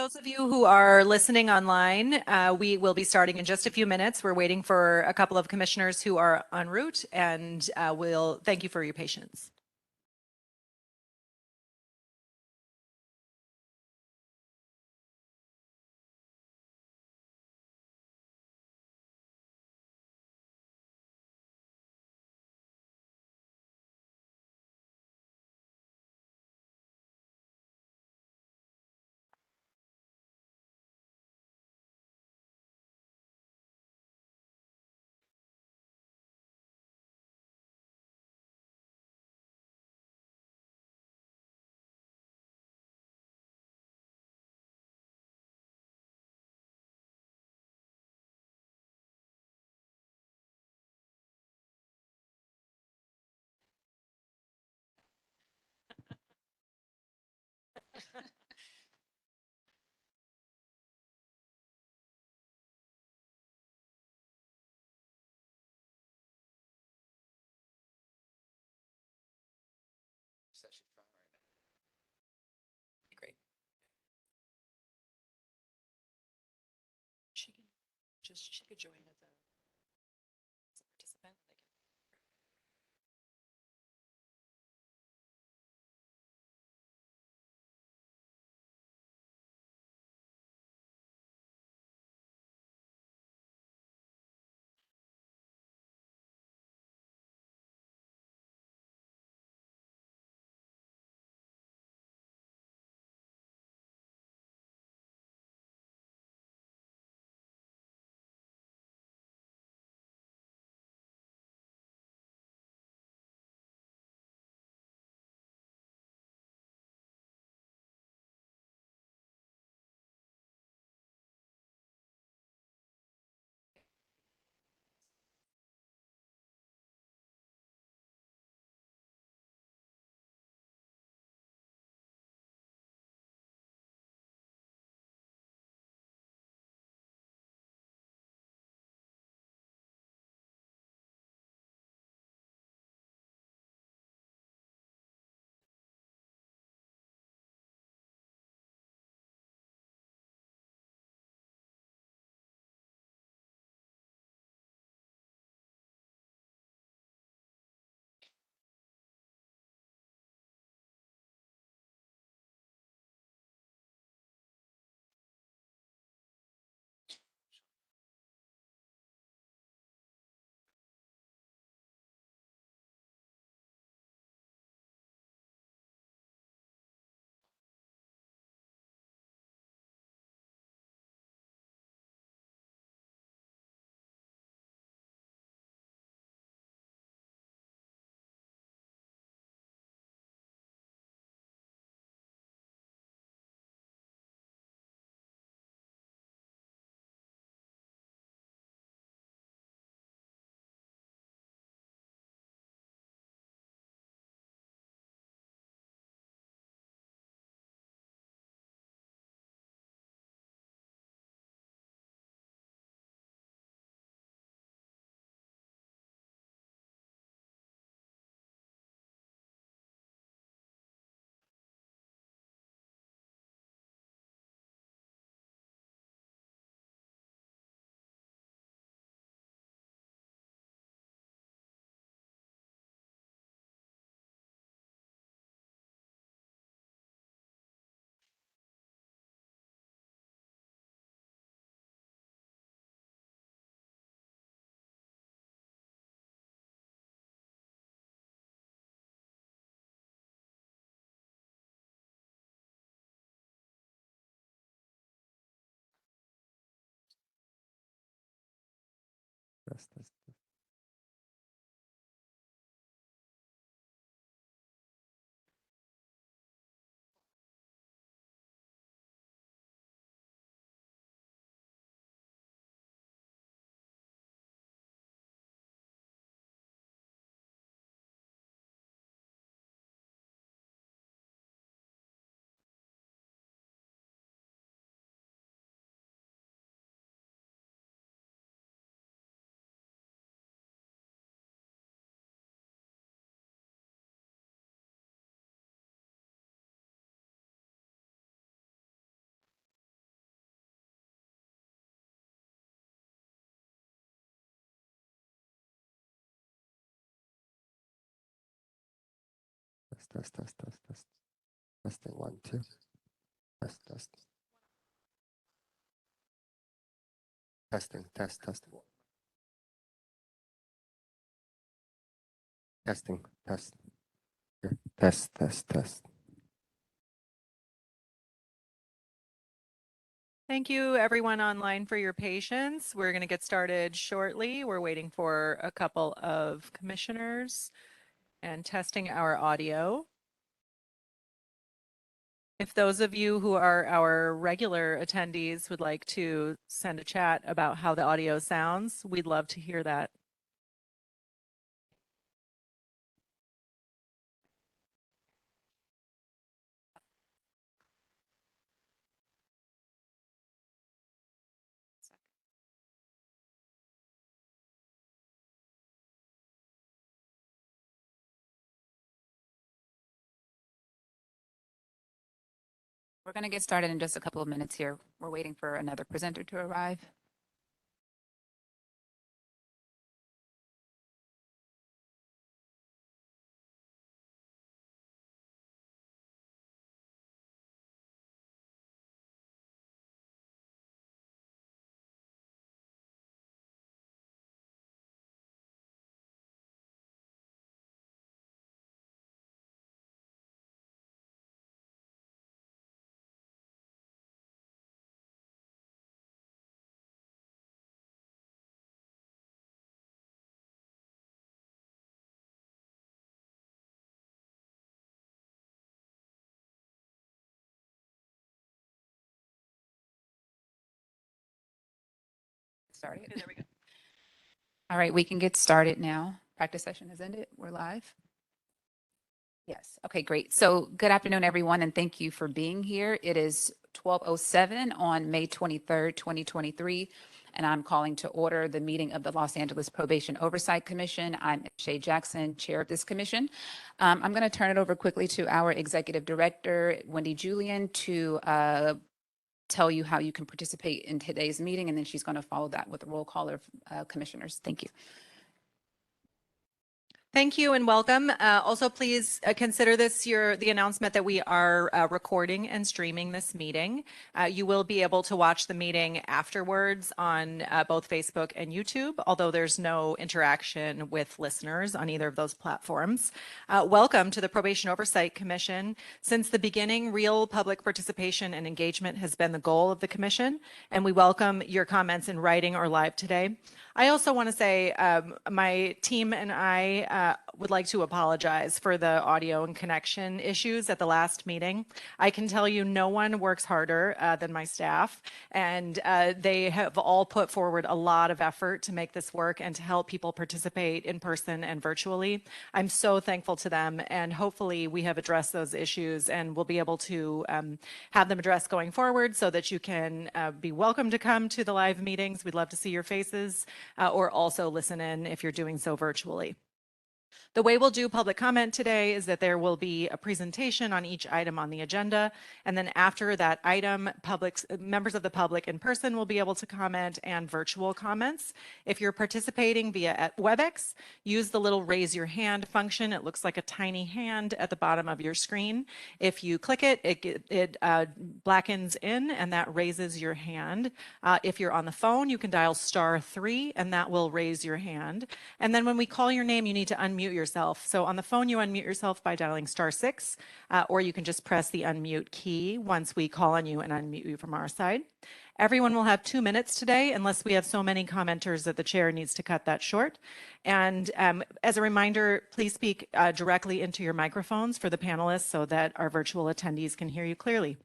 those of you who are listening online, we will be starting in just a few minutes. We're waiting for a couple of commissioners who are en route, and we'll thank you for your patience. Great. She could join as a participant. That's test. Testing 1, 2. Test. Testing. Testing. Here. Test. Thank you everyone online for your patience. We're going to get started shortly. We're waiting for a couple of commissioners and testing our audio. If those of you who are our regular attendees would like to send a chat about how the audio sounds, we'd love to hear that. We're going to get started in just a couple of minutes here. We're waiting for another presenter to arrive. Started. There we go. All right, we can get started now. Practice session has ended. We're live. Yes. Okay, great. So good afternoon, everyone, and thank you for being here. It is 12:07 on May 23rd, 2023, and I'm calling to order the meeting of the Los Angeles Probation Oversight Commission. I'm Shay Jackson, chair of this commission. I'm going to turn it over quickly to our executive director, Wendy Julian, to tell you how you can participate in today's meeting, and then she's going to follow that with a roll call of commissioners. Thank you. Thank you and welcome. Also, please consider this the announcement that we are recording and streaming this meeting. You will be able to watch the meeting afterwards on both Facebook and YouTube, although there's no interaction with listeners on either of those platforms. Welcome to the Probation Oversight Commission. Since the beginning, real public participation and engagement has been the goal of the commission, and we welcome your comments in writing or live today. I also want to say my team and I would like to apologize for the audio and connection issues at the last meeting. I can tell you no one works harder than my staff, and they have all put forward a lot of effort to make this work and to help people participate in person and virtually. I'm so thankful to them, and hopefully we have addressed those issues and we'll be able to have them addressed going forward so that you can be welcome to come to the live meetings. We'd love to see your faces. Or also listen in if you're doing so virtually. The way we'll do public comment today is that there will be a presentation on each item on the agenda, and then after that item, members of the public in person will be able to comment and virtual comments. If you're participating via WebEx, use the little raise your hand function. It looks like a tiny hand at the bottom of your screen. If you click it, it blackens in and that raises your hand. If you're on the phone, you can dial *3 and that will raise your hand. And then when we call your name, you need to unmute yourself. So on the phone, you unmute yourself by dialing *6, or you can just press the unmute key once we call on you and unmute you from our side. Everyone will have 2 minutes today, unless we have so many commenters that the chair needs to cut that short. And as a reminder, please speak directly into your microphones for the panelists so that our virtual attendees can hear you clearly.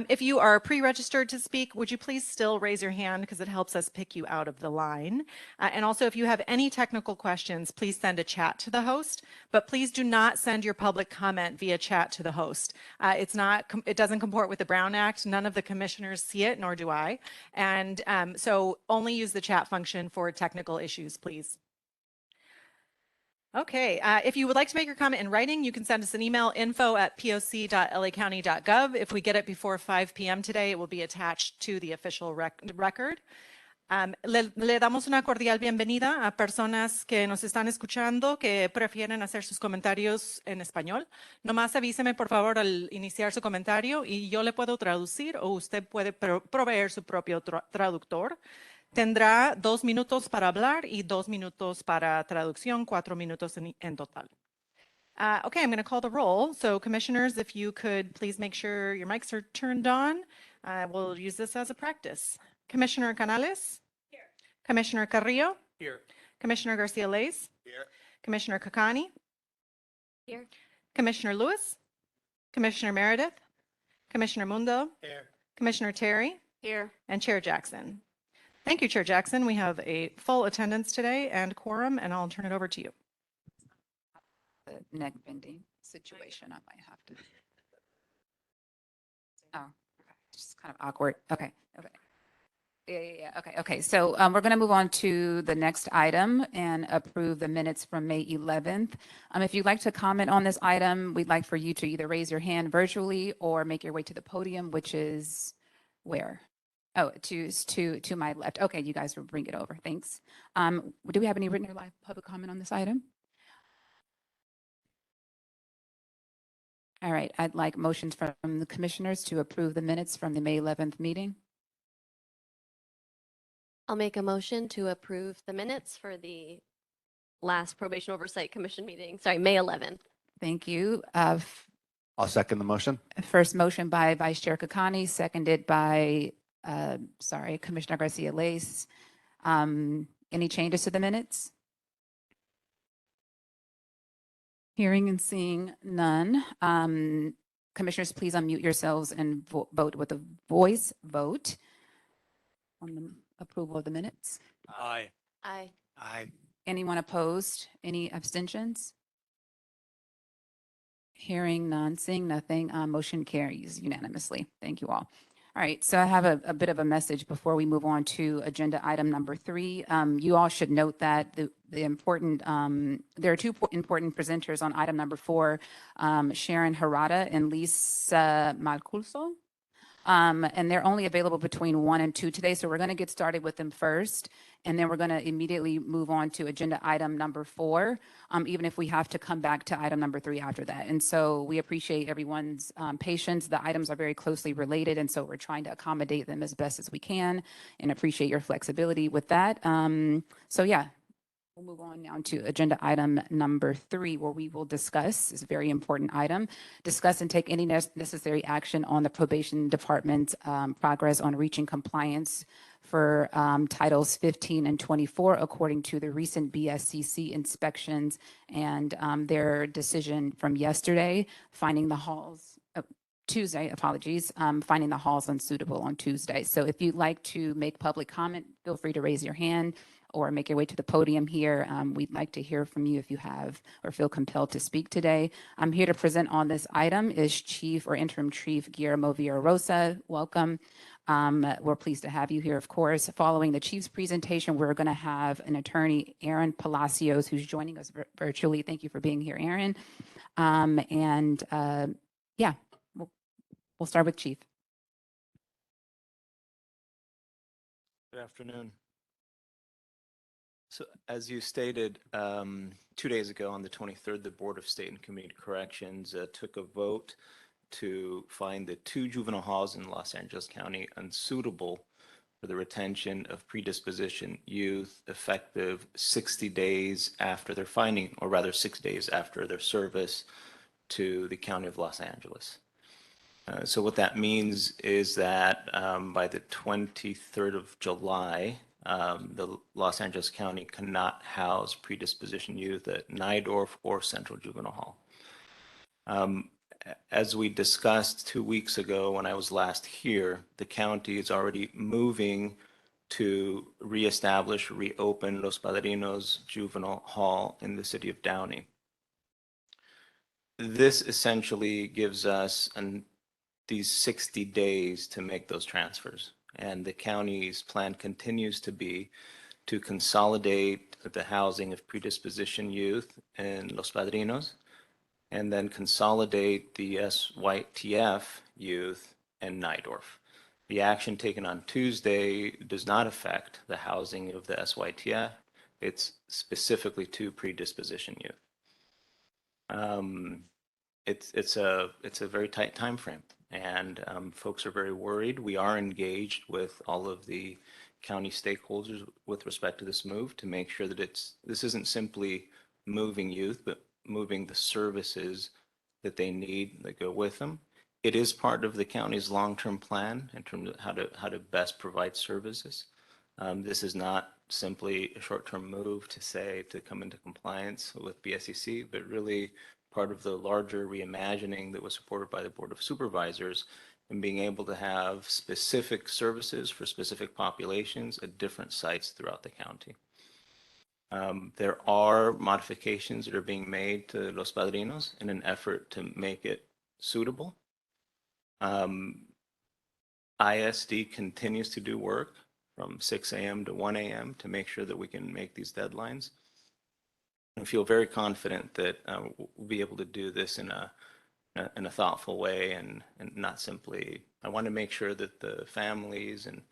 If you are pre-registered to speak, would you please still raise your hand because it helps us pick you out of the line. And also, if you have any technical questions, please send a chat to the host, but please do not send your public comment via chat to the host. It doesn't comport with the Brown Act. None of the commissioners see it, nor do I. And so only use the chat function for technical issues, please. Okay, if you would like to make your comment in writing, you can send us an email, info@poc.lacounty.gov. If we get it before 5 p.m. today, it will be attached to the official record. Le damos una cordial bienvenida a personas que nos están escuchando que prefieren hacer sus comentarios en español. Nomás avíseme, por favor, al iniciar su comentario y yo le puedo traducir o usted puede proveer su propio traductor. Tendrá 2 minutos para hablar y 2 minutos para traducción, 4 minutos en total. Okay, I'm going to call the roll. So commissioners, if you could please make sure your mics are turned on. We'll use this as a practice. Commissioner Canales? Here. Commissioner Carrillo? Here. Commissioner Garcia-Lays? Here. Commissioner Kakani? Here. Commissioner Lewis? Commissioner Meredith? Commissioner Mundo? Here. Commissioner Terry? Here. And Chair Jackson. Thank you, Chair Jackson. We have a full attendance today and quorum, and I'll turn it over to you. The neck bending situation, I might have to. Oh, okay. Just kind of awkward. Okay, okay. Yeah. Okay. So we're going to move on to the next item and approve the minutes from May 11th. If you'd like to comment on this item, we'd like for you to either raise your hand virtually or make your way to the podium, which is where? Oh, to my left. Okay, you guys will bring it over. Thanks. Do we have any written or live public comment on this item? All right, I'd like motions from the commissioners to approve the minutes from the May 11th meeting. I'll make a motion to approve the minutes for the last Probation Oversight Commission meeting. Sorry, May 11th. Thank you. I'll second the motion. First motion by Vice Chair Kakani, seconded by, Commissioner Garcia-Lays. Any changes to the minutes? Hearing and seeing none. Commissioners, please unmute yourselves and vote with a voice vote on the approval of the minutes. Aye. Aye. Aye. Anyone opposed? Any abstentions? Hearing none, seeing nothing, motion carries unanimously. Thank you all. All right, so I have a bit of a message before we move on to agenda item number 3. You all should note that there are 2 important presenters on item number 4, Sharon Harada and Lisa Malculso. And they're only available between 1 and 2 today. So we're going to get started with them first, and then we're going to immediately move on to agenda item number 4, even if we have to come back to item number 3 after that. And so we appreciate everyone's patience. The items are very closely related, and so we're trying to accommodate them as best as we can and appreciate your flexibility with that. We'll move on now to agenda item number 3, where we will discuss, this is a very important item, discuss and take any necessary action on the probation department's progress on reaching compliance for titles 15 and 24, according to the recent BSCC inspections and their decision from yesterday, finding the halls, Tuesday, apologies, finding the halls unsuitable on Tuesday. So if you'd like to make public comment, feel free to raise your hand or make your way to the podium here. We'd like to hear from you if you have or feel compelled to speak today. I'm here to present on this item is Chief or Interim Chief Guillermo Villarosa. Welcome. We're pleased to have you here, of course. Following the Chief's presentation, we're going to have an attorney, Erin Palacios, who's joining us virtually. Thank you for being here, Erin. We'll start with Chief. Good afternoon. So as you stated, 2 days ago on the 23rd, the Board of State and Community Corrections took a vote to find the 2 juvenile halls in Los Angeles County unsuitable for the retention of predisposition youth effective 60 days after their finding, or rather 6 days after their service to the County of Los Angeles. So what that means is that by the 23rd of July, the Los Angeles County cannot house predisposition youth at Nydorf or Central Juvenile Hall. As we discussed 2 weeks ago when I was last here, the county is already moving to reestablish, reopen Los Padrinos Juvenile Hall in the city of Downey. This essentially gives us these 60 days to make those transfers. And the county's plan continues to be to consolidate the housing of predisposition youth in Los Padrinos, and then consolidate the SYTF youth in Nydorf. The action taken on Tuesday does not affect the housing of the SYTF. It's specifically to predisposition youth. It's a very tight time frame, and folks are very worried. We are engaged with all of the county stakeholders with respect to this move to make sure that this isn't simply moving youth, but moving the services that they need that go with them. It is part of the county's long-term plan in terms of how to best provide services. This is not simply a short-term move to say to come into compliance with BSCC, but really part of the larger reimagining that was supported by the Board of Supervisors and being able to have specific services for specific populations at different sites throughout the county. There are modifications that are being made to Los Padrinos in an effort to make it suitable. ISD continues to do work from 6 a.m. to 1 a.m. to make sure that we can make these deadlines. I feel very confident that we'll be able to do this in a thoughtful way and not simply, I want to make sure that the families and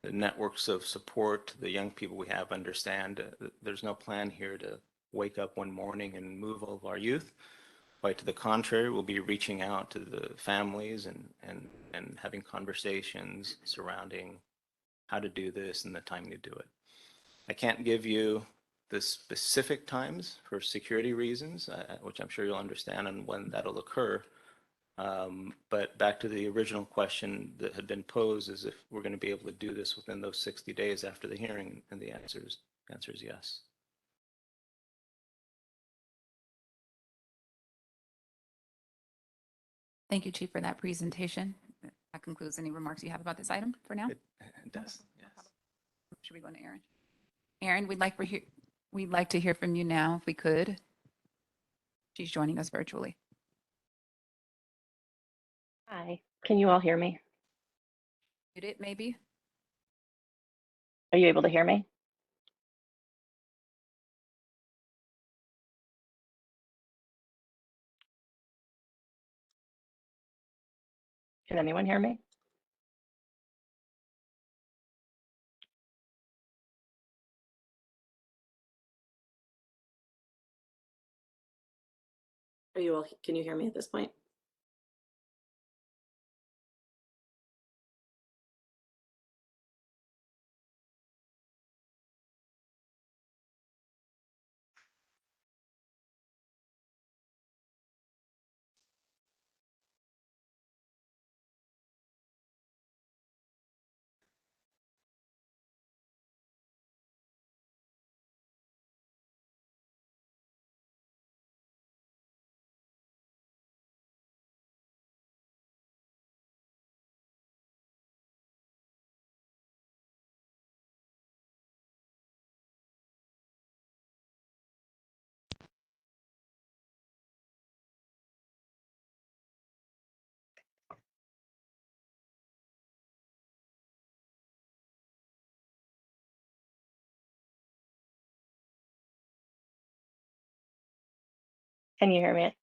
the networks of support, the young people we have understand that there's no plan here to wake up one morning and move all of our youth. Quite to the contrary, we'll be reaching out to the families and having conversations surrounding how to do this and the time to do it. I can't give you the specific times for security reasons, which I'm sure you'll understand and when that'll occur. But back to the original question that had been posed is if we're going to be able to do this within those 60 days after the hearing, and the answer is yes. Thank you, Chief, for that presentation. That concludes any remarks you have about this item for now. It does, yes. Should we go to Erin? Erin, we'd like to hear from you now, if we could. She's joining us virtually. Hi, can you all hear me? Mute it, maybe? Are you able to hear me? Can anyone hear me? Are you all, can you hear me at this point? Can you hear me?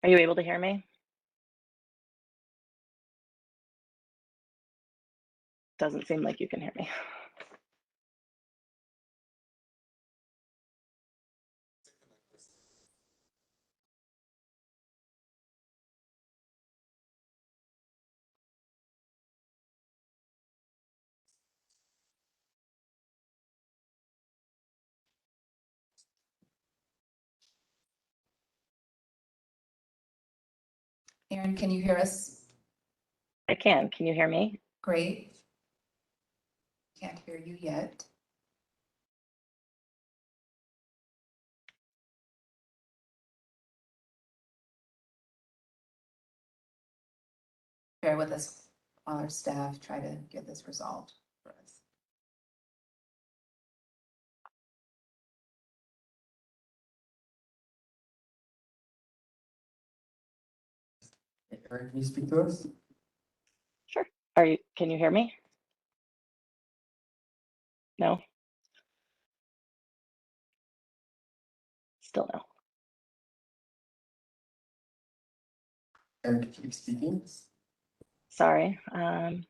Are you able to hear me? Doesn't seem like you can hear me. Erin, can you hear us? I can. Can you hear me? Great. Can't hear you yet. Bear with us while our staff try to get this resolved for us. Erin, can you speak to us? Sure. Can you hear me? No? Still no. Erin, can you keep speaking? Sorry. Okay.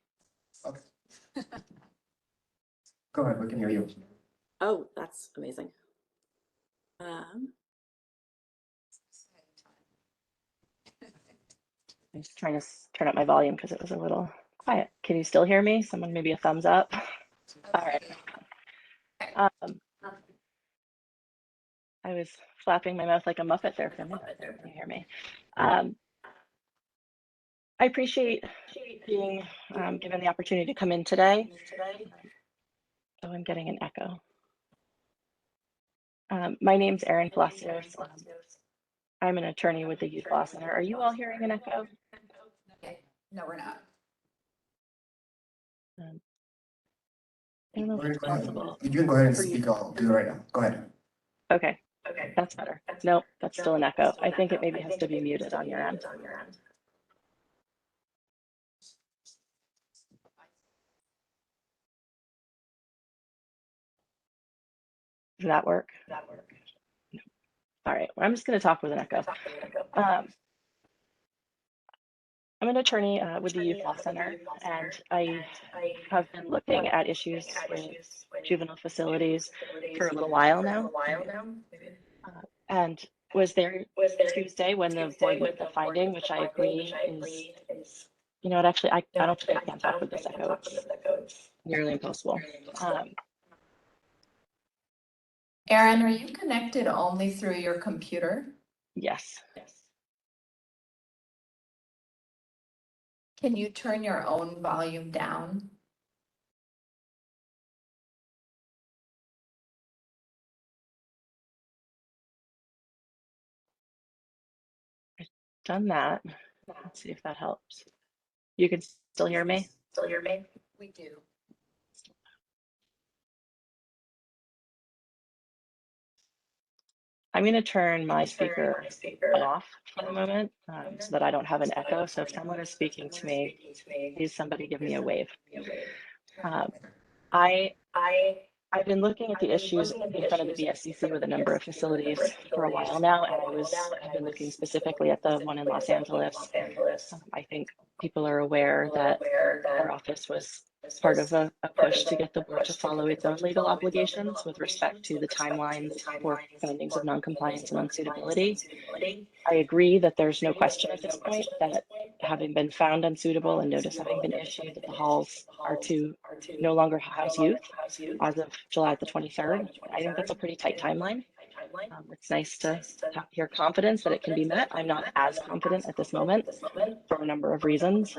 Go ahead, we can hear you. Oh, that's amazing. I'm just trying to turn up my volume because it was a little quiet. Can you still hear me? Someone maybe a thumbs up. All right. I was flapping my mouth like a Muppet there for a minute. Can you hear me? I appreciate being given the opportunity to come in today. Oh, I'm getting an echo. My name's Erin Palacios. I'm an attorney with the Youth Law Center. Are you all hearing an echo? No, we're not. I don't know if it's possible. You can go ahead and for you. speak. I'll do it right now. Go ahead. Okay, that's better. Nope, that's still an echo. I think it maybe has to be muted on your end. Does that work? No. All right, well, I'm just going to talk with an echo. I'm an attorney with the Youth Law Center, and I have been looking at issues with juvenile facilities for a little while now. And was there Tuesday when the board made the finding, which I agree is, you know what, actually, I don't think I can talk with this echo. It's nearly impossible. Erin, are you connected only through your computer? Yes. Can you turn your own volume down? Done that. Let's see if that helps. You can still hear me? We do. I'm going to turn my speaker off for the moment so that I don't have an echo. So if someone is speaking to me, please somebody give me a wave. I've been looking at the issues in front of the BSCC with a number of facilities for a while now, and I've been looking specifically at the one in Los Angeles. I think people are aware that our office was part of a push to get the board to follow its own legal obligations with respect to the timelines for findings of noncompliance and unsuitability. I agree that there's no question at this point that having been found unsuitable and notice having been issued that the halls are to no longer house youth as of July the 23rd. I think that's a pretty tight timeline. It's nice to hear confidence that it can be met. I'm not as confident at this moment for a number of reasons.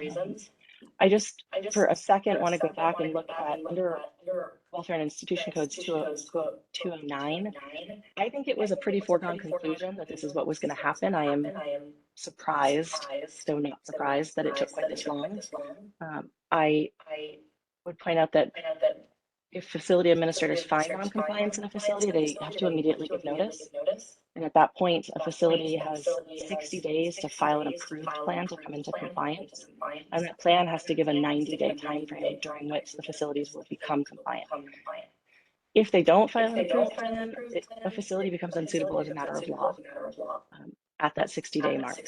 I just, for a second, want to go back and look at under Welfare and Institution Codes 209. I think it was a pretty foregone conclusion that this is what was going to happen. I am surprised, though not surprised, that it took quite this long. I would point out that if facility administrators find non-compliance in a facility, they have to immediately give notice. And at that point, a facility has 60 days to file an approved plan to come into compliance. And that plan has to give a 90-day time frame during which the facilities will become compliant. If they don't file an approved plan, a facility becomes unsuitable as a matter of law. at that 60-day mark.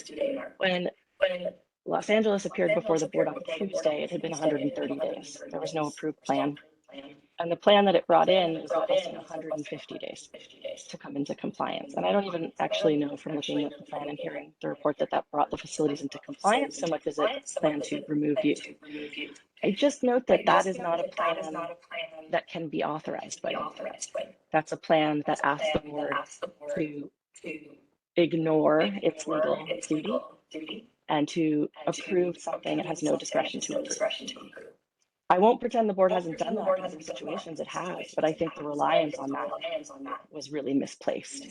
When Los Angeles appeared before the board on Tuesday, it had been 130 days. There was no approved plan. And the plan that it brought in was requesting 150 days to come into compliance. And I don't even actually know from looking at the plan and hearing the report that that brought the facilities into compliance so much as it planned to remove youth. I just note that that is not a plan that can be authorized by the board. That's a plan that asks the board to ignore its legal duty and to approve something it has no discretion to approve. I won't pretend the board hasn't done that in other situations. It has, but I think the reliance on that was really misplaced.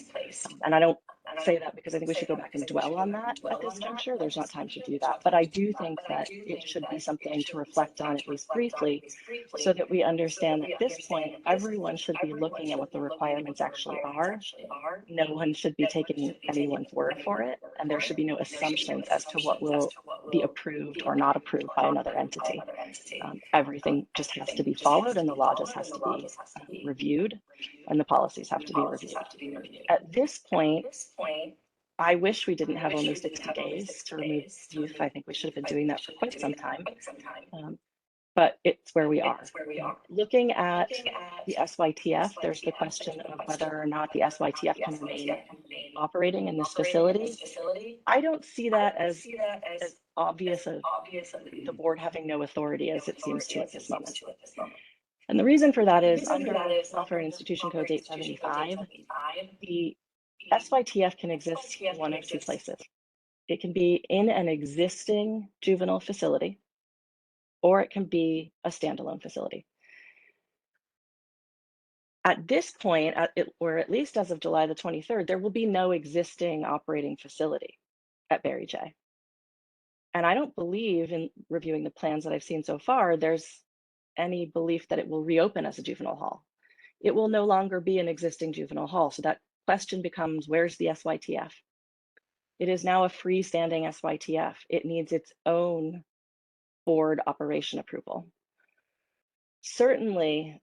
And I don't say that because I think we should go back and dwell on that at this juncture. There's not time to do that. But I do think that it should be something to reflect on, at least briefly, so that we understand that at this point, everyone should be looking at what the requirements actually are. No one should be taking anyone's word for it. And there should be no assumptions as to what will be approved or not approved by another entity. Everything just has to be followed and the law just has to be reviewed and the policies have to be reviewed. At this point, I wish we didn't have only 60 days to remove youth. I think we should have been doing that for quite some time. But it's where we are. Looking at the SYTF, there's the question of whether or not the SYTF can remain operating in this facility. I don't see that as obvious as the board having no authority as it seems to at this moment. And the reason for that is under Welfare and Institution Code 875, the SYTF can exist in one of two places. It can be in an existing juvenile facility, or it can be a standalone facility. At this point, or at least as of July the 23rd, there will be no existing operating facility at Barry J. And I don't believe, in reviewing the plans that I've seen so far, there's any belief that it will reopen as a juvenile hall. It will no longer be an existing juvenile hall. So that question becomes, where's the SYTF? It is now a freestanding SYTF. It needs its own board operation approval. Certainly,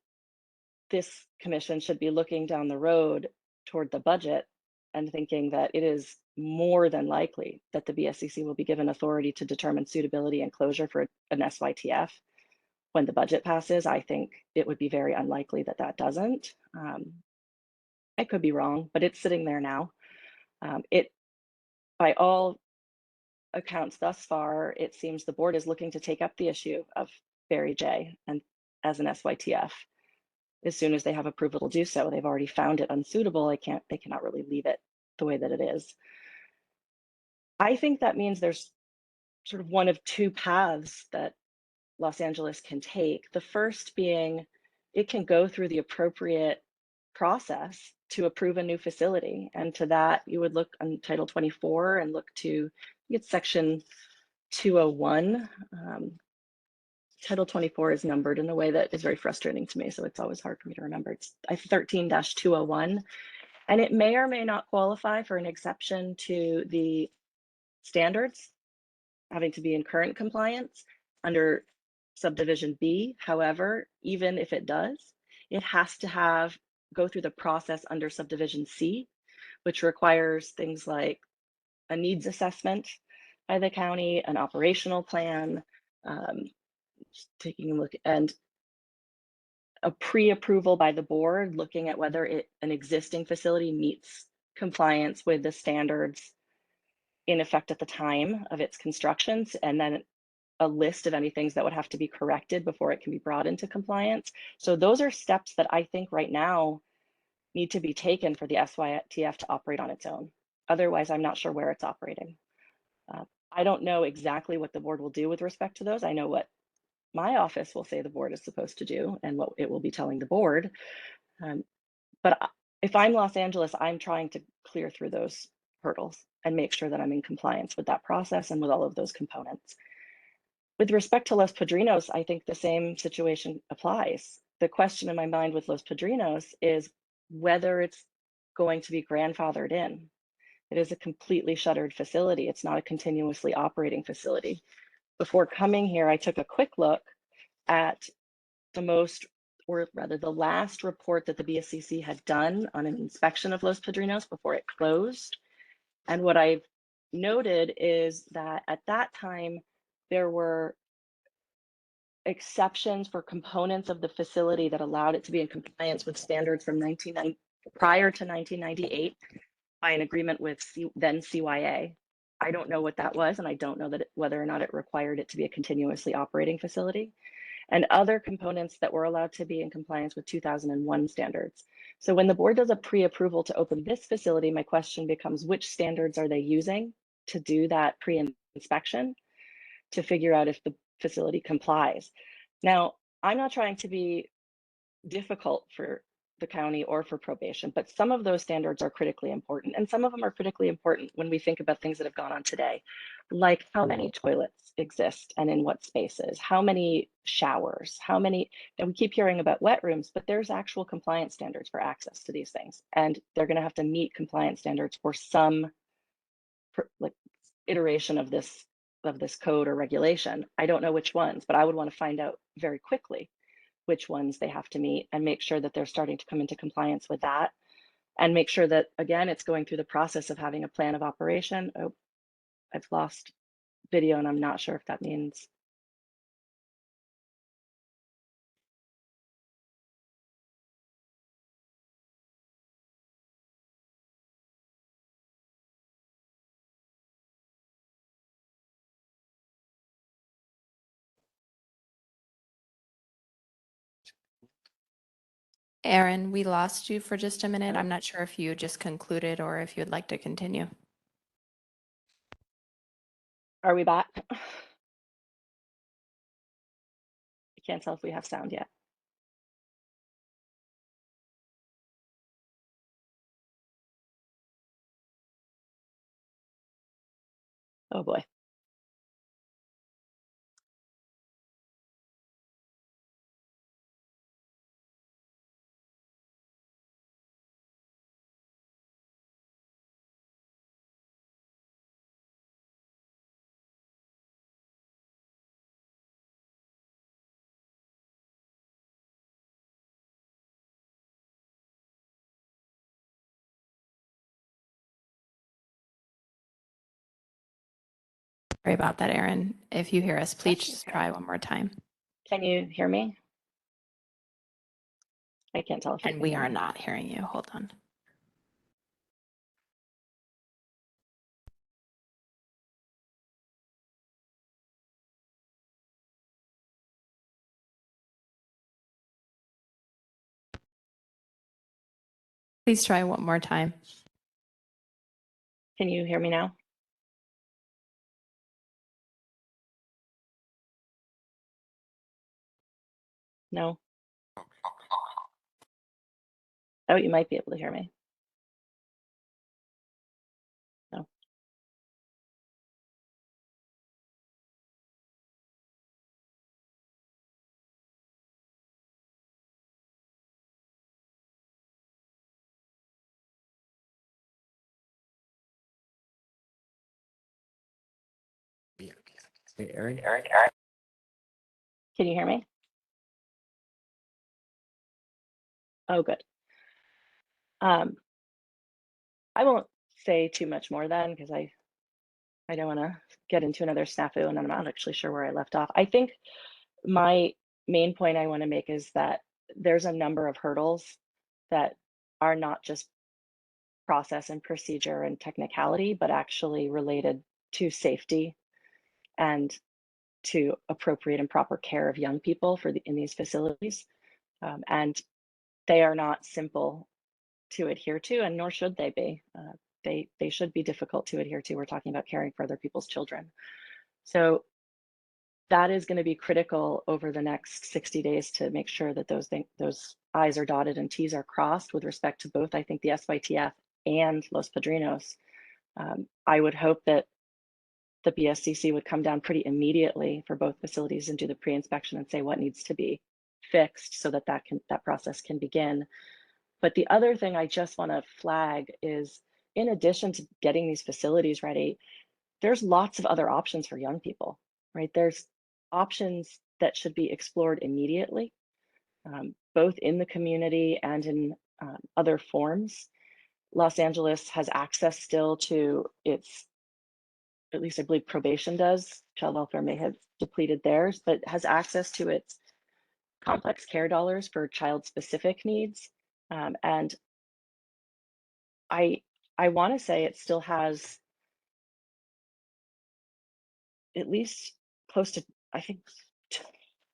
this commission should be looking down the road toward the budget and thinking that it is more than likely that the BSCC will be given authority to determine suitability and closure for an SYTF when the budget passes. I think it would be very unlikely that that doesn't. I could be wrong, but it's sitting there now. By all accounts thus far, it seems the board is looking to take up the issue of Barry J and as an SYTF as soon as they have approval to do so. They've already found it unsuitable. They cannot really leave it the way that it is. I think that means there's sort of one of two paths that Los Angeles can take. The first being it can go through the appropriate process to approve a new facility. And to that, you would look on Title 24 and look to, it's section 201. Title 24 is numbered in a way that is very frustrating to me, so it's always hard for me to remember. It's 13-201, and it may or may not qualify for an exception to the standards having to be in current compliance under subdivision B. However, even if it does, it has to go through the process under subdivision C, which requires things like a needs assessment by the county, an operational plan, taking a look, and a pre-approval by the board looking at whether an existing facility meets compliance with the standards in effect at the time of its construction, and then a list of any things that would have to be corrected before it can be brought into compliance. So those are steps that I think right now need to be taken for the SYTF to operate on its own. Otherwise, I'm not sure where it's operating. I don't know exactly what the board will do with respect to those. I know what my office will say the board is supposed to do and what it will be telling the board. But if I'm Los Angeles, I'm trying to clear through those hurdles and make sure that I'm in compliance with that process and with all of those components. With respect to Los Padrinos, I think the same situation applies. The question in my mind with Los Padrinos is whether it's going to be grandfathered in. It is a completely shuttered facility. It's not a continuously operating facility. Before coming here, I took a quick look at the last report that the BSCC had done on an inspection of Los Padrinos before it closed. And what I've noted is that at that time, there were exceptions for components of the facility that allowed it to be in compliance with standards from prior to 1998 by an agreement with then CYA. I don't know what that was, and I don't know whether or not it required it to be a continuously operating facility, and other components that were allowed to be in compliance with 2001 standards. So when the board does a pre-approval to open this facility, my question becomes, which standards are they using to do that pre-inspection to figure out if the facility complies? Now, I'm not trying to be difficult for the county or for probation, but some of those standards are critically important, and some of them are critically important when we think about things that have gone on today, like how many toilets exist and in what spaces, how many showers, how many, and we keep hearing about wet rooms, but there's actual compliance standards for access to these things, and they're going to have to meet compliance standards for some like iteration of this code or regulation. I don't know which ones, but I would want to find out very quickly which ones they have to meet and make sure that they're starting to come into compliance with that, and make sure that, again, it's going through the process of having a plan of operation. Oh, I've lost video and I'm not sure if that means. Erin, we lost you for just a minute. I'm not sure if you just concluded or if you'd like to continue. Are we back? I can't tell if we have sound yet. Oh boy. Sorry about that, Erin. If you hear us, please just try one more time. Can you hear me? I can't tell if you And can we hear are me. not hearing you. Hold on. Please try one more time. Can you hear me now? No. Oh, you might be able to hear me. No. Hey, Erin. Can you hear me? Oh, good. I won't say too much more then, because I don't want to get into another snafu and I'm not actually sure where I left off. I think my main point I want to make is that there's a number of hurdles that are not just process and procedure and technicality, but actually related to safety and to appropriate and proper care of young people in these facilities. And they are not simple to adhere to, and nor should they be. They should be difficult to adhere to. We're talking about caring for other people's children. So that is going to be critical over the next 60 days to make sure that those I's are dotted and T's are crossed with respect to both, I think, the SYTF and Los Padrinos. I would hope that the BSCC would come down pretty immediately for both facilities and do the pre-inspection and say what needs to be fixed so that that process can begin. But the other thing I just want to flag is, in addition to getting these facilities ready, there's lots of other options for young people, right? There's options that should be explored immediately, both in the community and in other forms, Los Angeles has access still to its, at least I believe probation does, child welfare may have depleted theirs, but has access to its complex care dollars for child-specific needs. And I want to say it still has at least close to, I think,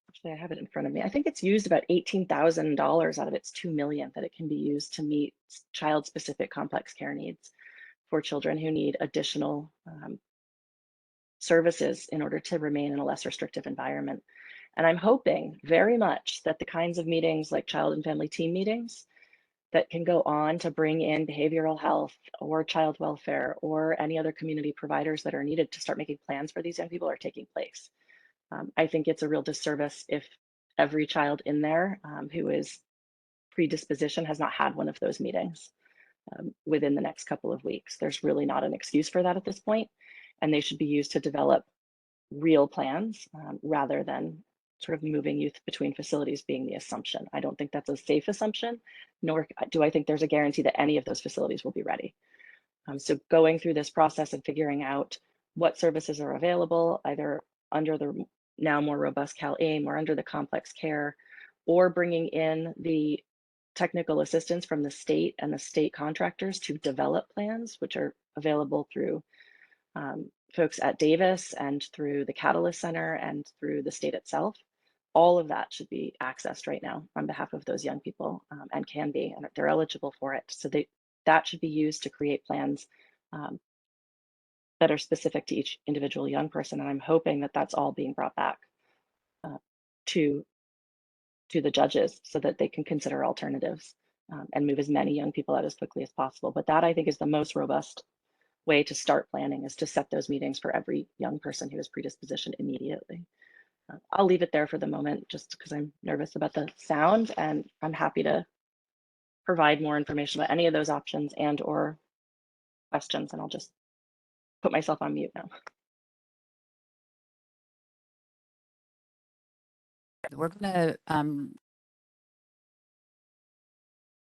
actually I have it in front of me. I think it's used about $18,000 out of its $2 million that it can be used to meet child-specific complex care needs for children who need additional services in order to remain in a less restrictive environment. And I'm hoping very much that the kinds of meetings like child and family team meetings that can go on to bring in behavioral health or child welfare or any other community providers that are needed to start making plans for these young people are taking place. I think it's a real disservice if every child in there who is predisposition has not had one of those meetings within the next couple of weeks. There's really not an excuse for that at this point, and they should be used to develop real plans rather than sort of moving youth between facilities being the assumption. I don't think that's a safe assumption, nor do I think there's a guarantee that any of those facilities will be ready. So going through this process and figuring out what services are available, either under the now more robust CalAIM or under the complex care, or bringing in the technical assistance from the state and the state contractors to develop plans, which are available through folks at Davis and through the Catalyst Center and through the state itself. All of that should be accessed right now on behalf of those young people and can be, and they're eligible for it. So that should be used to create plans that are specific to each individual young person. And I'm hoping that that's all being brought back to the judges so that they can consider alternatives and move as many young people out as quickly as possible. But that I think is the most robust way to start planning, is to set those meetings for every young person who is predispositioned immediately. I'll leave it there for the moment just because I'm nervous about the sound, and I'm happy to provide more information about any of those options and or questions, and I'll just put myself on mute now. We're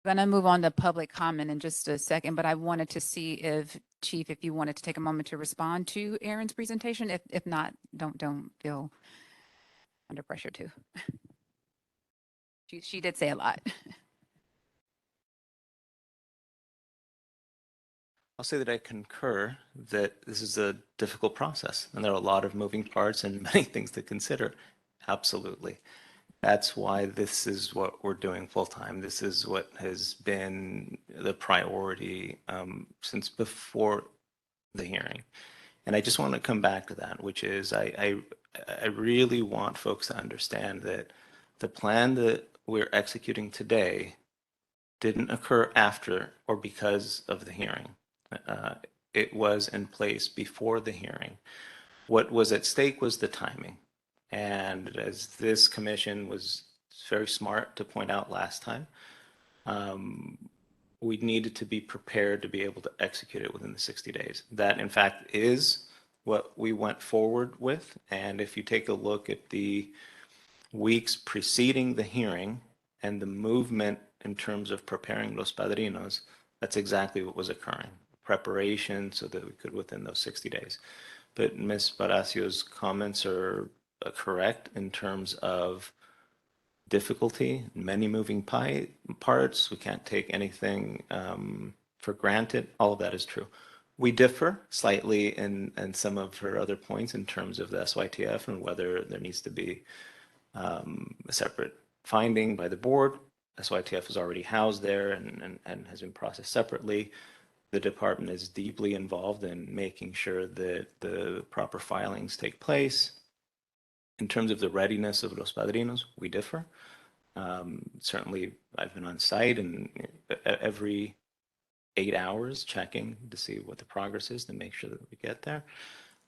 gonna move on to public comment in just a second, but I wanted to see if Chief, if you wanted to take a moment to respond to Erin's presentation. If not, don't feel under pressure to. She did say a lot. I'll say that I concur that this is a difficult process and there are a lot of moving parts and many things to consider. Absolutely. That's why this is what we're doing full time. This is what has been the priority since before the hearing. And I just want to come back to that, which is I really want folks to understand that the plan that we're executing today didn't occur after or because of the hearing. It was in place before the hearing. What was at stake was the timing. And as this commission was very smart to point out last time, we needed to be prepared to be able to execute it within the 60 days. That, in fact, is what we went forward with. And if you take a look at the weeks preceding the hearing and the movement in terms of preparing Los Padrinos, that's exactly what was occurring. Preparation so that we could within those 60 days. But Ms. Palacios' comments are correct in terms of difficulty, many moving parts. We can't take anything for granted. All of that is true. We differ slightly in some of her other points in terms of the SYTF and whether there needs to be a separate finding by the board. SYTF is already housed there and has been processed separately. The department is deeply involved in making sure that the proper filings take place. In terms of the readiness of Los Padrinos, we differ. Certainly, I've been on site and every 8 hours checking to see what the progress is to make sure that we get there.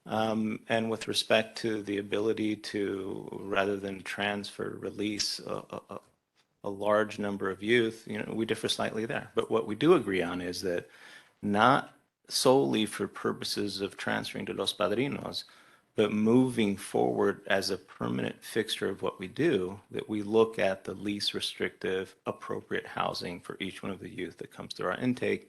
And with respect to the ability to, rather than transfer, release a large number of youth, we differ slightly there. But what we do agree on is that not solely for purposes of transferring to Los Padrinos, but moving forward as a permanent fixture of what we do, that we look at the least restrictive, appropriate housing for each one of the youth that comes through our intake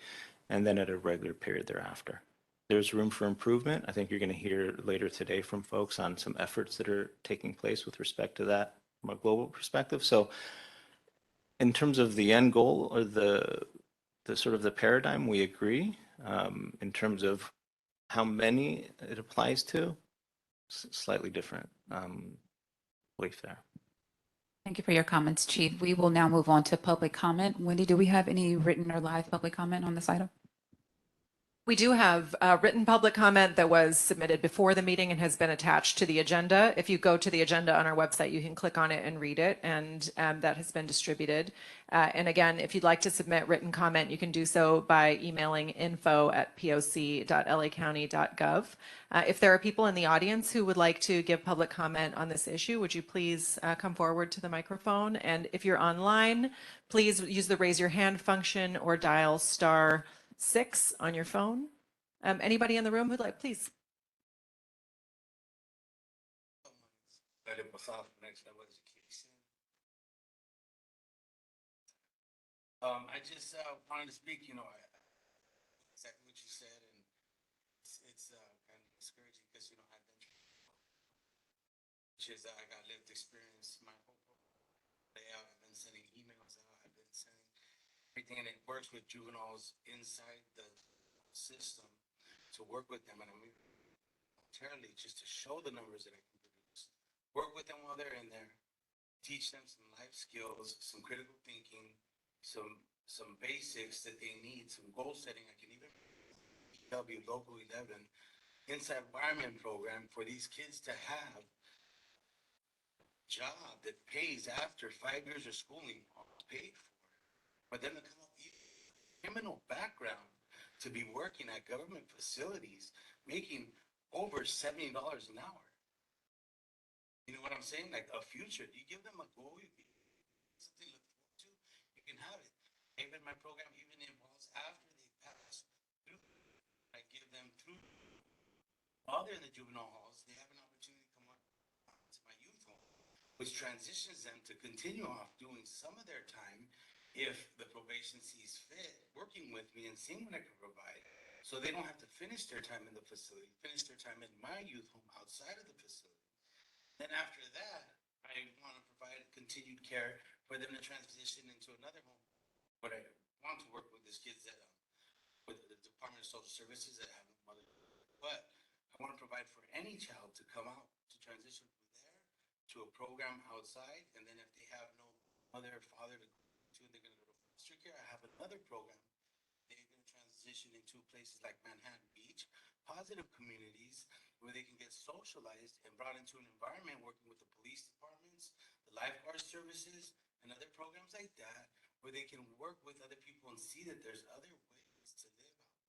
and then at a regular period thereafter. There's room for improvement. I think you're going to hear later today from folks on some efforts that are taking place with respect to that from a global perspective. So in terms of the end goal or the sort of the paradigm, we agree. In terms of how many it applies to, slightly different belief there. Thank you for your comments, Chief. We will now move on to public comment. Wendy, do we have any written or live public comment on this item? We do have written public comment that was submitted before the meeting and has been attached to the agenda. If you go to the agenda on our website, you can click on it and read it, and that has been distributed. And again, if you'd like to submit written comment, you can do so by emailing info@poc.lacounty.gov. If there are people in the audience who would like to give public comment on this issue, would you please come forward to the microphone? And if you're online, please use the raise your hand function or dial *6 on your phone. Anybody in the room who'd like, please. I just wanted to speak, exactly what you said, and it's kind of discouraging because, I've been, which is I got lived experience my whole day out. I've been sending emails out. I've been sending everything, and it works with juveniles inside the system to work with them, and I'm voluntarily just to show the numbers that I can produce. Work with them while they're in there. Teach them some life skills, some critical thinking, some basics that they need, some goal setting. I can even W Local 11 inside environment program for these kids to have a job that pays after 5 years of schooling, all paid for them to come up with criminal background to be working at government facilities, making over $70 an hour. You know what I'm saying? Like a future. You give them a goal, you give them something to look forward to, you can have it. Even my program even involves after they pass through. I give them through while they're in the juvenile halls, they have an opportunity to come up to my youth home, which transitions them to continue off doing some of their time if the probation sees fit, working with me and seeing what I can provide. So they don't have to finish their time in the facility, finish their time in my youth home outside of the facility. Then after that, I want to provide continued care for them to transition into another home. What I want to work with is kids that, with the Department of Social Services that have no mother. But I want to provide for any child to come out, to transition from there to a program outside. And then if they have no mother or father to go to, they're going to go to foster care. I have another program. They're going to transition into places like Manhattan Beach, positive communities where they can get socialized and brought into an environment working with the police departments, the lifeguard services, and other programs like that, where they can work with other people and see that there's other ways to live out.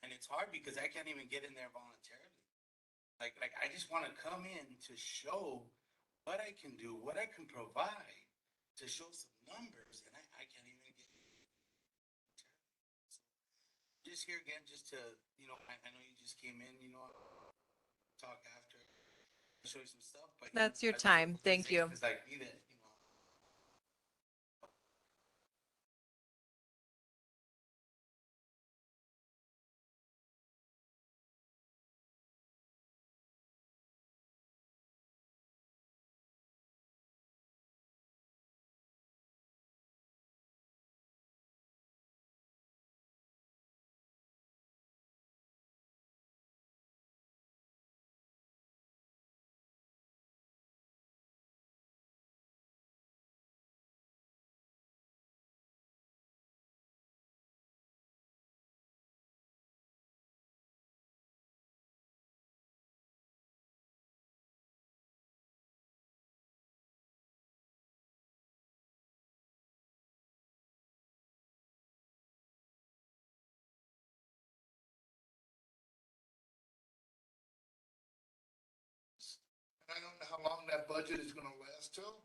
And it's hard because I can't even get in there voluntarily. Like I just want to come in to show what I can do, what I can provide, to show some numbers, and I can't even get just here again, just to, I know you just came in, talk after, show you some stuff, but That's your time. Thank you. it's like me that, I don't know how long that budget is going to last till.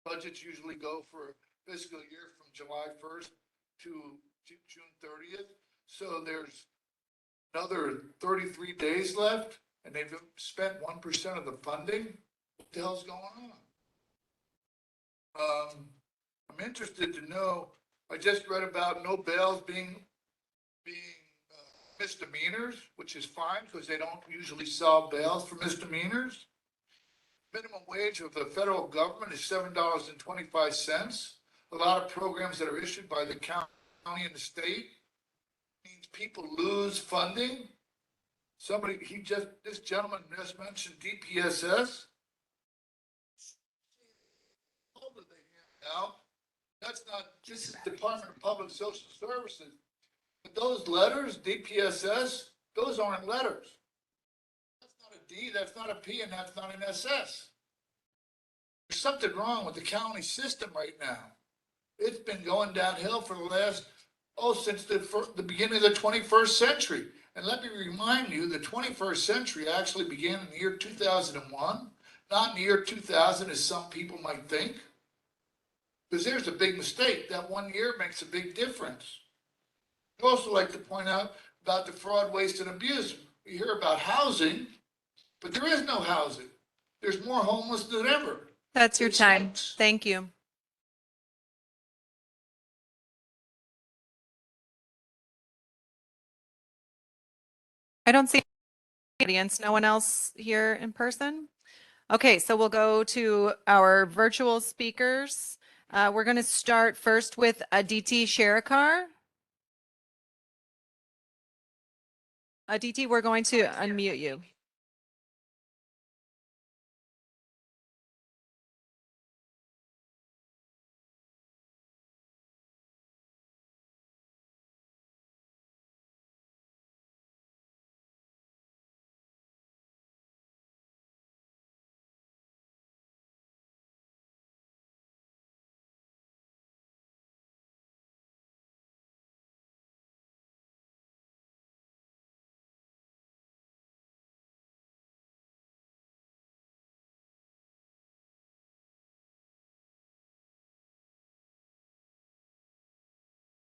Budgets usually go for fiscal year from July 1st to June 30th. So there's another 33 days left, and they've spent 1% of the funding. What the hell's going on? I'm interested to know. I just read about no bails being being misdemeanors, which is fine because they don't usually solve bails for misdemeanors. Minimum wage of the federal government is $7.25. A lot of programs that are issued by the county and the state means people lose funding. This gentleman just mentioned DPSS. Now, this is Department of Public Social Services. But those letters, DPSS, those aren't letters. That's not a D, that's not a P, and that's not an SS. There's something wrong with the county system right now. It's been going downhill for the last, since the beginning of the 21st century. And let me remind you, the 21st century actually began in the year 2001, not in the year 2000 as some people might think. Because there's a big mistake. That 1 year makes a big difference. I'd also like to point out about the fraud, waste, and abuse. We hear about housing, but there is no housing. There's more homeless than ever. That's your time. Thank you. I don't see the audience. No one else here in person? Okay, so we'll go to our virtual speakers. We're going to start first with Aditi Sherakar. Aditi, we're going to unmute you.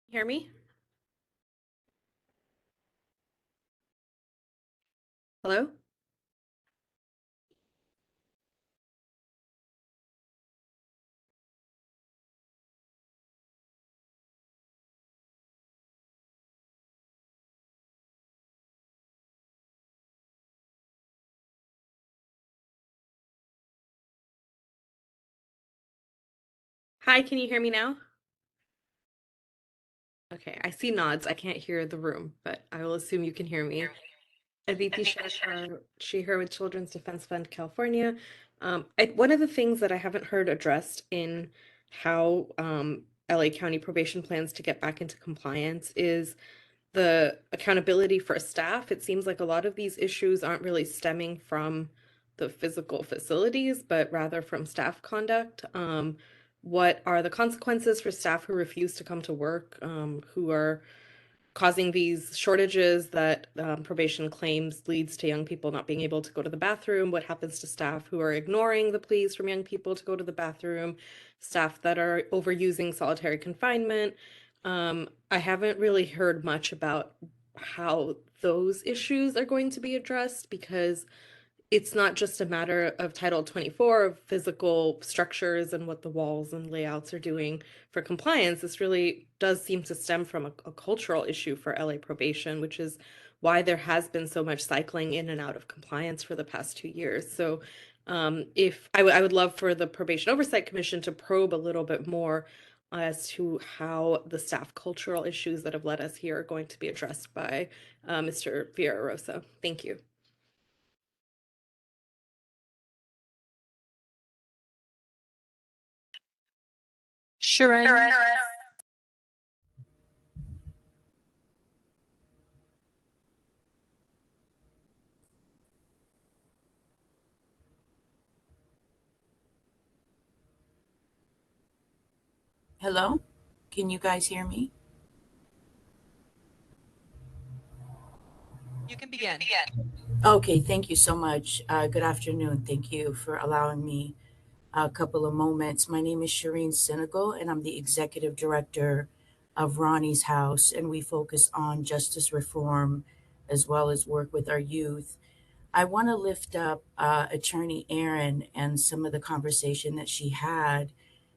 Hear me? Hello? Hi, can you hear me now? Okay, I see nods. I can't hear the room, but I will assume you can hear me. Aditi Shashar, She/Her with Children's Defense Fund, California. One of the things that I haven't heard addressed in how LA County probation plans to get back into compliance is the accountability for staff. It seems like a lot of these issues aren't really stemming from the physical facilities, but rather from staff conduct. What are the consequences for staff who refuse to come to work, who are causing these shortages that probation claims leads to young people not being able to go to the bathroom? What happens to staff who are ignoring the pleas from young people to go to the bathroom? Staff that are overusing solitary confinement? I haven't really heard much about how those issues are going to be addressed, because it's not just a matter of Title 24 of physical structures and what the walls and layouts are doing for compliance. This really does seem to stem from a cultural issue for LA probation, which is why there has been so much cycling in and out of compliance for the past 2 years. So if I would love for the Probation Oversight Commission to probe a little bit more as to how the staff cultural issues that have led us here are going to be addressed by Mr. Villaraigosa. Thank you. Sharon. Hello? Can you guys hear me? You can begin. Okay, thank you so much. Good afternoon. Thank you for allowing me a couple of moments. My name is Shireen Senegal, and I'm the executive director of Ronnie's House, and we focus on justice reform as well as work with our youth. I want to lift up Attorney Erin and some of the conversation that she had,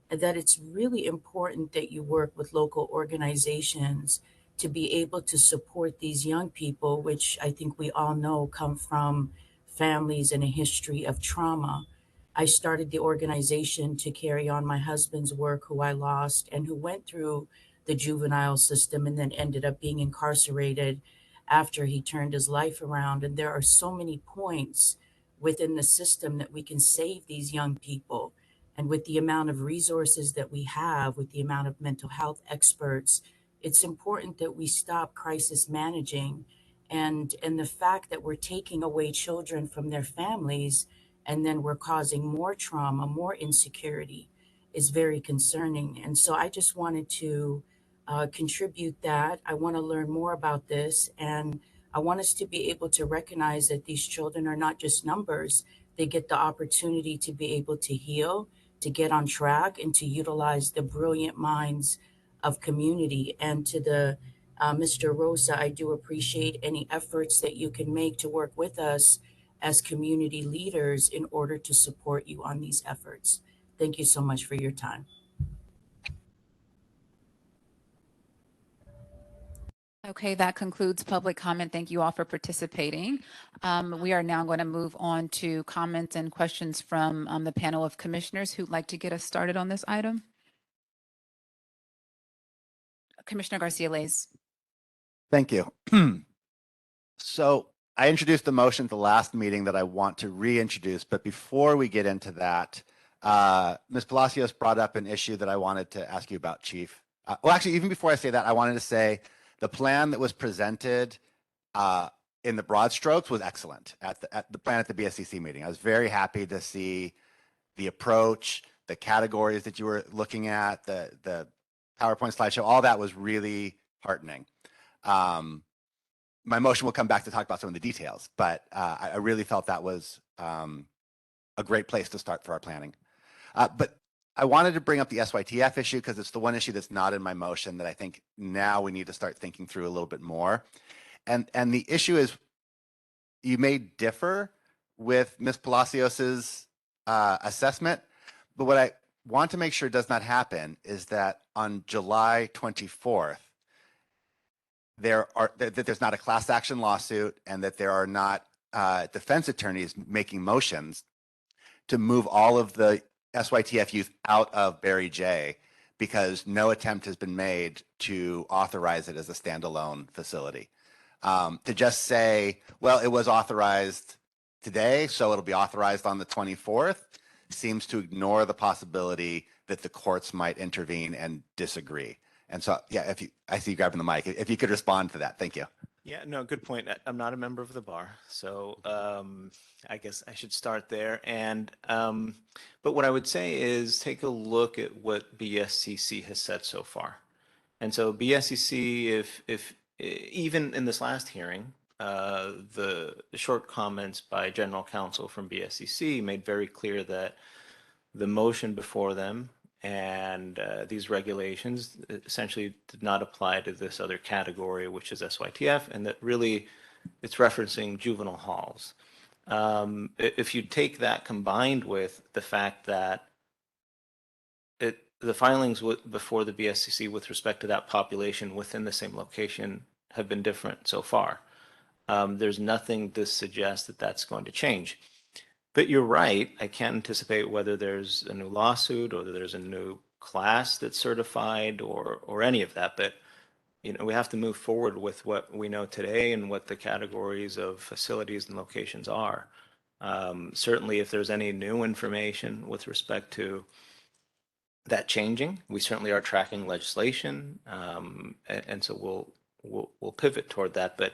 that it's really important that you work with local organizations to be able to support these young people, which I think we all know come from families and a history of trauma. I started the organization to carry on my husband's work, who I lost and who went through the juvenile system and then ended up being incarcerated after he turned his life around. And there are so many points within the system that we can save these young people. And with the amount of resources that we have, with the amount of mental health experts, it's important that we stop crisis managing. And the fact that we're taking away children from their families and then we're causing more trauma, more insecurity is very concerning. And so I just wanted to contribute that. I want to learn more about this. And I want us to be able to recognize that these children are not just numbers. They get the opportunity to be able to heal, to get on track, and to utilize the brilliant minds of community. And to the Mr. Rosa, I do appreciate any efforts that you can make to work with us as community leaders in order to support you on these efforts. Thank you so much for your time. Okay, that concludes public comment. Thank you all for participating. We are now going to move on to comments and questions from the panel of commissioners who'd like to get us started on this item. Commissioner Garcia-Leyes. Thank you. So I introduced the motion at the last meeting that I want to reintroduce, but before we get into that, Ms. Palacios brought up an issue that I wanted to ask you about, Chief. Well, actually, even before I say that, I wanted to say the plan that was presented in the broad strokes was excellent at the plan at the BSCC meeting. I was very happy to see the approach, the categories that you were looking at, the PowerPoint slideshow, all that was really heartening. My motion will come back to talk about some of the details, but I really felt that was a great place to start for our planning. But I wanted to bring up the SYTF issue because it's the one issue that's not in my motion that I think now we need to start thinking through a little bit more. And the issue is, you may differ with Ms. Palacios's assessment, but what I want to make sure does not happen is that on July 24th, that there's not a class action lawsuit and that there are not defense attorneys making motions to move all of the SYTF youth out of Barry J because no attempt has been made to authorize it as a standalone facility. To just say, well, it was authorized today, so it'll be authorized on the 24th, seems to ignore the possibility that the courts might intervene and disagree. And so, yeah, I see you grabbing the mic. If you could respond to that, thank you. Yeah, no, good point. I'm not a member of the bar, so I guess I should start there. And but what I would say is take a look at what BSCC has said so far. And so BSCC, if even in this last hearing, the short comments by General Counsel from BSCC made very clear that the motion before them and these regulations essentially did not apply to this other category, which is SYTF, and that really it's referencing juvenile halls. If you take that combined with the fact that the filings before the BSCC with respect to that population within the same location have been different so far, there's nothing to suggest that that's going to change. But you're right, I can't anticipate whether there's a new lawsuit or there's a new class that's certified or any of that. But we have to move forward with what we know today and what the categories of facilities and locations are. Certainly, if there's any new information with respect to that changing, we certainly are tracking legislation, and so we'll pivot toward that. But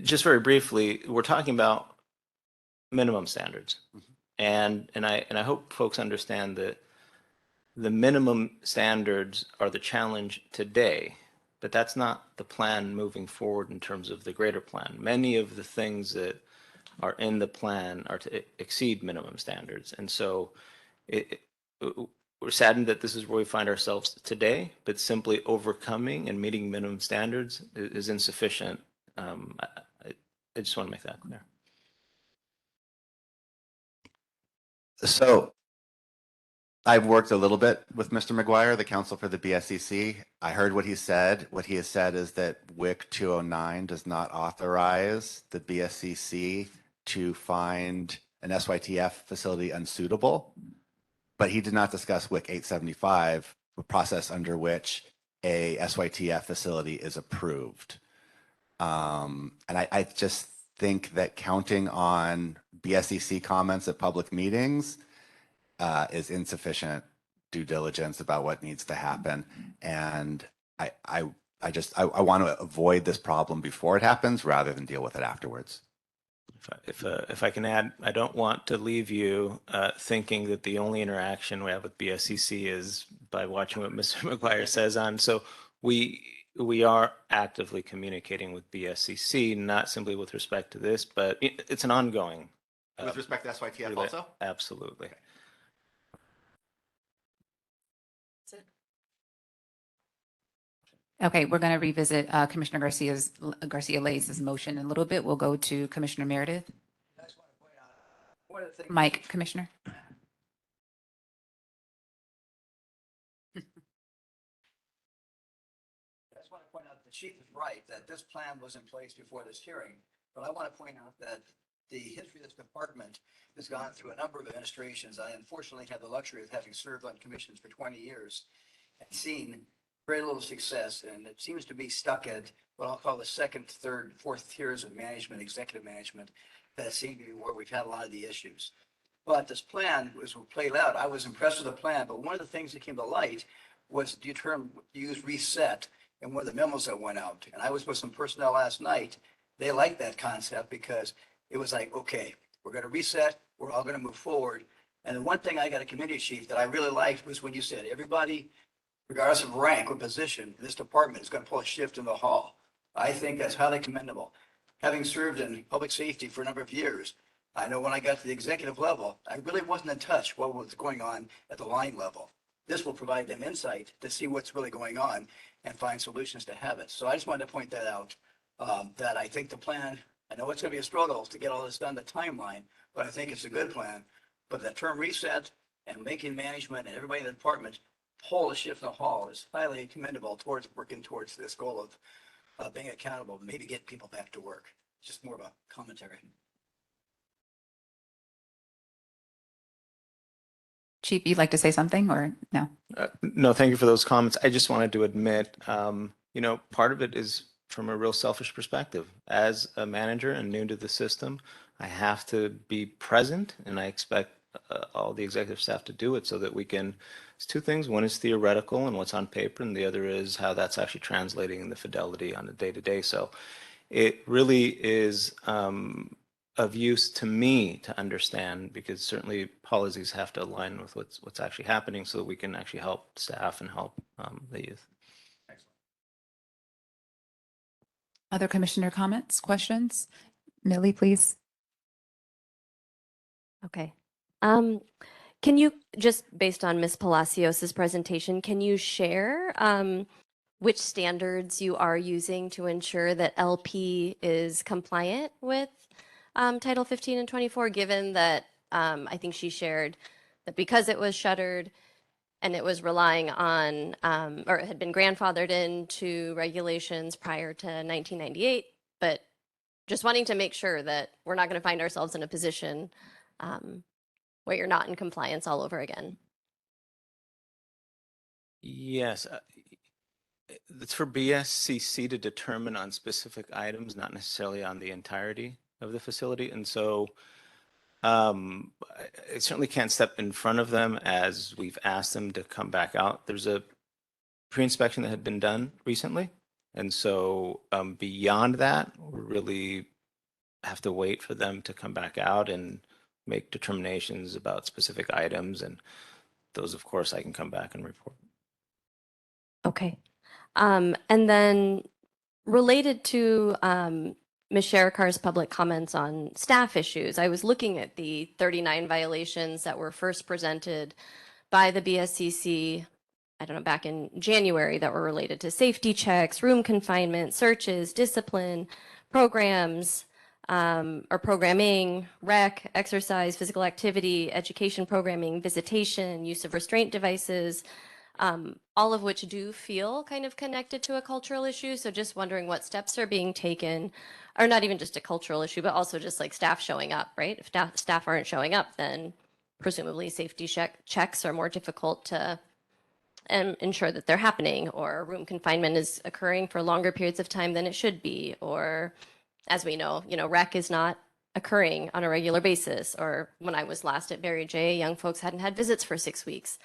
just very briefly, we're talking about minimum standards, and I hope folks understand that the minimum standards are the challenge today, but that's not the plan moving forward in terms of the greater plan. Many of the things that are in the plan are to exceed minimum standards, and so we're saddened that this is where we find ourselves today, but simply overcoming and meeting minimum standards is insufficient. I just want to make that clear. So I've worked a little bit with Mr. McGuire, the counsel for the BSCC. I heard what he said. What he has said is that WIC 209 does not authorize the BSCC to find an SYTF facility unsuitable, but he did not discuss WIC 875, a process under which a SYTF facility is approved. And I just think that counting on BSCC comments at public meetings is insufficient due diligence about what needs to happen. And I want to avoid this problem before it happens rather than deal with it afterwards. If I can add, I don't want to leave you thinking that the only interaction we have with BSCC is by watching what Mr. McGuire says on. So we are actively communicating with BSCC, not simply with respect to this, but it's an ongoing. With respect to SYTF also? Absolutely. Okay. Okay, we're going to revisit Commissioner Garcia Lays' motion in a little bit. We'll go to Commissioner Meredith. Mike, Commissioner. I just want to point out the chief is right that this plan was in place before this hearing, but I want to point out that the history of this department has gone through a number of administrations. I unfortunately have the luxury of having served on commissions for 20 years and seen very little success, and it seems to be stuck at what I'll call the second, third, fourth tiers of management, executive management, that seem to be where we've had a lot of the issues. But this plan was played out. I was impressed with the plan, but one of the things that came to light was the term used reset in one of the memos that went out. And I was with some personnel last night. They liked that concept because it was like, okay, we're going to reset. We're all going to move forward. And the one thing I got a committee chief that I really liked was when you said everybody, regardless of rank or position, in this department is going to pull a shift in the hall. I think that's highly commendable. Having served in public safety for a number of years, I know when I got to the executive level, I really wasn't in touch what was going on at the line level. This will provide them insight to see what's really going on and find solutions to have it. So I just wanted to point that out, that I think the plan, I know it's going to be a struggle to get all this done, the timeline, but I think it's a good plan. But the term reset and making management and everybody in the department pull a shift in the hall is highly commendable towards working towards this goal of being accountable, maybe get people back to work. It's just more of a commentary. Chief, you'd like to say something or no? No, thank you for those comments. I just wanted to admit, part of it is from a real selfish perspective. As a manager and new to the system, I have to be present, and I expect all the executive staff to do it so that we can. It's two things. One is theoretical and what's on paper, and the other is how that's actually translating in the fidelity on the day-to-day. So it really is of use to me to understand, because certainly policies have to align with what's actually happening so that we can actually help staff and help the youth. Other commissioner comments, questions? Millie, please. Okay. Can you, just based on Ms. Palacios's presentation, can you share which standards you are using to ensure that LP is compliant with Title 15 and 24, given that I think she shared that because it was shuttered and it was relying on, or it had been grandfathered into regulations prior to 1998, but just wanting to make sure that we're not going to find ourselves in a position where you're not in compliance all over again. Yes. It's for BSCC to determine on specific items, not necessarily on the entirety of the facility. And so I certainly can't step in front of them as we've asked them to come back out. There's a pre-inspection that had been done recently. And so beyond that, we really have to wait for them to come back out and make determinations about specific items. And those, of course, I can come back and report. Okay. And then related to Ms. Sherikar's public comments on staff issues, I was looking at the 39 violations that were first presented by the BSCC, I don't know, back in January, that were related to safety checks, room confinement, searches, discipline, programs, or programming, rec, exercise, physical activity, education programming, visitation, use of restraint devices, all of which do feel kind of connected to a cultural issue. So just wondering what steps are being taken, or not even just a cultural issue, but also just like staff showing up, right? If staff aren't showing up, then presumably safety checks are more difficult to ensure that they're happening, or room confinement is occurring for longer periods of time than it should be, or as we know, rec is not occurring on a regular basis. Or when I was last at Barry J, young folks hadn't had visits for 6 weeks.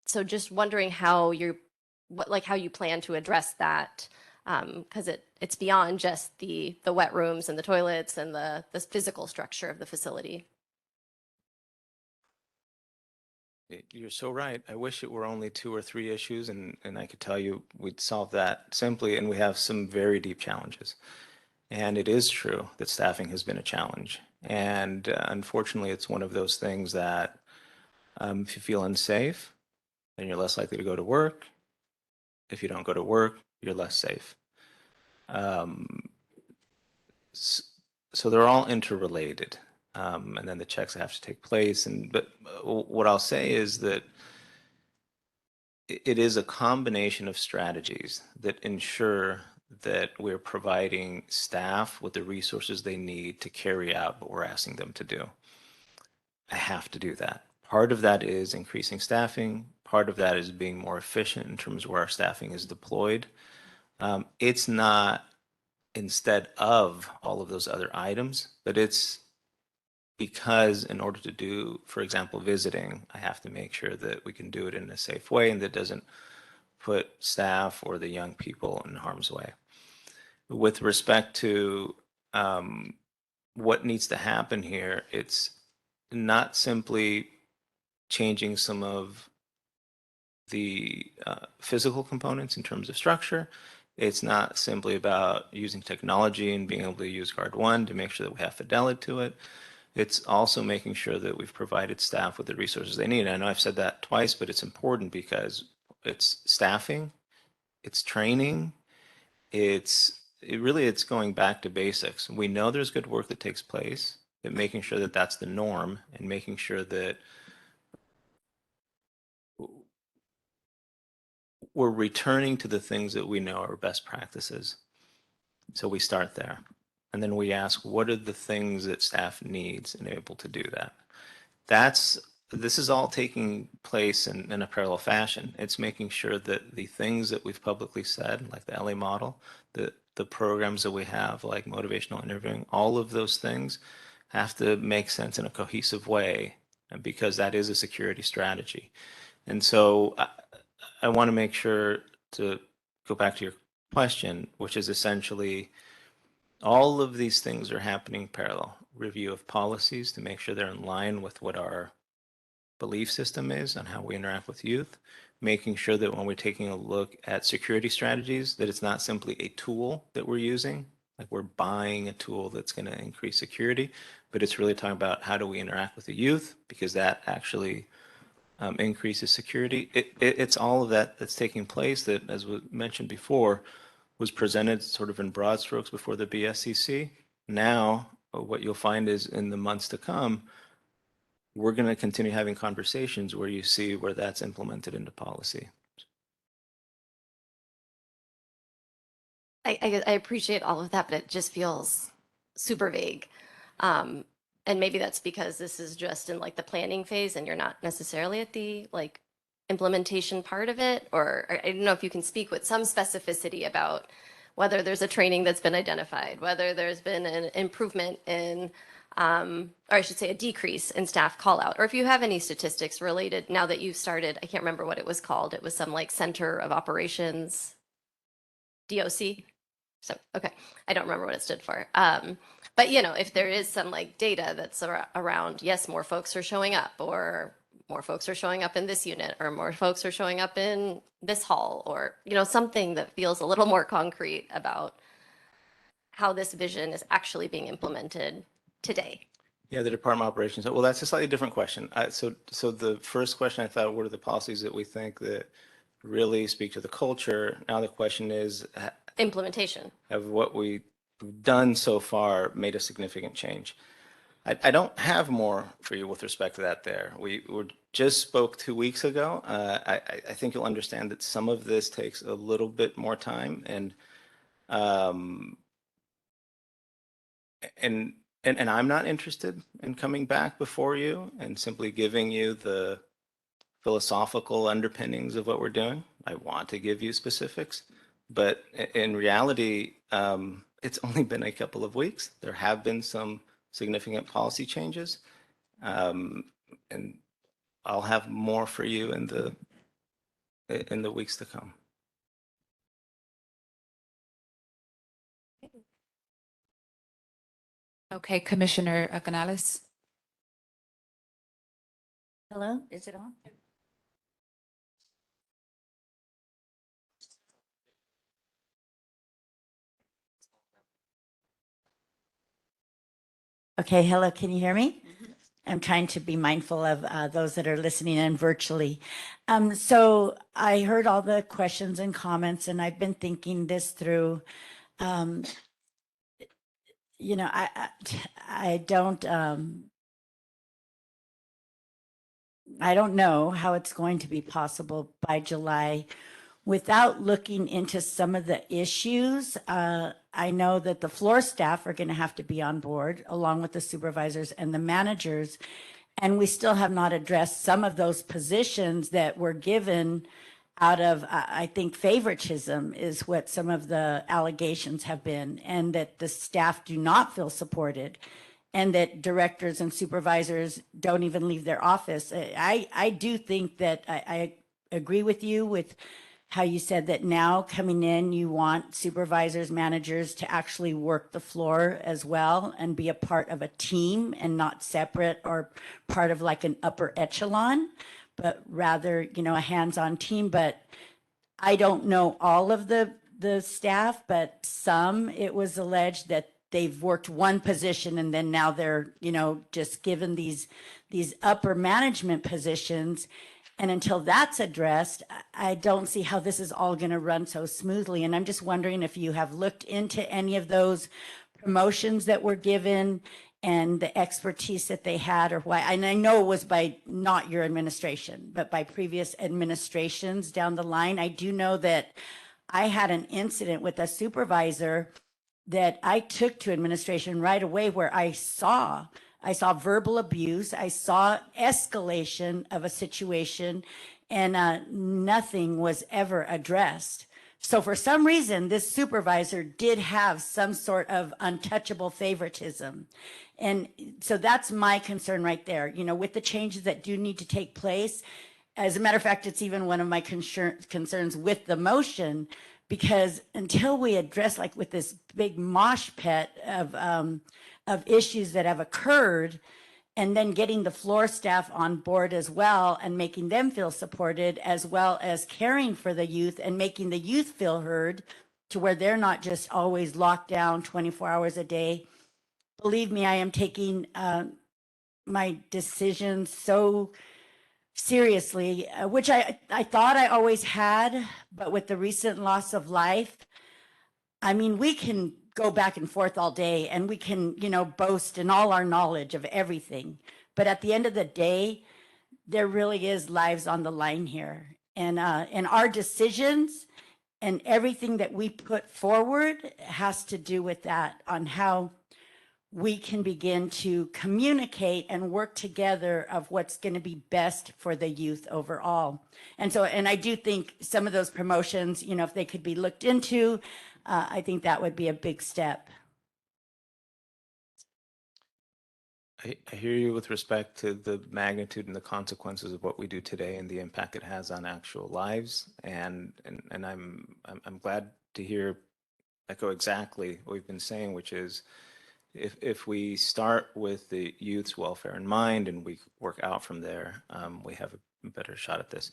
So just wondering how how you plan to address that, because it's beyond just the wet rooms and the toilets and the physical structure of the facility. You're so right. I wish it were only 2 or 3 issues, and I could tell you we'd solve that simply, and we have some very deep challenges. And it is true that staffing has been a challenge. And unfortunately, it's one of those things that if you feel unsafe, then you're less likely to go to work. If you don't go to work, you're less safe. So they're all interrelated. And then the checks have to take place. But what I'll say is that it is a combination of strategies that ensure that we're providing staff with the resources they need to carry out what we're asking them to do. I have to do that. Part of that is increasing staffing. Part of that is being more efficient in terms of where our staffing is deployed. It's not instead of all of those other items, but it's because in order to do, for example, visiting, I have to make sure that we can do it in a safe way and that doesn't put staff or the young people in harm's way. With respect to what needs to happen here, it's not simply changing some of the physical components in terms of structure. It's not simply about using technology and being able to use Guard 1 to make sure that we have fidelity to it. It's also making sure that we've provided staff with the resources they need. I know I've said that twice, but it's important because it's staffing, it's training, it's going back to basics. We know there's good work that takes place, but making sure that that's the norm and making sure that we're returning to the things that we know are best practices. So we start there. And then we ask, what are the things that staff needs and able to do that? This is all taking place in a parallel fashion. It's making sure that the things that we've publicly said, like the LA model, the programs that we have, like motivational interviewing, all of those things have to make sense in a cohesive way, because that is a security strategy. And so I want to make sure to go back to your question, which is essentially all of these things are happening parallel. Review of policies to make sure they're in line with what our belief system is on how we interact with youth, making sure that when we're taking a look at security strategies, that it's not simply a tool that we're using, like we're buying a tool that's going to increase security, but it's really talking about how do we interact with the youth, because that actually increases security. It's all of that that's taking place that, as was mentioned before, was presented sort of in broad strokes before the BSCC. Now, what you'll find is in the months to come, we're going to continue having conversations where you see where that's implemented into policy. I appreciate all of that, but it just feels super vague. And maybe that's because this is just in like the planning phase and you're not necessarily at the like implementation part of it. Or I don't know if you can speak with some specificity about whether there's a training that's been identified, whether there's been an improvement in, or I should say a decrease in staff call out, or if you have any statistics related now that you've started, I can't remember what it was called. It was some like Center of Operations, DOC. So, okay, I don't remember what it stood for. But if there is some like data that's around, yes, more folks are showing up, or more folks are showing up in this unit, or more folks are showing up in this hall, or, something that feels a little more concrete about how this vision is actually being implemented today. Yeah, the Department of Operations. Well, that's a slightly different question. So the first question I thought, what are the policies that we think that really speak to the culture? Now the question is implementation of what we done so far made a significant change. I don't have more for you with respect to that there. We just spoke 2 weeks ago. I think you'll understand that some of this takes a little bit more time, and I'm not interested in coming back before you and simply giving you the philosophical underpinnings of what we're doing. I want to give you specifics, but in reality, it's only been a couple of weeks. There have been some significant policy changes, and I'll have more for you in the weeks to come. Okay, Commissioner Canales. Hello, is it on? Okay, hello, can you hear me? I'm trying to be mindful of those that are listening in virtually. So I heard all the questions and comments, and I've been thinking this through. You know, I don't know how it's going to be possible by July without looking into some of the issues. I know that the floor staff are going to have to be on board along with the supervisors and the managers. And we still have not addressed some of those positions that were given out of, I think, favoritism is what some of the allegations have been, and that the staff do not feel supported, and that directors and supervisors don't even leave their office. I do think that I agree with you with how you said that now coming in, you want supervisors, managers to actually work the floor as well and be a part of a team and not separate or part of like an upper echelon, but rather, you know, a hands-on team. But I don't know all of the staff, but some, it was alleged that they've worked one position and then now they're, you know, just given these upper management positions. And until that's addressed, I don't see how this is all going to run so smoothly. And I'm just wondering if you have looked into any of those promotions that were given and the expertise that they had, or why. And I know it was by not your administration, but by previous administrations down the line. I do know that I had an incident with a supervisor that I took to administration right away where I saw verbal abuse. I saw escalation of a situation, and nothing was ever addressed. So for some reason, this supervisor did have some sort of untouchable favoritism. And so that's my concern right there, you know, with the changes that do need to take place. As a matter of fact, it's even one of my concerns with the motion, because until we address, like with this big mosh pit of issues that have occurred, and then getting the floor staff on board as well and making them feel supported, as well as caring for the youth and making the youth feel heard to where they're not just always locked down 24 hours a day. Believe me, I am taking my decisions so seriously, which I thought I always had, but with the recent loss of life, I mean, we can go back and forth all day and we can, you know, boast in all our knowledge of everything. But at the end of the day, there really is lives on the line here. And our decisions and everything that we put forward has to do with that, on how we can begin to communicate and work together of what's going to be best for the youth overall. And so, and I do think some of those promotions, you know, if they could be looked into, I think that would be a big step. I hear you with respect to the magnitude and the consequences of what we do today and the impact it has on actual lives. And I'm glad to echo exactly what we've been saying, which is if we start with the youth's welfare in mind and we work out from there, we have a better shot at this.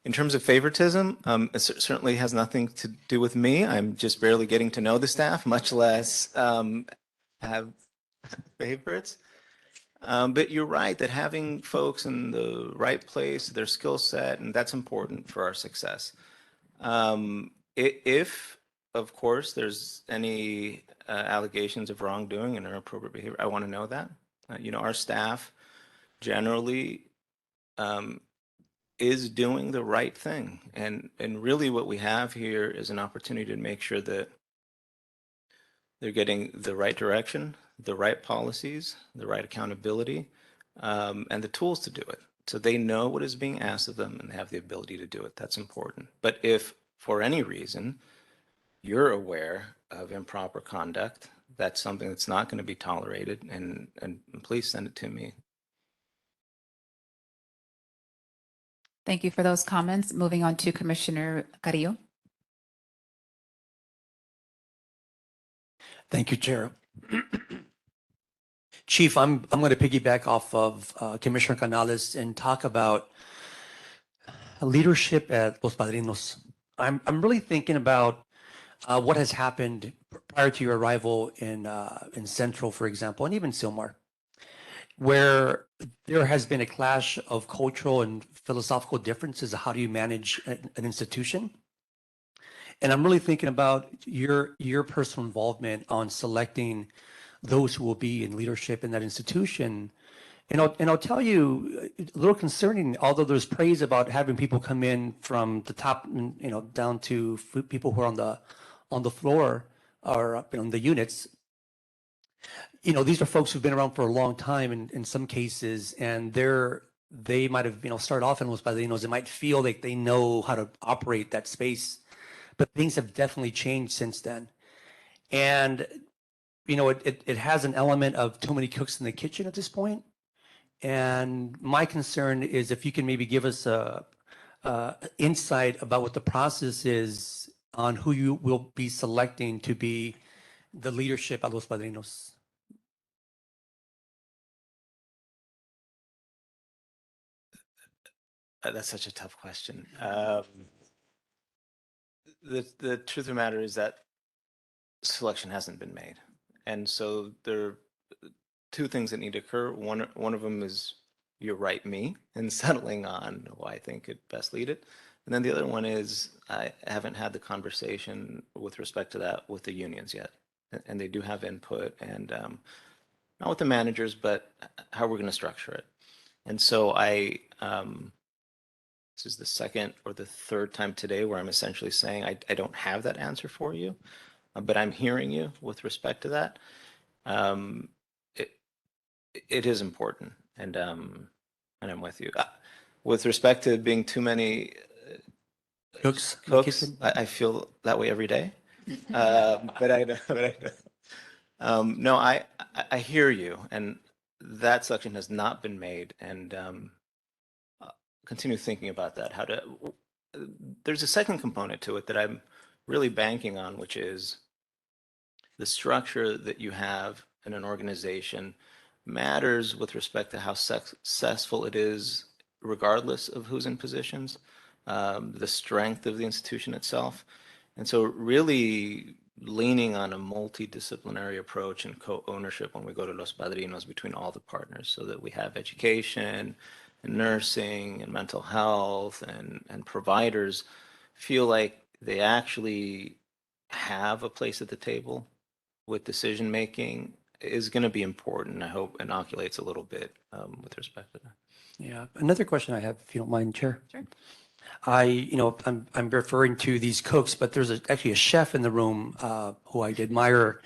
In terms of favoritism, it certainly has nothing to do with me. I'm just barely getting to know the staff, much less have favorites. But you're right that having folks in the right place, their skill set, and that's important for our success. If of course, there's any allegations of wrongdoing and inappropriate behavior. I want to know that. Our staff generally is doing the right thing. And really what we have here is an opportunity to make sure that they're getting the right direction, the right policies, the right accountability, and the tools to do it. So they know what is being asked of them and they have the ability to do it. That's important. But if for any reason you're aware of improper conduct, that's something that's not going to be tolerated, and please send it to me. Thank you for those comments. Moving on to Commissioner Carrillo. Thank you, Chair. Chief, I'm going to piggyback off of Commissioner Canales and talk about leadership at Los Padrinos. I'm really thinking about what has happened prior to your arrival in Central, for example, and even Silmar, where there has been a clash of cultural and philosophical differences of how do you manage an institution. And I'm really thinking about your personal involvement on selecting those who will be in leadership in that institution. And I'll tell you, a little concerning, although there's praise about having people come in from the top, down to people who are on the floor or up in the units. These are folks who've been around for a long time in some cases, and they might have, started off in Los Padrinos. They might feel like they know how to operate that space, but things have definitely changed since then. And, it has an element of too many cooks in the kitchen at this point. And my concern is if you can maybe give us a insight about what the process is on who you will be selecting to be the leadership at Los Padrinos. That's such a tough question. The truth of the matter is that selection hasn't been made. And so there are two things that need to occur. One of them is you write me and settling on who I think could best lead it. And then the other one is I haven't had the conversation with respect to that with the unions yet. And they do have input, and not with the managers, but how we're going to structure it. And so this is the second or the third time today where I'm essentially saying I don't have that answer for you, but I'm hearing you with respect to that. It is important, and I'm with you. With respect to being too many Cooks, I feel that way every day. No, I hear you, and that selection has not been made, and continue thinking about that. There's a second component to it that I'm really banking on, which is the structure that you have in an organization matters with respect to how successful it is, regardless of who's in positions, the strength of the institution itself. And so really leaning on a multidisciplinary approach and co-ownership when we go to Los Padrinos between all the partners, so that we have education and nursing and mental health and providers feel like they actually have a place at the table with decision making is going to be important. I hope inoculates a little bit with respect to that. Yeah. Another question I have, if you don't mind, Chair. Sure. I'm referring to these cooks, but there's actually a chef in the room who I admire,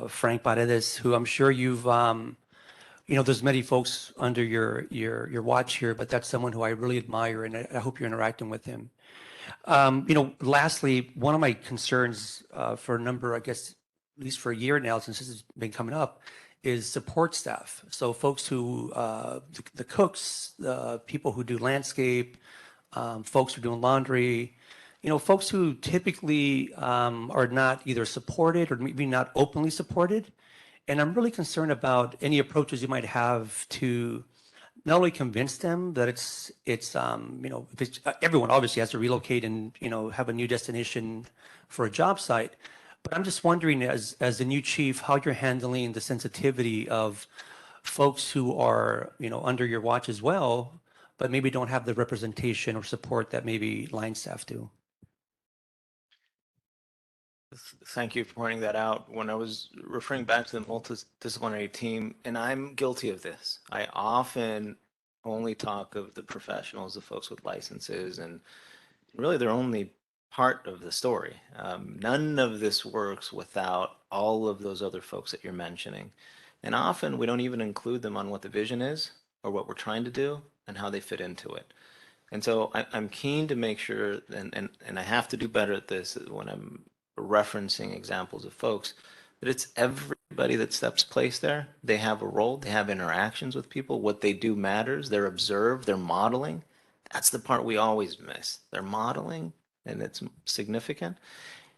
Frank Paredes, who I'm sure you've, there's many folks under your watch here, but that's someone who I really admire, and I hope you're interacting with him. Lastly, one of my concerns for a number, I guess, at least for a year now, since this has been coming up, is support staff. So folks who, the cooks, the people who do landscape, folks who are doing laundry, folks who typically are not either supported or maybe not openly supported. And I'm really concerned about any approaches you might have to not only convince them that everyone obviously has to relocate and, have a new destination for a job site. But I'm just wondering, as the new chief, how you're handling the sensitivity of folks who are, under your watch as well, but maybe don't have the representation or support that maybe line staff do. Thank you for pointing that out. When I was referring back to the multidisciplinary team, and I'm guilty of this, I often only talk of the professionals, the folks with licenses, and really they're only part of the story. None of this works without all of those other folks that you're mentioning. And often we don't even include them on what the vision is or what we're trying to do and how they fit into it. And so I'm keen to make sure, and I have to do better at this when I'm referencing examples of folks, that it's everybody that steps place there. They have a role, they have interactions with people. What they do matters. They're observed, they're modeling. That's the part we always miss. They're modeling, and it's significant.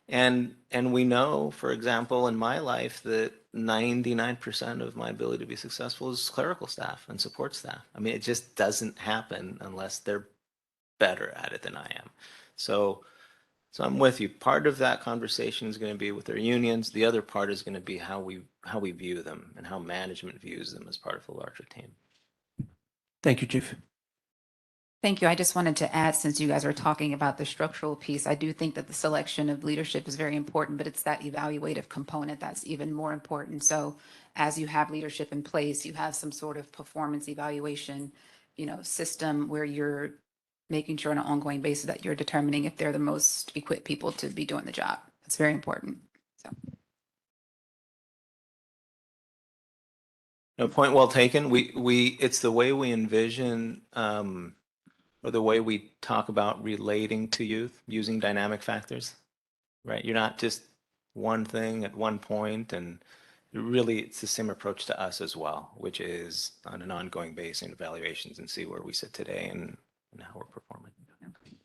And we know, for example, in my life, that 99% of my ability to be successful is clerical staff and support staff. I mean, it just doesn't happen unless they're better at it than I am. So I'm with you. Part of that conversation is going to be with their unions. The other part is going to be how we view them and how management views them as part of a larger team. Thank you, Chief. Thank you. I just wanted to add, since you guys are talking about the structural piece, I do think that the selection of leadership is very important, but it's that evaluative component that's even more important. So as you have leadership in place, you have some sort of performance evaluation, system where you're making sure on an ongoing basis that you're determining if they're the most equipped people to be doing the job. It's very important. So. No, point well taken. It's the way we envision, or the way we talk about relating to youth using dynamic factors, right? You're not just one thing at one point, and really it's the same approach to us as well, which is on an ongoing basis in evaluations and see where we sit today and how we're performing.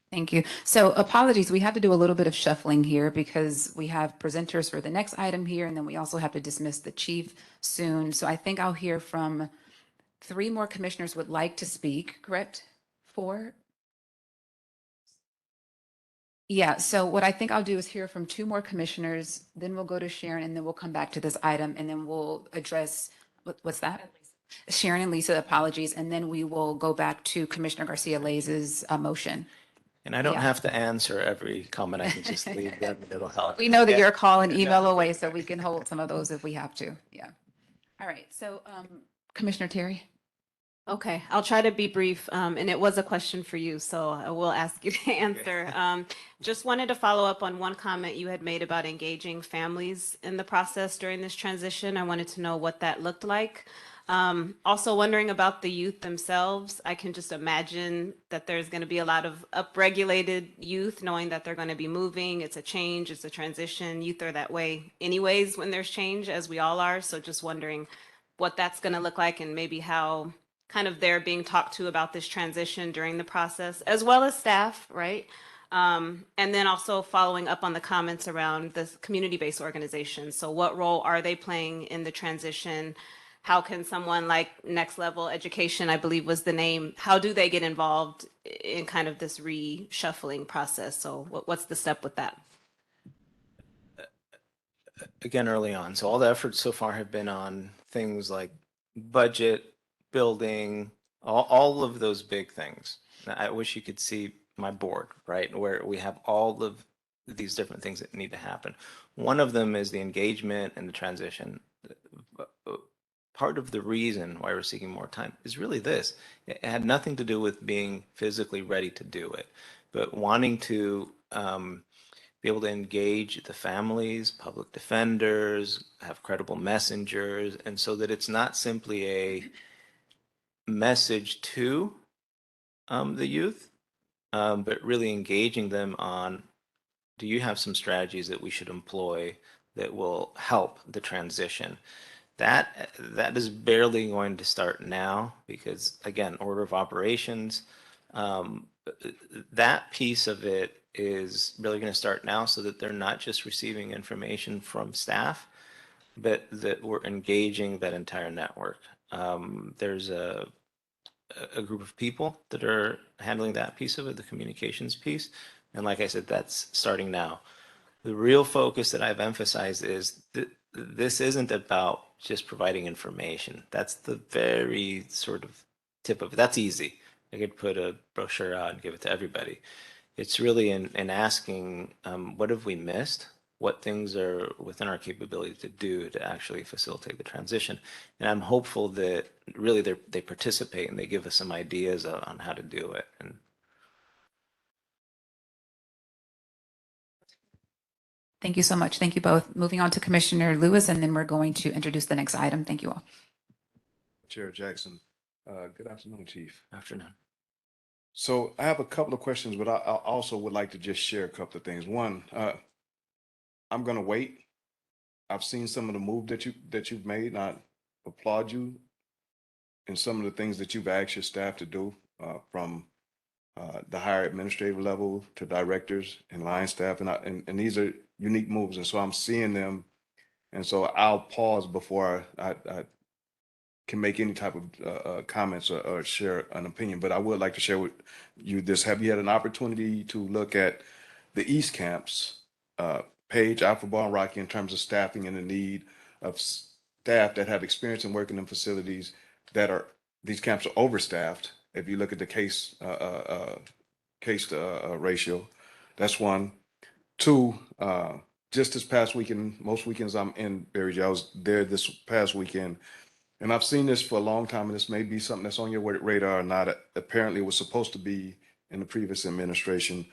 Thank you. So apologies, we have to do a little bit of shuffling here because we have presenters for the next item here, and then we also have to dismiss the chief soon. So I think I'll hear from 3 more commissioners would like to speak, correct? 4? Yeah, so what I think I'll do is hear from 2 more commissioners, then we'll go to Sharon, and then we'll come back to this item, and then we'll address, what's that? Sharon and Lisa, apologies, and then we will go back to Commissioner Garcia Laiz's motion. And I don't Yeah. have to answer every comment. I can just leave them and it'll help. We know that you're calling email away, so we can hold some of those if we have to. Yeah. All right. So, Commissioner Terry. Okay, I'll try to be brief. And it was a question for you, so I will ask you to answer. Just wanted to follow up on one comment you had made about engaging families in the process during this transition. I wanted to know what that looked like. Also wondering about the youth themselves. I can just imagine that there's going to be a lot of upregulated youth knowing that they're going to be moving. It's a change, it's a transition. Youth are that way anyways when there's change, as we all are. So just wondering what that's going to look like and maybe how kind of they're being talked to about this transition during the process, as well as staff, right? And then also following up on the comments around the community-based organizations. So what role are they playing in the transition? How can someone like Next Level Education, I believe was the name, how do they get involved in kind of this reshuffling process? So what's the step with that? Again, early on. So all the efforts so far have been on things like budget, building, all of those big things. I wish you could see my board, right, where we have all of these different things that need to happen. One of them is the engagement and the transition. Part of the reason why we're seeking more time is really this. It had nothing to do with being physically ready to do it, but wanting to be able to engage the families, public defenders, have credible messengers, and so that it's not simply a message to the youth, but really engaging them on, do you have some strategies that we should employ that will help the transition? That is barely going to start now because, again, order of operations, that piece of it is really going to start now so that they're not just receiving information from staff, but that we're engaging that entire network. There's a group of people that are handling that piece of it, the communications piece. And like I said, that's starting now. The real focus that I've emphasized is that this isn't about just providing information. That's the very sort of tip of it. That's easy. I could put a brochure out and give it to everybody. It's really in asking, what have we missed? what things are within our capability to do to actually facilitate the transition. And I'm hopeful that really they participate and they give us some ideas on how to do it. And Thank you so much. Thank you both. Moving on to Commissioner Lewis, and then we're going to introduce the next item. Thank you all. Chair Jackson, good afternoon, Chief. afternoon. So I have a couple of questions, but I also would like to just share a couple of things. One, I'm going to wait. I've seen some of the move that you've made, and I applaud you in some of the things that you've asked your staff to do, from the higher administrative level to directors and line staff, and these are unique moves, and so I'm seeing them, and so I'll pause before I can make any type of comments or share an opinion. But I would like to share with you this: have you had an opportunity to look at the East camps, Page, Alphabet, and Rocky, in terms of staffing and the need of staff that have experience in working in facilities that are, these camps are overstaffed? If you look at the case ratio, that's one. Two, just this past weekend, most weekends I'm in Berry J. I was there this past weekend, and I've seen this for a long time, and this may be something that's on your radar or not. Apparently, it was supposed to be in the previous administration,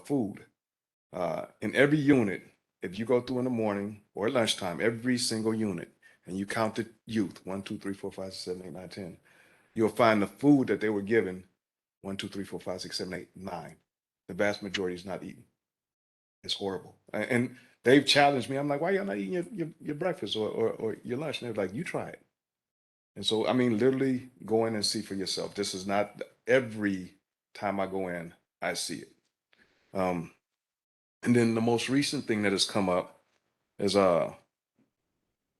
food. In every unit, if you go through in the morning or at lunchtime, every single unit, and you count the youth, 1, 2, 3, 4, 5, 6, 7, 8, 9, 10, you'll find the food that they were given, 1, 2, 3, 4, 5, 6, 7, 8, 9. The vast majority is not eaten. It's horrible. And they've challenged me. I'm like, why y'all not eating your breakfast or your lunch? And they're like, you try it. And so, I mean, literally go in and see for yourself. This is not every time I go in, I see it. And then the most recent thing that has come up is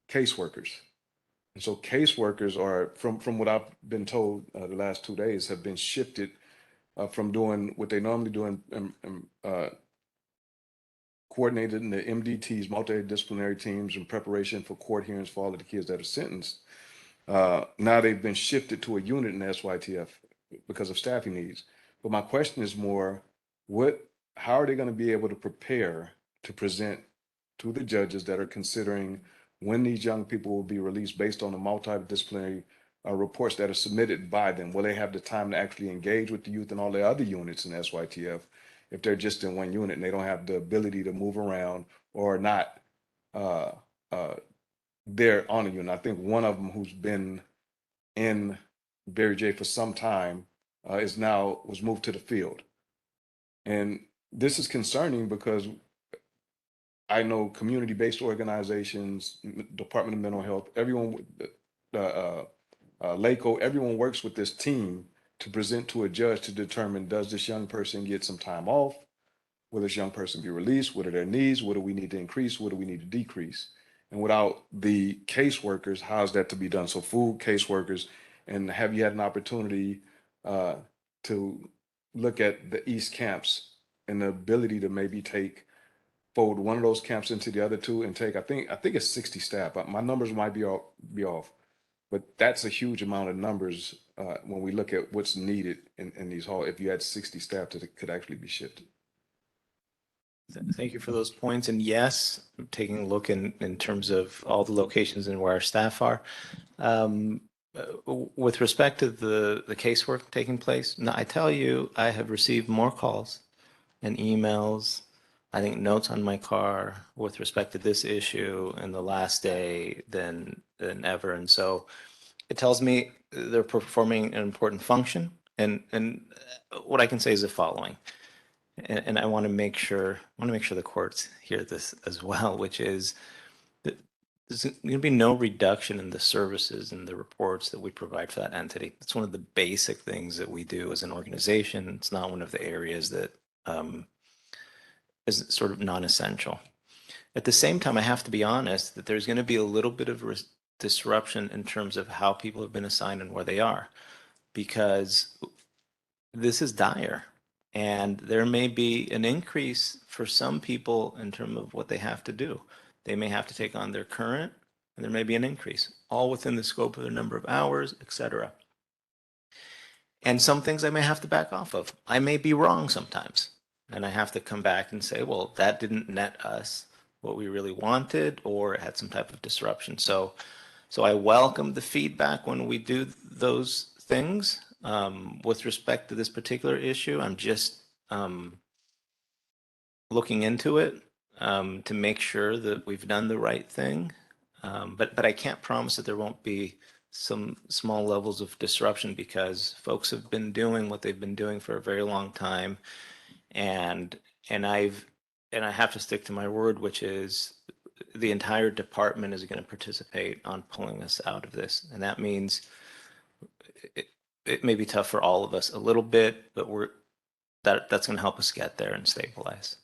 caseworkers. And so caseworkers are, from what I've been told the last 2 days, have been shifted from doing what they normally do in coordinated in the MDTs, multidisciplinary teams, in preparation for court hearings for all of the kids that are sentenced. Now they've been shifted to a unit in the SYTF because of staffing needs. But my question is more, how are they going to be able to prepare to present to the judges that are considering when these young people will be released based on the multidisciplinary reports that are submitted by them? Will they have the time to actually engage with the youth and all the other units in SYTF if they're just in one unit and they don't have the ability to move around or not there on a unit? I think one of them, who's been in Berry J for some time, was moved to the field. And this is concerning because I know community-based organizations, Department of Mental Health, everyone, LACO, everyone works with this team to present to a judge to determine, does this young person get some time off? Will this young person be released? What are their needs? What do we need to increase? What do we need to decrease? And without the caseworkers, how's that to be done? So food, caseworkers, and have you had an opportunity to look at the East camps and the ability to maybe fold one of those camps into the other two and take, I think it's 60 staff. My numbers might be off, but that's a huge amount of numbers when we look at what's needed in these halls. If you had 60 staff that could actually be shifted. Thank you for those points. And yes, I'm taking a look in terms of all the locations and where our staff are. With respect to the casework taking place, now I tell you, I have received more calls and emails, I think notes on my car with respect to this issue in the last day than ever. And so it tells me they're performing an important function. And what I can say is the following. And I want to make sure the courts hear this as well, which is that there's going to be no reduction in the services and the reports that we provide for that entity. It's one of the basic things that we do as an organization. It's not one of the areas that is sort of non-essential. At the same time, I have to be honest that there's going to be a little bit of disruption in terms of how people have been assigned and where they are, because this is dire. And there may be an increase for some people in terms of what they have to do. They may have to take on their current, and there may be an increase, all within the scope of the number of hours, etc. And some things I may have to back off of. I may be wrong sometimes, and I have to come back and say, well, that didn't net us what we really wanted, or it had some type of disruption. So I welcome the feedback when we do those things. With respect to this particular issue, I'm just looking into it to make sure that we've done the right thing. But I can't promise that there won't be some small levels of disruption, because folks have been doing what they've been doing for a very long time, and I have to stick to my word, which is the entire department is going to participate on pulling us out of this, and that means it may be tough for all of us a little bit, but that's going to help us get there and stabilize.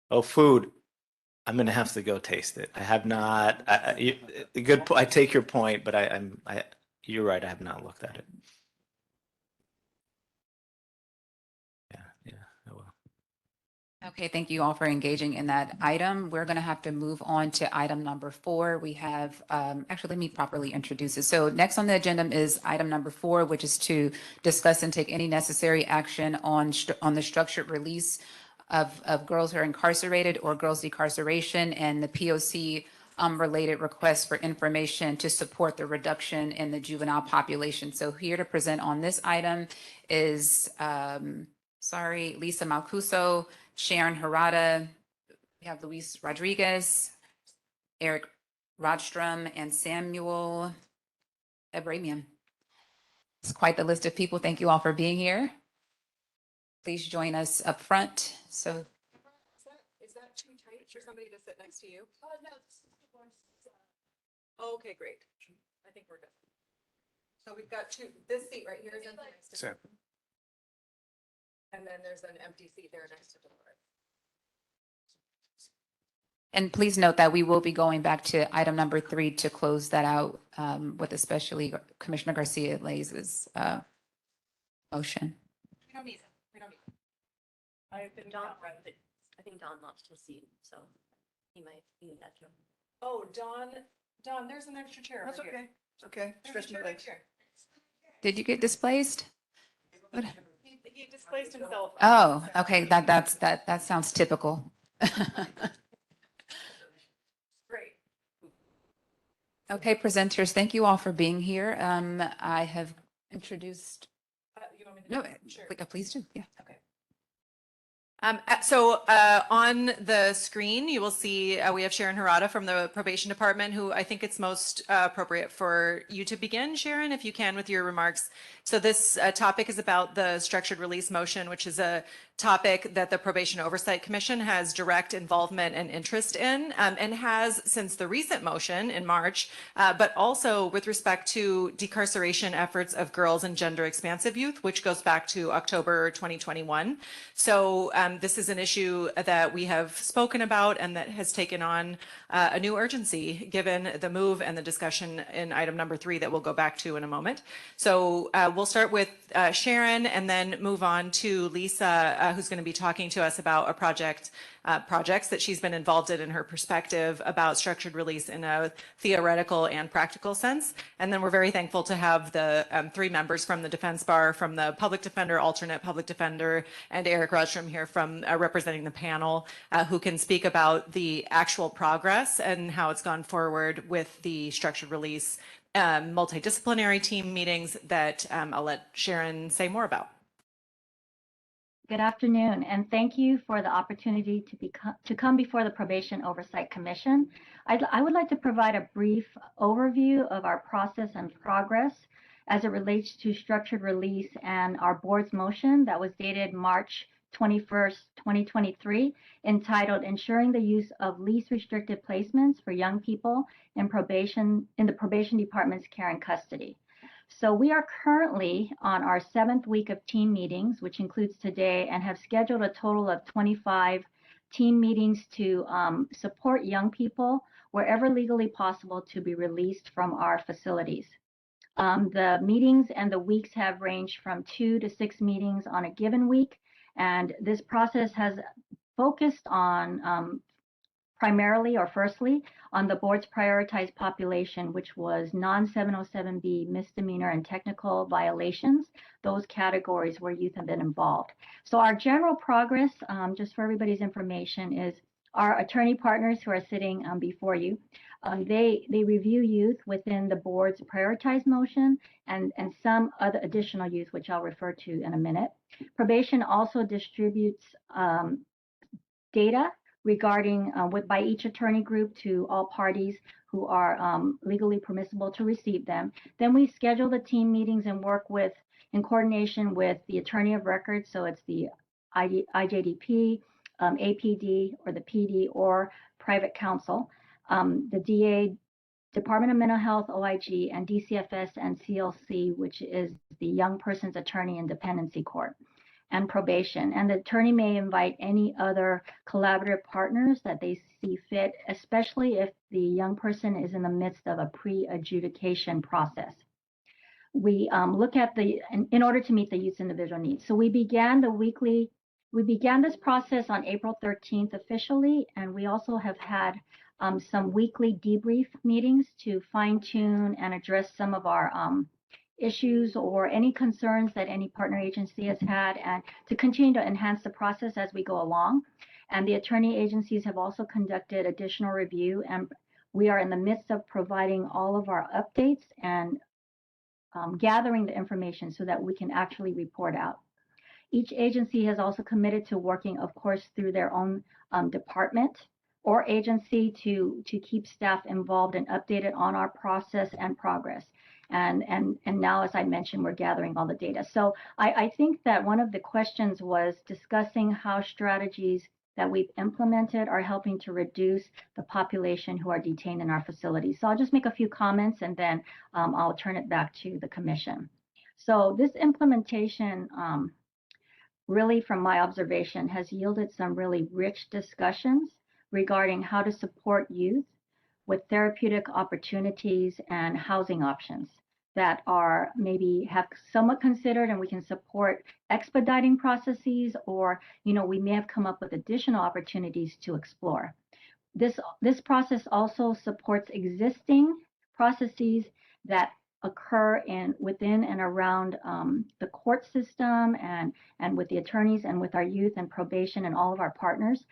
Oh, food. I'm going to have to go taste it. I have not. I take your point, but you're right. I have not looked at it. Yeah, I will. Okay, thank you all for engaging in that item. We're going to have to move on to item number 4. We have, actually, let me properly introduce it. So next on the agenda is item number 4, which is to discuss and take any necessary action on the structured release of girls who are incarcerated or girls' decarceration, and the POC related requests for information to support the reduction in the juvenile population. So here to present on this item is, Lisa Malcuso, Sharon Harada, we have Luis Rodriguez, Eric Rodstrom, and Samuel Ebramian. It's quite the list of people. Thank you all for being here. Please join us up front. So, Is that too tight for somebody to sit next to you? Oh, no. Oh, okay, great. I think we're good. So we've got this seat right here is empty next to. And then there's an empty seat there next to Dolores. and please note that we will be going back to item number 3 to close that out with especially Commissioner Garcia Laiz's motion. We don't need it. We don't need it. I've been Don, I think Don lost his seat, so he might need that too. Oh, Don, there's an extra chair. That's over here. okay. It's okay. Stretch my legs. Did you get displaced? What? He displaced himself. Oh, okay. That sounds typical. Great. Okay, presenters, thank you all for being here. I have introduced. You want me to? No, Sure. please do. Yeah. Okay. So on the screen, you will see we have Sharon Harada from the Probation Department, who I think it's most appropriate for you to begin, Sharon, if you can, with your remarks. So this topic is about the structured release motion, which is a topic that the Probation Oversight Commission has direct involvement and interest in, and has since the recent motion in March, but also with respect to decarceration efforts of girls and gender expansive youth, which goes back to October 2021. So this is an issue that we have spoken about and that has taken on a new urgency given the move and the discussion in item number 3 that we'll go back to in a moment. So we'll start with Sharon and then move on to Lisa, who's going to be talking to us about a projects that she's been involved in her perspective about structured release in a theoretical and practical sense. And then we're very thankful to have the 3 members from the defense bar, from the public defender, alternate public defender, and Eric Rodstrom here from representing the panel, who can speak about the actual progress and how it's gone forward with the structured release multidisciplinary team meetings that I'll let Sharon say more about. Good afternoon, and thank you for the opportunity to come before the Probation Oversight Commission. I would like to provide a brief overview of our process and progress as it relates to structured release and our board's motion that was dated March 21st, 2023, entitled Ensuring the Use of Least Restricted Placements for Young People in the Probation Department's Care and Custody. So we are currently on our 7th week of team meetings, which includes today, and have scheduled a total of 25 team meetings to support young people wherever legally possible to be released from our facilities. The meetings and the weeks have ranged from 2 to 6 meetings on a given week, and this process has focused on primarily or firstly on the board's prioritized population, which was non-707B misdemeanor and technical violations, those categories where youth have been involved. So our general progress, just for everybody's information, is our attorney partners who are sitting before you. They review youth within the board's prioritized motion and some other additional youth, which I'll refer to in a minute. Probation also distributes data regarding by each attorney group to all parties who are legally permissible to receive them. Then we schedule the team meetings and work in coordination with the attorney of record. So it's the IJDP, APD, or the PD, or private counsel, the DA, Department of Mental Health, OIG, and DCFS and CLC, which is the Young Person's Attorney and Dependency Court, and probation. And the attorney may invite any other collaborative partners that they see fit, especially if the young person is in the midst of a pre-adjudication process. We look at in order to meet the youth's individual needs. So we began this process on April 13th officially, and we also have had some weekly debrief meetings to fine tune and address some of our issues or any concerns that any partner agency has had, and to continue to enhance the process as we go along. And the attorney agencies have also conducted additional review, and we are in the midst of providing all of our updates and gathering the information so that we can actually report out. Each agency has also committed to working, of course, through their own department or agency to keep staff involved and updated on our process and progress. And now, as I mentioned, we're gathering all the data. So I think that one of the questions was discussing how strategies that we've implemented are helping to reduce the population who are detained in our facilities. So I'll just make a few comments and then I'll turn it back to the commission. So this implementation, really from my observation, has yielded some really rich discussions regarding how to support youth with therapeutic opportunities and housing options that are maybe have somewhat considered, and we can support expediting processes, or we may have come up with additional opportunities to explore. This process also supports existing processes that occur within and around the court system and with the attorneys and with our youth and probation and all of our partners,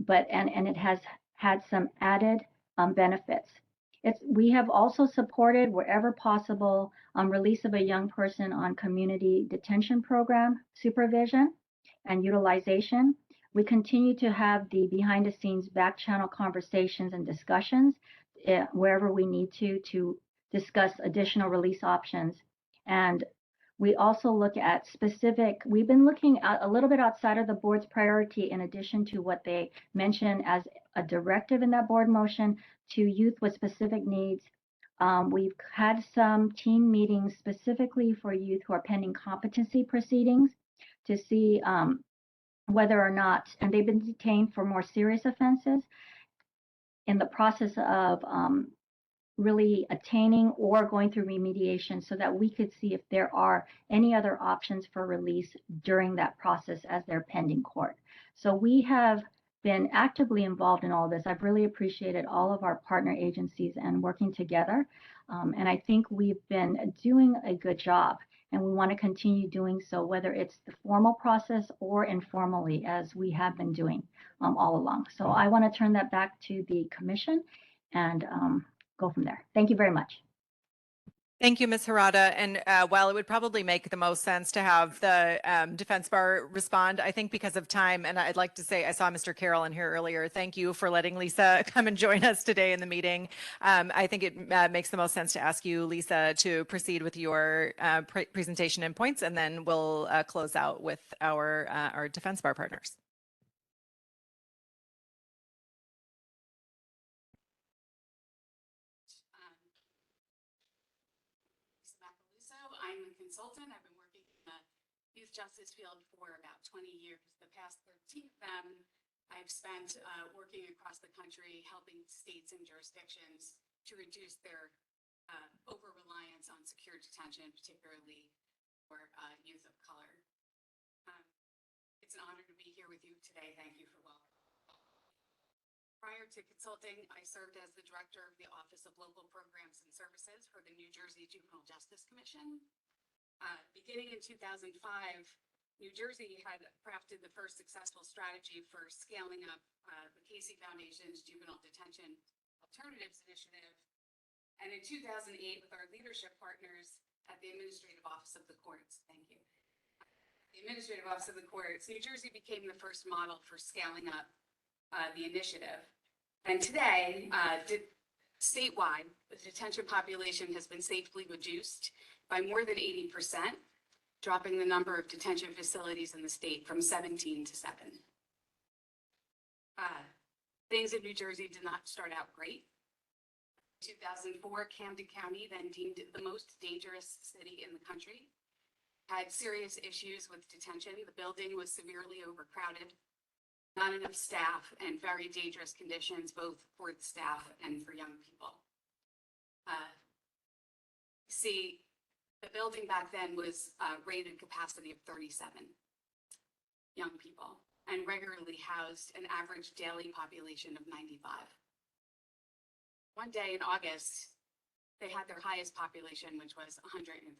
and it has had some added benefits. We have also supported, wherever possible, release of a young person on community detention program supervision and utilization. We continue to have the behind-the-scenes back-channel conversations and discussions wherever we need to discuss additional release options. And we also look at we've been looking at a little bit outside of the board's priority, in addition to what they mentioned as a directive in that board motion to youth with specific needs. We've had some team meetings specifically for youth who are pending competency proceedings to see whether or not, and they've been detained for more serious offenses, in the process of really attaining or going through remediation, so that we could see if there are any other options for release during that process as they're pending court. So we have been actively involved in all this. I've really appreciated all of our partner agencies and working together. And I think we've been doing a good job, and we want to continue doing so, whether it's the formal process or informally, as we have been doing all along. So I want to turn that back to the commission and go from there. Thank you very much. Thank you, Ms. Harada. And while it would probably make the most sense to have the defense bar respond, I think because of time, and I'd like to say, I saw Mr. Carroll in here earlier. Thank you for letting Lisa come and join us today in the meeting. I think it makes the most sense to ask you, Lisa, to proceed with your presentation and points, and then we'll close out with our defense bar partners. I'm a consultant. I've been working in the youth justice field for about 20 years. The past 13 of them I've spent working across the country, helping states and jurisdictions to reduce their over-reliance on secure detention, particularly for youth of color. It's an honor to be here with you today. Thank you for welcoming. Prior to consulting, I served as the director of the Office of Local Programs and Services for the New Jersey Juvenile Justice Commission. Beginning in 2005, New Jersey had crafted the first successful strategy for scaling up the Casey Foundation's Juvenile Detention Alternatives Initiative. And in 2008, with our leadership partners at the Administrative Office of the Courts, thank you, the Administrative Office of the Courts, New Jersey became the first model for scaling up the initiative. And today, statewide, the detention population has been safely reduced by more than 80%, dropping the number of detention facilities in the state from 17 to 7. Things in New Jersey did not start out great. In 2004, Camden County, then deemed the most dangerous city in the country, had serious issues with detention. The building was severely overcrowded, not enough staff, and very dangerous conditions, both for the staff and for young people. See, the building back then was rated capacity of 37 young people and regularly housed an average daily population of 95. One day in August, they had their highest population, which was 131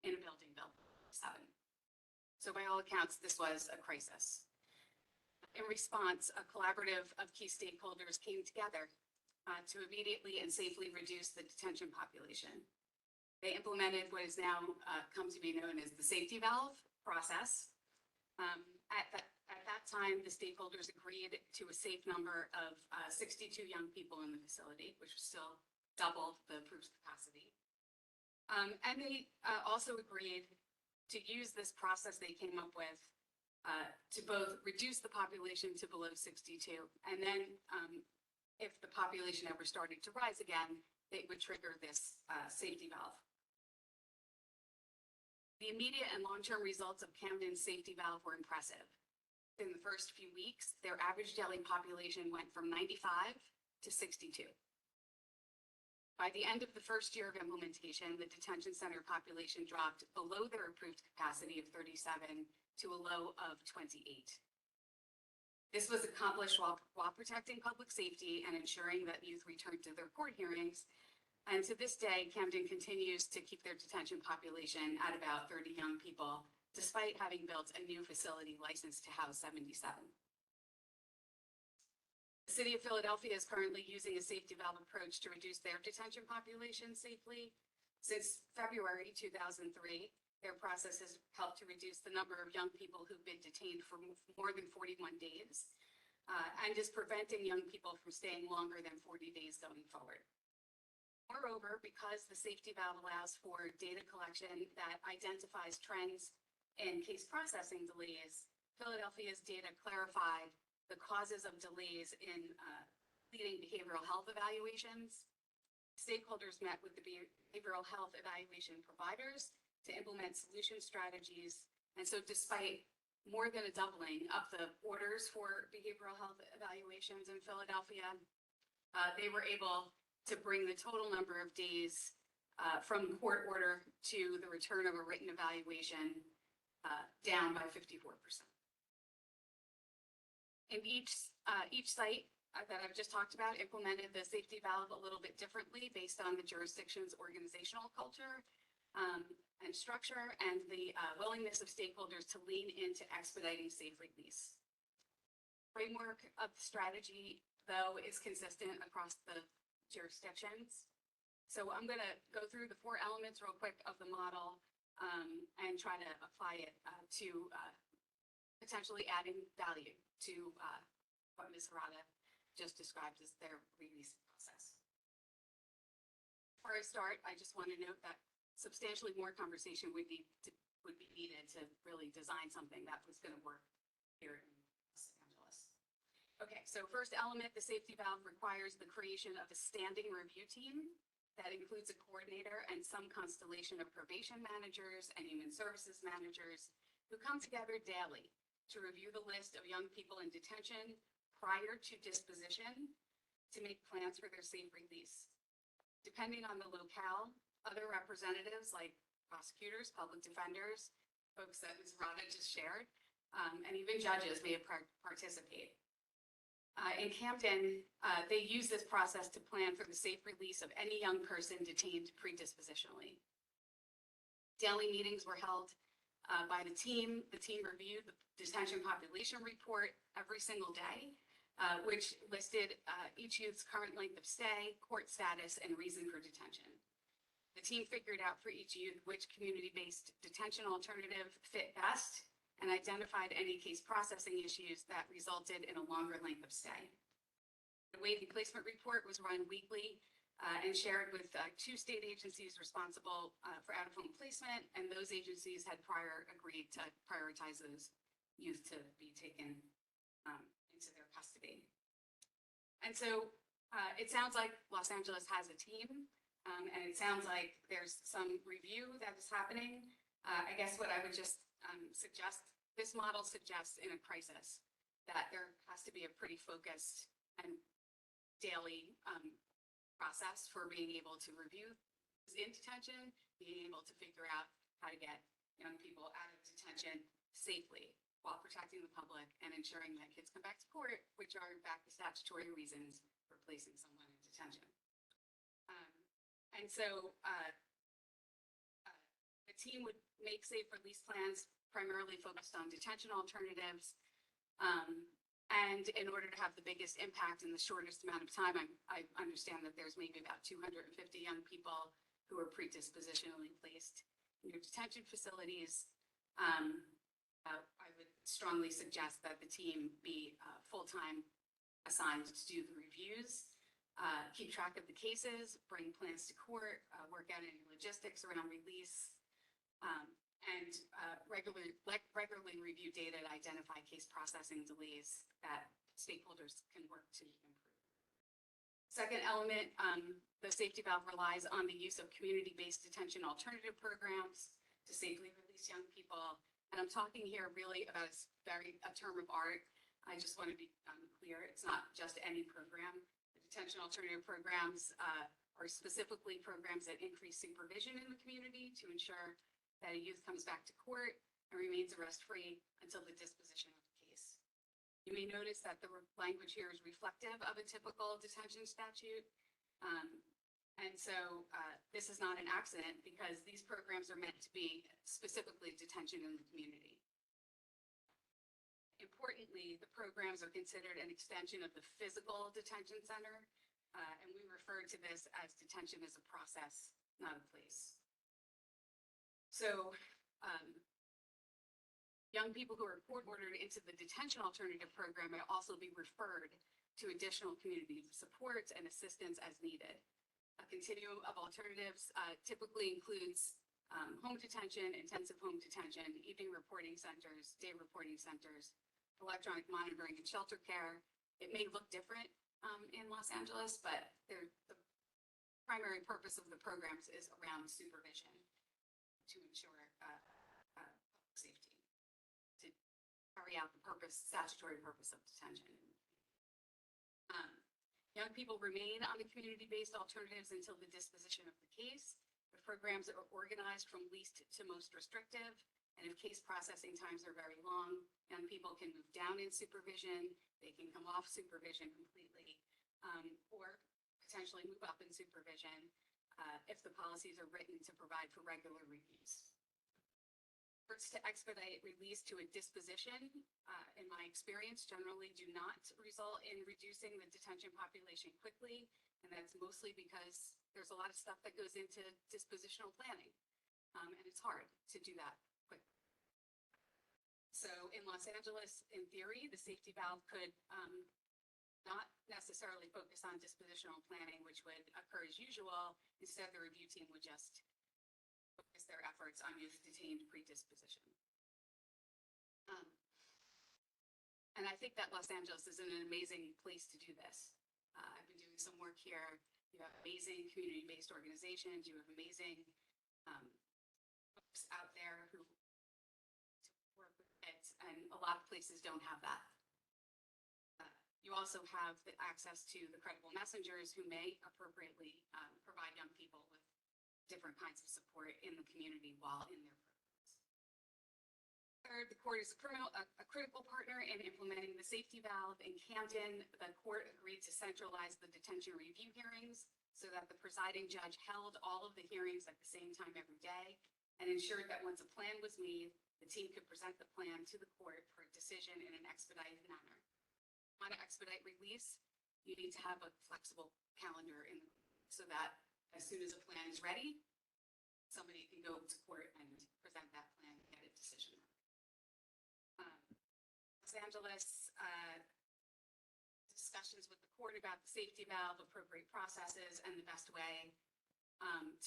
in a building built 7. So by all accounts, this was a crisis. In response, a collaborative of key stakeholders came together to immediately and safely reduce the detention population. They implemented what is now come to be known as the safety valve process. At that time, the stakeholders agreed to a safe number of 62 young people in the facility, which was still double the approved capacity. And they also agreed to use this process they came up with to both reduce the population to below 62, and then if the population ever started to rise again, they would trigger this safety valve. The immediate and long-term results of Camden's safety valve were impressive. In the first few weeks, their average daily population went from 95 to 62. By the end of the first year of implementation, the detention center population dropped below their approved capacity of 37 to a low of 28. This was accomplished while protecting public safety and ensuring that youth returned to their court hearings. And to this day, Camden continues to keep their detention population at about 30 young people, despite having built a new facility licensed to house 77. The City of Philadelphia is currently using a safety valve approach to reduce their detention population safely. Since February 2003, their process has helped to reduce the number of young people who've been detained for more than 41 days and is preventing young people from staying longer than 40 days going forward. Moreover, because the safety valve allows for data collection that identifies trends in case processing delays, Philadelphia's data clarified the causes of delays in leading behavioral health evaluations. Stakeholders met with the behavioral health evaluation providers to implement solution strategies. And so despite more than a doubling of the orders for behavioral health evaluations in Philadelphia, they were able to bring the total number of days from court order to the return of a written evaluation down by 54%. And each site that I've just talked about implemented the safety valve a little bit differently based on the jurisdiction's organizational culture and structure and the willingness of stakeholders to lean into expediting safe release. Framework of the strategy, though, is consistent across the jurisdictions. So I'm going to go through the 4 elements real quick of the model and try to apply it to potentially adding value to what Ms. Harada just described as their release process. Before I start, I just want to note that substantially more conversation would be needed to really design something that was going to work here in Los Angeles. Okay, so first element, the safety valve requires the creation of a standing review team that includes a coordinator and some constellation of probation managers and human services managers who come together daily to review the list of young people in detention prior to disposition to make plans for their safe release. Depending on the locale, other representatives like prosecutors, public defenders, folks that Ms. Rada just shared, and even judges may participate. In Camden, they use this process to plan for the safe release of any young person detained predispositionally. Daily meetings were held by the team. The team reviewed the detention population report every single day, which listed each youth's current length of stay, court status, and reason for detention. The team figured out for each youth which community-based detention alternative fit best and identified any case processing issues that resulted in a longer length of stay. The waiting placement report was run weekly and shared with 2 state agencies responsible for out-of-home placement, and those agencies had prior agreed to prioritize those youth to be taken into their custody. And so it sounds like Los Angeles has a team, and it sounds like there's some review that is happening. I guess what I would just suggest, this model suggests in a crisis that there has to be a pretty focused and daily process for being able to review in detention, being able to figure out how to get young people out of detention safely while protecting the public and ensuring that kids come back to court, which are in fact the statutory reasons for placing someone in detention. And so the team would make safe release plans primarily focused on detention alternatives. And in order to have the biggest impact in the shortest amount of time, I understand that there's maybe about 250 young people who are predispositionally placed in your detention facilities. I would strongly suggest that the team be full-time assigned to do the reviews, keep track of the cases, bring plans to court, work out any logistics around release, and regularly review data to identify case processing delays that stakeholders can work to improve. Second element, the safety valve relies on the use of community-based detention alternative programs to safely release young people. And I'm talking here really about a term of art. I just want to be clear, it's not just any program. The detention alternative programs are specifically programs that increase supervision in the community to ensure that a youth comes back to court and remains arrest-free until the disposition of the case. You may notice that the language here is reflective of a typical detention statute. And so this is not an accident because these programs are meant to be specifically detention in the community. Importantly, the programs are considered an extension of the physical detention center, and we refer to this as detention as a process, not a place. So young people who are court-ordered into the detention alternative program may also be referred to additional community supports and assistance as needed. A continuum of alternatives typically includes home detention, intensive home detention, evening reporting centers, day reporting centers, electronic monitoring and shelter care. It may look different in Los Angeles, but the primary purpose of the programs is around supervision to ensure safety, to carry out the statutory purpose of detention. Young people remain on the community-based alternatives until the disposition of the case. The programs are organized from least to most restrictive, and if case processing times are very long, young people can move down in supervision, they can come off supervision completely, or potentially move up in supervision if the policies are written to provide for regular reviews. Efforts to expedite release to a disposition, in my experience, generally do not result in reducing the detention population quickly, and that's mostly because there's a lot of stuff that goes into dispositional planning, and it's hard to do that quickly. So in Los Angeles, in theory, the safety valve could not necessarily focus on dispositional planning, which would occur as usual. Instead, the review team would just focus their efforts on youth detained predisposition. And I think that Los Angeles is an amazing place to do this. I've been doing some work here. You have amazing community-based organizations. You have amazing folks out there who work with kids, and a lot of places don't have that. You also have the access to the credible messengers who may appropriately provide young people with different kinds of support in the community while in their programs. Third, the court is a critical partner in implementing the safety valve in Camden. The court agreed to centralize the detention review hearings so that the presiding judge held all of the hearings at the same time every day and ensured that once a plan was made, the team could present the plan to the court for a decision in an expedited manner. Want to expedite release, you need to have a flexible calendar so that as soon as a plan is ready, somebody can go to court and present that plan and get a decision. Los Angeles, discussions with the court about the safety valve, appropriate processes, and the best way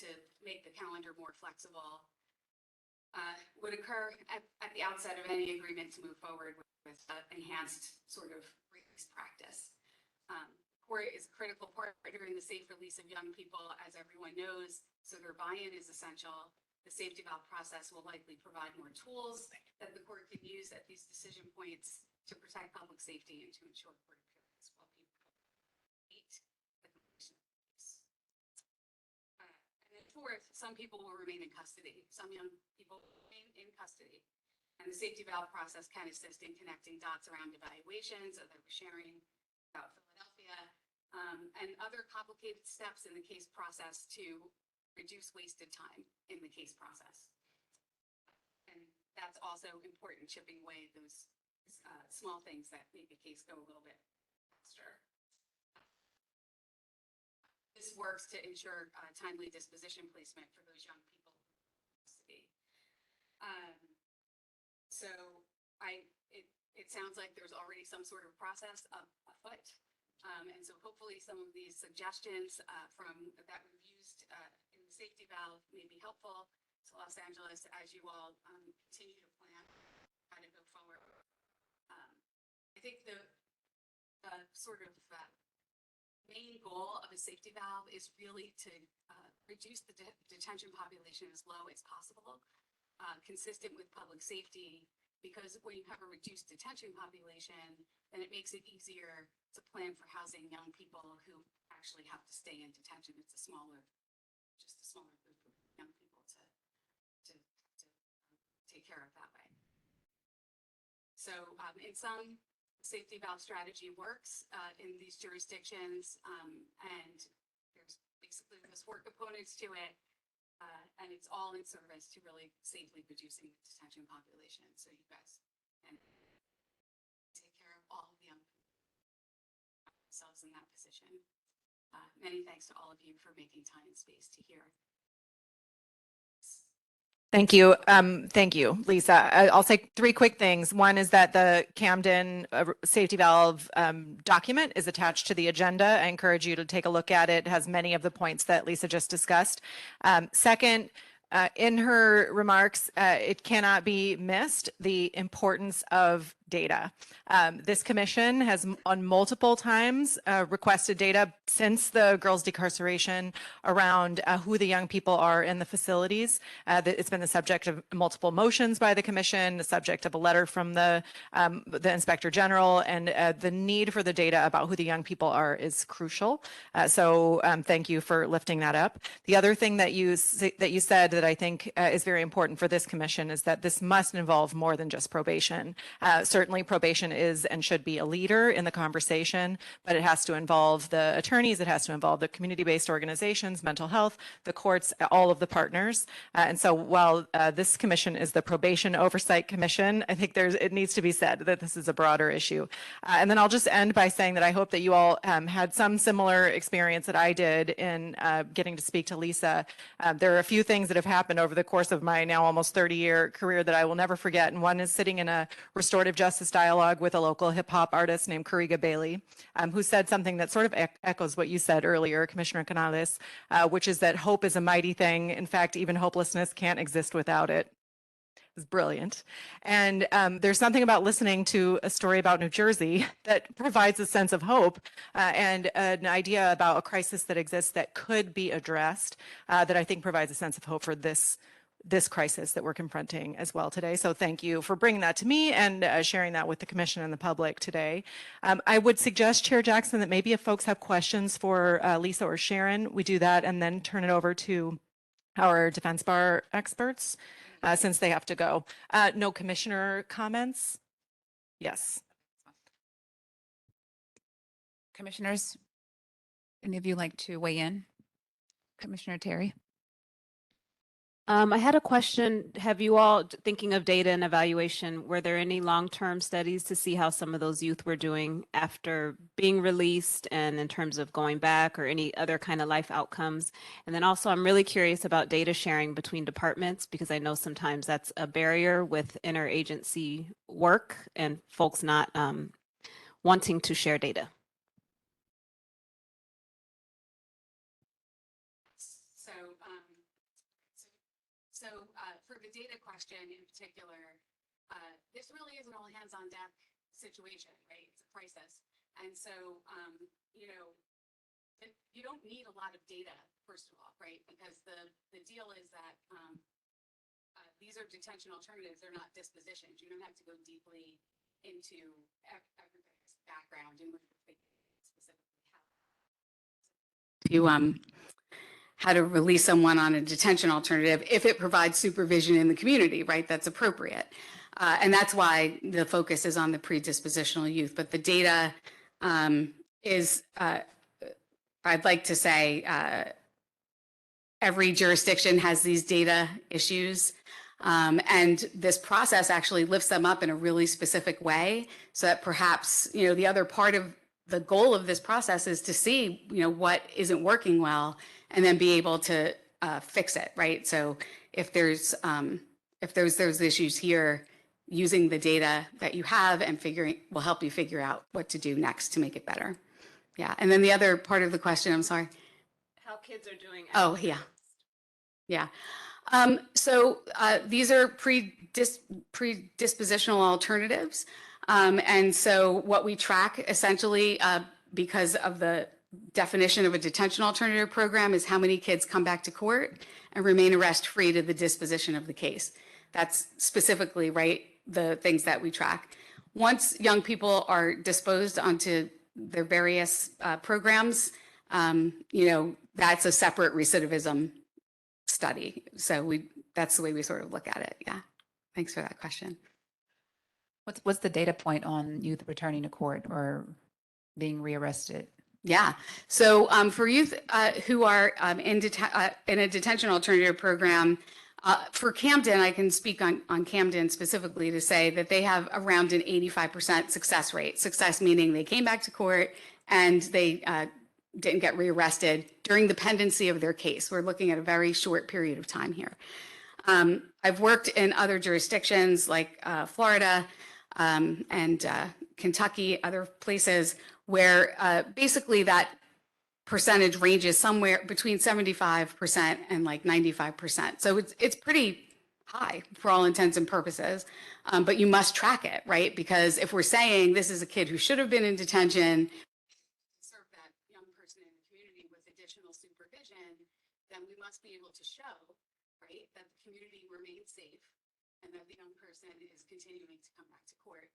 to make the calendar more flexible would occur at the outset of any agreement to move forward with enhanced sort of release practice. Court is a critical partner in the safe release of young people, as everyone knows, so their buy-in is essential. The safety valve process will likely provide more tools that the court can use at these decision points to protect public safety and to ensure court appearance while people meet the completion of the case. And then fourth, some people will remain in custody. Some young people will remain in custody. And the safety valve process can assist in connecting dots around evaluations that we're sharing about Philadelphia and other complicated steps in the case process to reduce wasted time in the case process. And that's also important, chipping away those small things that make a case go a little bit faster. This works to ensure timely disposition placement for those young people in custody. So it sounds like there's already some sort of process afoot. And so hopefully some of these suggestions that we've used in the safety valve may be helpful to Los Angeles as you all continue to plan how to go forward. I think the sort of main goal of a safety valve is really to reduce the detention population as low as possible, consistent with public safety, because when you have a reduced detention population, then it makes it easier to plan for housing young people who actually have to stay in detention. It's just a smaller group of young people to take care of that way. So in some, safety valve strategy works in these jurisdictions, and there's basically this four components to it. And it's all in service to really safely reducing the detention population. So you guys can take care of all of the young people themselves in that position. Many thanks to all of you for making time and space to hear. Thank you. Thank you, Lisa. I'll say three quick things. One is that the Camden safety valve document is attached to the agenda. I encourage you to take a look at it. It has many of the points that Lisa just discussed. Second, in her remarks, it cannot be missed the importance of data. This commission has on multiple times requested data since the girls' decarceration around who the young people are in the facilities. It's been the subject of multiple motions by the commission, the subject of a letter from the inspector general, and the need for the data about who the young people are is crucial. So thank you for lifting that up. The other thing that you said that I think is very important for this commission is that this must involve more than just probation. Certainly probation is and should be a leader in the conversation, but it has to involve the attorneys, it has to involve the community-based organizations, mental health, the courts, all of the partners. And so while this commission is the Probation Oversight Commission, I think it needs to be said that this is a broader issue. And then I'll just end by saying that I hope that you all had some similar experience that I did in getting to speak to Lisa. There are a few things that have happened over the course of my now almost 30-year career that I will never forget. And one is sitting in a restorative justice dialogue with a local hip hop artist named Kuriga Bailey, who said something that sort of echoes what you said earlier, Commissioner Canales, which is that hope is a mighty thing. In fact, even hopelessness can't exist without it. It was brilliant. And there's something about listening to a story about New Jersey that provides a sense of hope and an idea about a crisis that exists that could be addressed that I think provides a sense of hope for this crisis that we're confronting as well today. So thank you for bringing that to me and sharing that with the commission and the public today. I would suggest, Chair Jackson, that maybe if folks have questions for Lisa or Sharon, we do that and then turn it over to our defense bar experts. since they have to go. No commissioner comments? Yes. Commissioners, any of you like to weigh in? Commissioner Terry? I had a question. Have you all, thinking of data and evaluation, were there any long-term studies to see how some of those youth were doing after being released and in terms of going back or any other kind of life outcomes? And then also, I'm really curious about data sharing between departments because I know sometimes that's a barrier with interagency work and folks not wanting to share data. For the data question in particular, this really is an all hands on deck situation, right? It's a crisis. And so, you know, you don't need a lot of data, first of all, right? Because the deal is that these are detention alternatives. They're not dispositions. You don't have to go deeply into everybody's background and specifically how to release someone on a detention alternative if it provides supervision in the community, right? That's appropriate. And that's why the focus is on the predispositional youth. But the data is, I'd like to say, every jurisdiction has these data issues. And this process actually lifts them up in a really specific way so that perhaps, you know, the other part of the goal of this process is to see, you know, what isn't working well and then be able to fix it, right? So if there's those issues here, using the data that you have and will help you figure out what to do next to make it better. Yeah, and then the other part of the question, I'm sorry. How kids are doing. Oh, yeah. Yeah. So these are predispositional alternatives. And so what we track essentially, because of the definition of a detention alternative program, is how many kids come back to court and remain arrest free to the disposition of the case. That's specifically, right, the things that we track. Once young people are disposed onto their various programs, you know, that's a separate recidivism study. So that's the way we sort of look at it. Yeah. Thanks for that question. What's the data point on youth returning to court or being rearrested? Yeah. So for youth who are in a detention alternative program, for Camden, I can speak on Camden specifically to say that they have around an 85% success rate. Success meaning they came back to court and they didn't get rearrested during the pendency of their case. We're looking at a very short period of time here. I've worked in other jurisdictions like Florida and Kentucky, other places where basically that percentage ranges somewhere between 75% and like 95%. So it's pretty high for all intents and purposes, but you must track it, right? Because if we're saying this is a kid who should have been in detention, serve that young person in the community with additional supervision, then we must be able to show, right, that the community remains safe and that the young person is continuing to come back to court.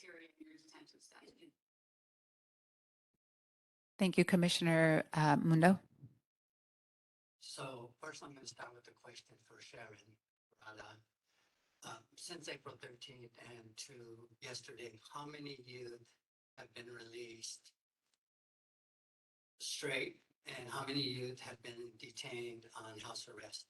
Criteria in your detention study. Thank you, Commissioner Mundo. So first I'm going to start with a question for Sharon. Since April 13th and to yesterday, how many youth have been released straight and how many youth have been detained on house arrest?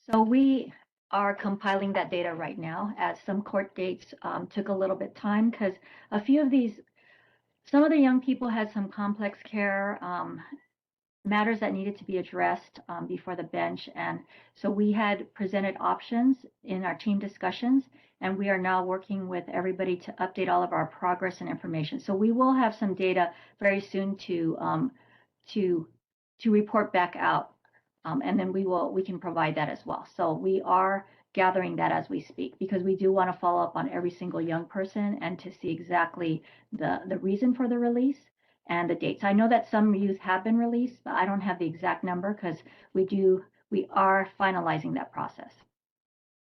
So we are compiling that data right now, as some court dates took a little bit time because a few of these, some of the young people had some complex care matters that needed to be addressed before the bench. And so we had presented options in our team discussions, and we are now working with everybody to update all of our progress and information. So we will have some data very soon to report back out. And then we can provide that as well. So we are gathering that as we speak because we do want to follow up on every single young person and to see exactly the reason for the release and the dates. I know that some youth have been released, but I don't have the exact number because we are finalizing that process.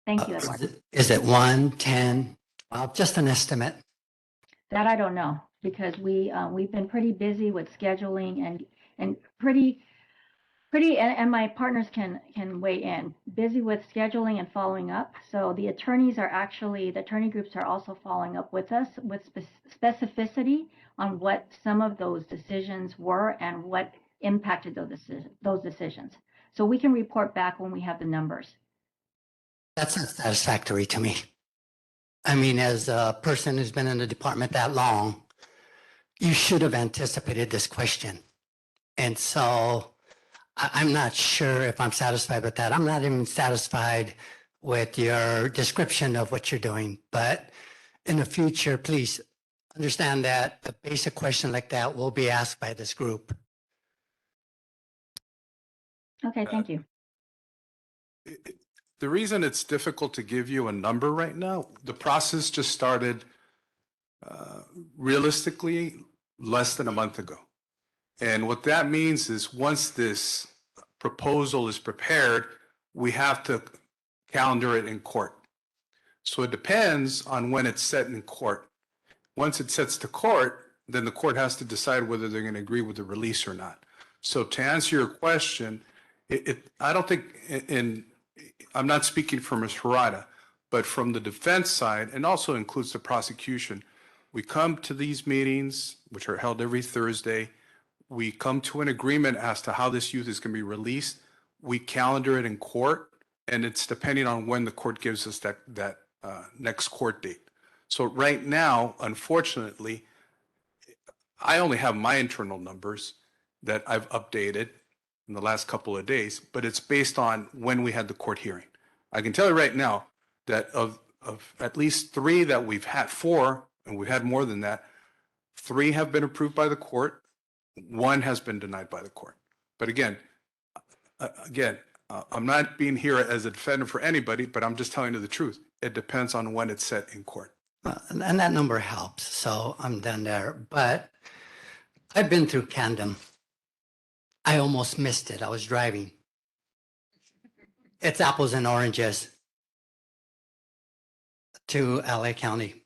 Thank you, Edward. Is it 1, 10, 12, just an estimate? That I don't know because we've been pretty busy with scheduling and pretty and my partners can weigh in, busy with scheduling and following up. So the attorney groups are also following up with us with specificity on what some of those decisions were and what impacted those decisions. So we can report back when we have the numbers. That's not satisfactory to me. I mean, as a person who's been in the department that long, you should have anticipated this question. And so I'm not sure if I'm satisfied with that. I'm not even satisfied with your description of what you're doing. But in the future, please understand that a basic question like that will be asked by this group. Okay, thank you. The reason it's difficult to give you a number right now, the process just started realistically less than a month ago. And what that means is once this proposal is prepared, we have to calendar it in court. So it depends on when it's set in court. Once it sets to court, then the court has to decide whether they're going to agree with the release or not. So to answer your question, I don't think, I'm not speaking for Ms. Harada, but from the defense side, and also includes the prosecution, we come to these meetings, which are held every Thursday. We come to an agreement as to how this youth is going to be released. We calendar it in court, and it's depending on when the court gives us that next court date. So right now, unfortunately, I only have my internal numbers that I've updated in the last couple of days, but it's based on when we had the court hearing. I can tell you right now that of at least 3 that we've had, 4, and we've had more than that, 3 have been approved by the court. 1 has been denied by the court. But again, I'm not being here as a defendant for anybody, but I'm just telling you the truth. It depends on when it's set in court. And that number helps, so I'm done there. But I've been through Camden. I almost missed it. I was driving. It's apples and oranges to LA County.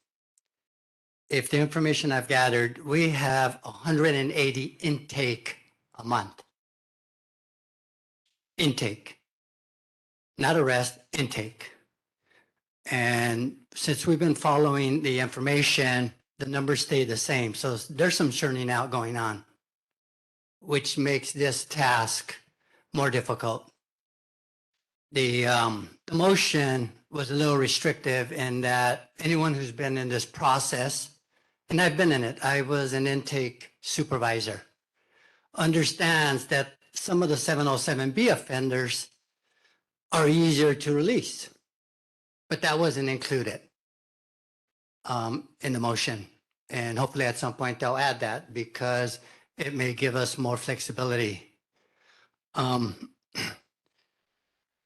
If the information I've gathered, we have 180 intake a month. Intake, not arrest, intake. And since we've been following the information, the numbers stay the same. So there's some churning out going on, which makes this task more difficult. The motion was a little restrictive in that anyone who's been in this process, and I've been in it, I was an intake supervisor, understands that some of the 707B offenders are easier to release, but that wasn't included in the motion. And hopefully at some point they'll add that because it may give us more flexibility.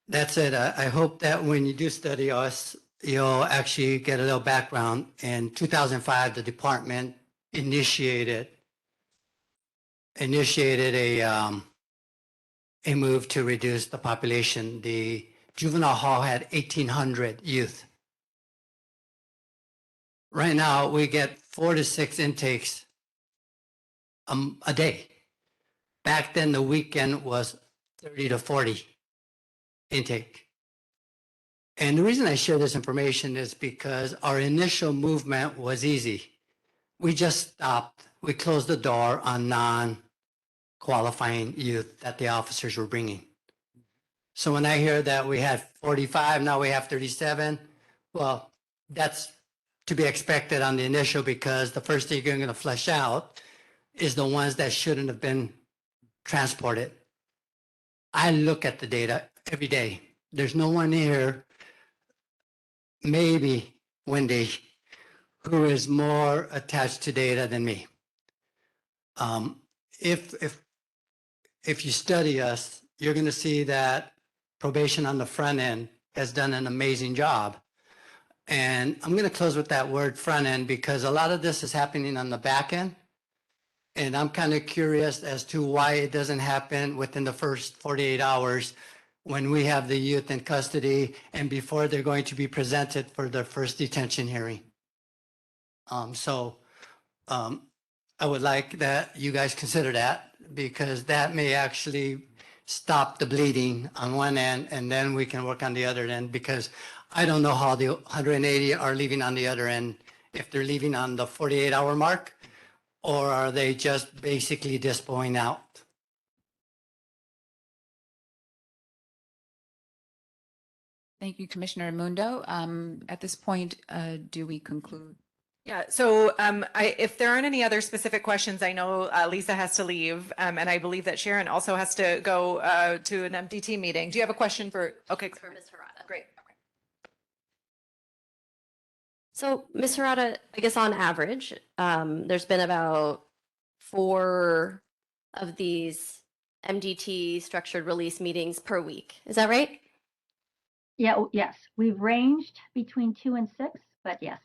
That's it. I hope that when you do study us, you'll actually get a little background. In 2005, the department initiated a move to reduce the population. The juvenile hall had 1,800 youth. Right now, we get 4 to 6 intakes a day. Back then, the weekend was 30 to 40 intake. And the reason I share this information is because our initial movement was easy. We just stopped. We closed the door on non-qualifying youth that the officers were bringing. So when I hear that we had 45, now we have 37, well, that's to be expected on the initial because the first thing you're going to flesh out is the ones that shouldn't have been transported. I look at the data every day. There's no one here, maybe Wendy, who is more attached to data than me. If you study us, you're going to see that probation on the front end has done an amazing job. And I'm going to close with that word front end because a lot of this is happening on the back end. And I'm kind of curious as to why it doesn't happen within the first 48 hours when we have the youth in custody and before they're going to be presented for their first detention hearing. I would like that you guys consider that because that may actually stop the bleeding on one end, and then we can work on the other end, because I don't know how the 180 are leaving on the other end, if they're leaving on the 48-hour mark, or are they just basically dispoing out? Thank you, Commissioner Mundo. At this point, do we conclude? Yeah, so if there aren't any other specific questions, I know Lisa has to leave, and I believe that Sharon also has to go to an MDT meeting. Do you have a question for, okay. For Ms. Harada. Great. So, Ms. Harada, I guess on average, there's been about 4 of these MDT structured release meetings per week. Is that right? Yeah, yes, we've ranged between 2 and 6, but yes.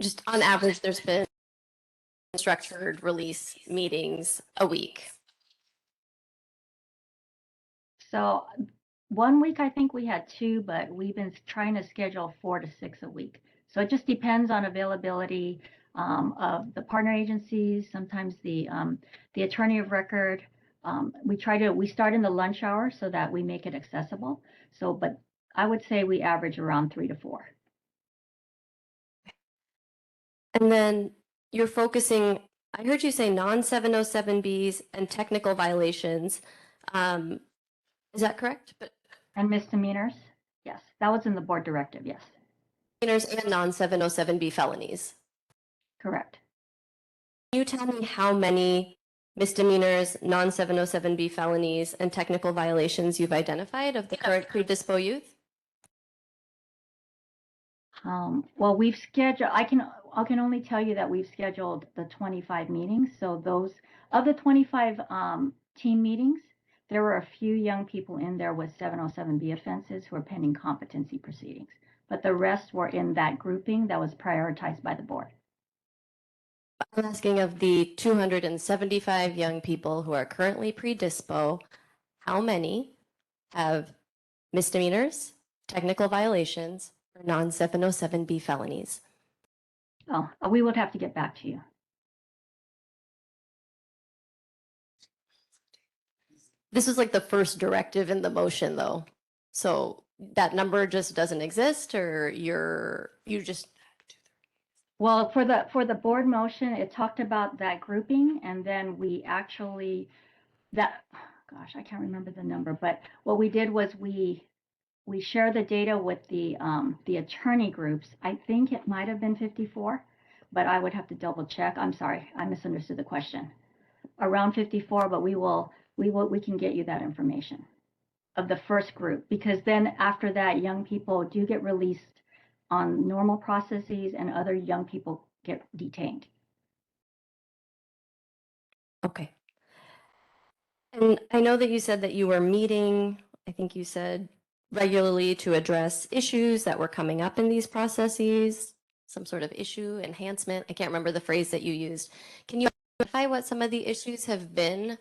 Just on average, there's been structured release meetings a week. So 1 week, I think we had 2, but we've been trying to schedule 4 to 6 a week. So it just depends on availability of the partner agencies, sometimes the attorney of record. We start in the lunch hour so that we make it accessible. So, but I would say we average around 3 to 4. And then you're focusing, I heard you say non-707Bs and technical violations. Is that correct? And misdemeanors? Yes, that was in the board directive, yes. Misdemeanors and non-707B felonies. Correct. Can you tell me how many misdemeanors, non-707B felonies, and technical violations you've identified of the current predispo youth? Well, we've scheduled, I can only tell you that we've scheduled the 25 meetings. So those, of the 25 team meetings, there were a few young people in there with 707B offenses who are pending competency proceedings. But the rest were in that grouping that was prioritized by the board. I'm asking of the 275 young people who are currently predispo, how many have misdemeanors, technical violations, or non-707B felonies? Oh, we would have to get back to you. This is like the first directive in the motion, though. So that number just doesn't exist, or you just. Well, for the board motion, it talked about that grouping, and then we actually, gosh, I can't remember the number, but what we did was we share the data with the attorney groups. I think it might have been 54, but I would have to double check. I'm sorry, I misunderstood the question. Around 54, but we can get you that information of the first group, because then after that, young people do get released on normal processes and other young people get detained. Okay. And I know that you said that you were meeting, I think you said regularly, to address issues that were coming up in these processes, some sort of issue enhancement. I can't remember the phrase that you used. Can you identify what some of the issues have been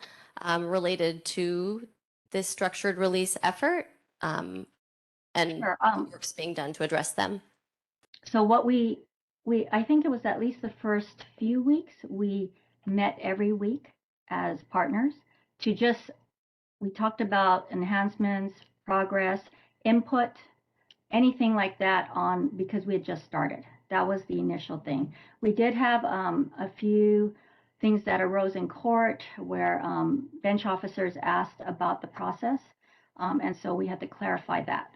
related to this structured release effort and Sure, work's being done to address them? So what I think it was at least the first few weeks, we met every week as partners to we talked about enhancements, progress, input, anything like that because we had just started. That was the initial thing. We did have a few things that arose in court where bench officers asked about the process. And so we had to clarify that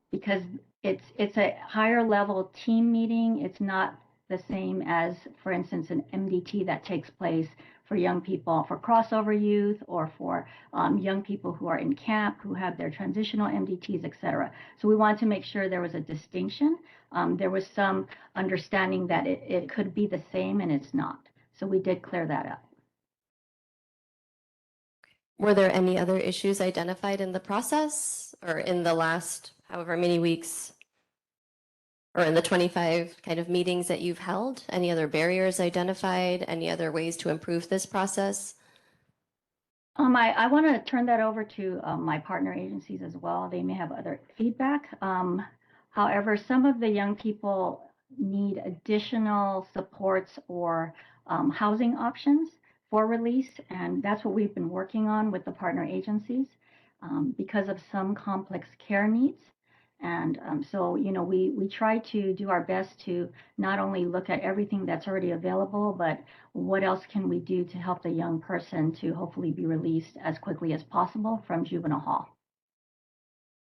because it's a higher level team meeting. It's not the same as, for instance, an MDT that takes place for young people, for crossover youth, or for young people who are in camp, who have their transitional MDTs, et cetera. So we wanted to make sure there was a distinction. There was some understanding that it could be the same, and it's not. So we did clear that up. Were there any other issues identified in the process or in the last however many weeks or in the 25 kind of meetings that you've held? Any other barriers identified? Any other ways to improve this process? I want to turn that over to my partner agencies as well. They may have other feedback. However, some of the young people need additional supports or housing options for release. And that's what we've been working on with the partner agencies because of some complex care needs. And so, you know, we try to do our best to not only look at everything that's already available, but what else can we do to help the young person to hopefully be released as quickly as possible from juvenile hall.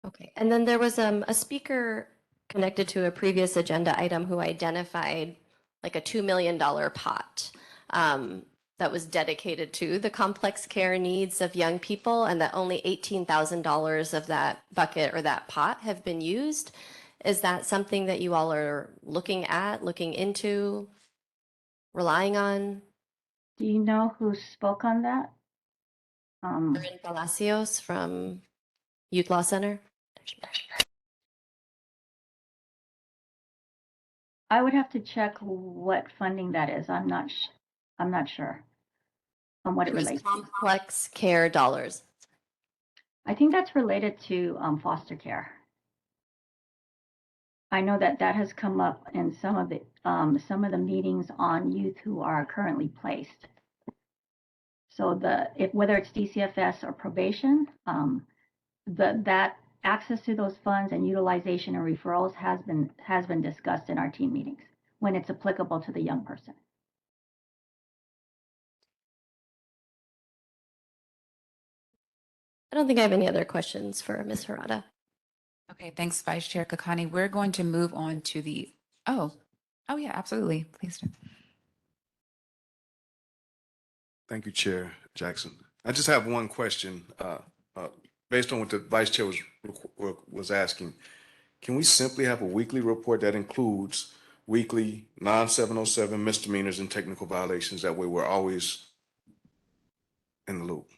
Okay, and then there was a speaker connected to a previous agenda item who identified like a $2 million pot that was dedicated to the complex care needs of young people, and that only $18,000 of that bucket or that pot have been used. Is that something that you all are looking at, looking into, relying on? Do you know who spoke on that? Erin Palacios from Youth Law Center. I would have to check what funding that is. I'm not sure on what it relates to. Complex care dollars. I think that's related to foster care. I know that that has come up in some of the meetings on youth who are currently placed. So whether it's DCFS or probation, that access to those funds and utilization and referrals has been discussed in our team meetings when it's applicable to the young person. I don't think I have any other questions for Ms. Harada. Okay, thanks, Vice Chair Kakani. We're going to move on to the, oh yeah, absolutely, please. Thank you, Chair Jackson. I just have one question. Based on what the Vice Chair was asking, can we simply have a weekly report that includes weekly non-707 misdemeanors and technical violations? That way we're always in the loop.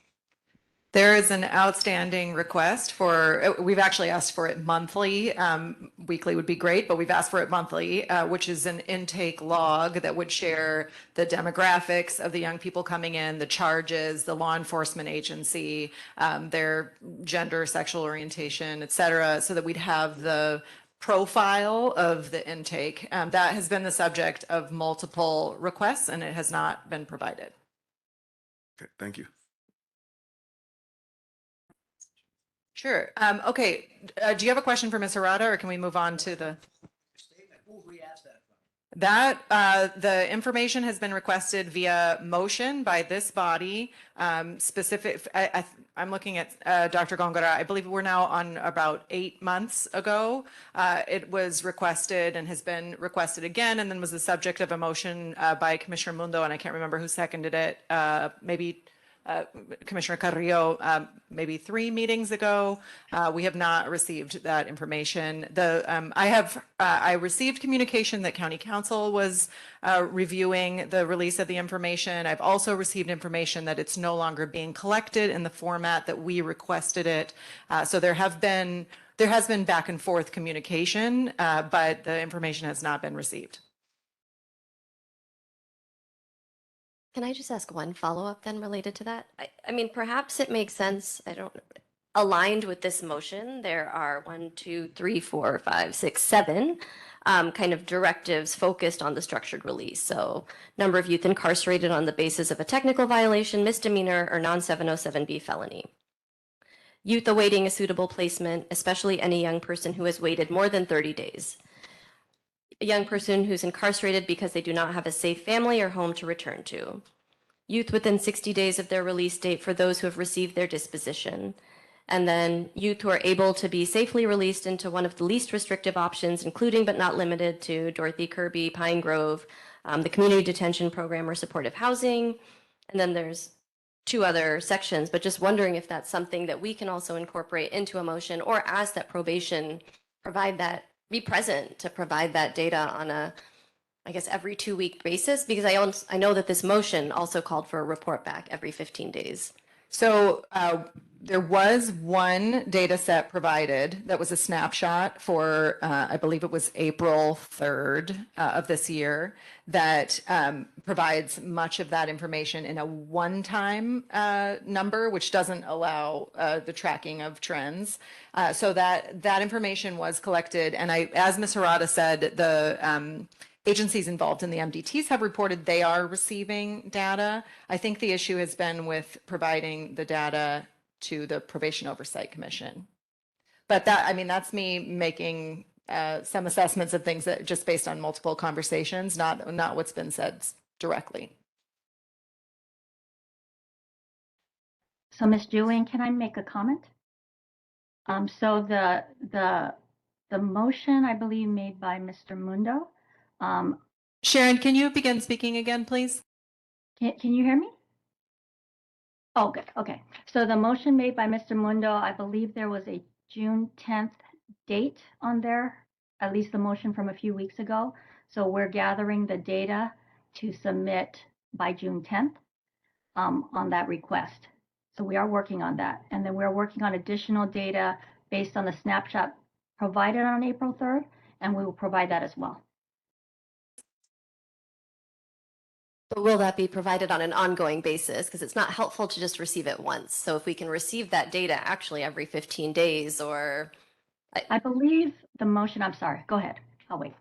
There is an outstanding request for, we've actually asked for it monthly. Weekly would be great, but we've asked for it monthly, which is an intake log that would share the demographics of the young people coming in, the charges, the law enforcement agency, their gender, sexual orientation, et cetera, so that we'd have the profile of the intake. That has been the subject of multiple requests and it has not been provided. Okay, thank you. Sure. Okay. Do you have a question for Ms. Harada, or can we move on to the? Who we asked that from? That the information has been requested via motion by this body. Specific. I'm looking at Dr. Gongora. I believe we're now on about 8 months ago. It was requested and has been requested again, and then was the subject of a motion by Commissioner Mundo, and I can't remember who seconded it. Maybe. Commissioner Carrillo, maybe 3 meetings ago. We have not received that information. I received communication that County Council was reviewing the release of the information. I've also received information that it's no longer being collected in the format that we requested it. So there has been back and forth communication, but the information has not been received. Can I just ask one follow-up then related to that? I mean, perhaps it makes sense. Aligned with this motion, there are 1, 2, 3, 4, 5, 6, 7 kind of directives focused on the structured release. So number of youth incarcerated on the basis of a technical violation, misdemeanor, or non-707B felony. Youth awaiting a suitable placement, especially any young person who has waited more than 30 days. A young person who's incarcerated because they do not have a safe family or home to return to. Youth within 60 days of their release date for those who have received their disposition. And then youth who are able to be safely released into one of the least restrictive options, including but not limited to Dorothy Kirby, Pine Grove, the community detention program or supportive housing. And then there's 2 other sections, but just wondering if that's something that we can also incorporate into a motion or ask that probation provide that, be present to provide that data on a, I guess, every 2-week basis, because I know that this motion also called for a report back every 15 days. So there was one data set provided that was a snapshot for, I believe it was April 3rd of this year, that provides much of that information in a one-time number, which doesn't allow the tracking of trends. So that information was collected. And as Ms. Harada said, the agencies involved in the MDTs have reported they are receiving data. I think the issue has been with providing the data to the Probation Oversight Commission. But that, I mean, that's me making some assessments of things that just based on multiple conversations, not what's been said directly. So Ms. Julian, can I make a comment? So the motion, I believe, made by Mr. Mundo. Sharon, can you begin speaking again, please? Can you hear me? Oh, good. Okay. So the motion made by Mr. Mundo, I believe there was a June 10th date on there, at least the motion from a few weeks ago. So we're gathering the data to submit by June 10th on that request. So we are working on that. And then we're working on additional data based on the snapshot provided on April 3rd, and we will provide that as well. But will that be provided on an ongoing basis? Because it's not helpful to just receive it once. So if we can receive that data actually every 15 days or... I believe the motion, I'm sorry, go ahead. I'll wait.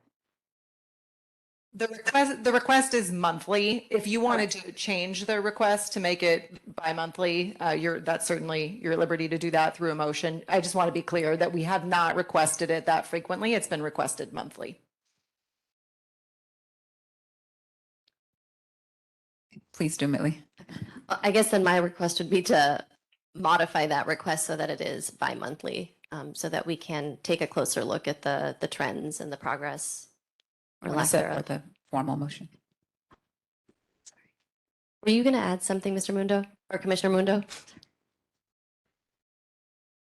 The request is monthly. If you wanted to change the request to make it bi-monthly, that's certainly your liberty to do that through a motion. I just want to be clear that we have not requested it that frequently. It's been requested monthly. Please do, Millie. I guess then my request would be to modify that request so that it is bi-monthly, so that we can take a closer look at the trends and the progress or lack Set thereof. for the formal motion. Were you going to add something, Mr. Mundo or Commissioner Mundo?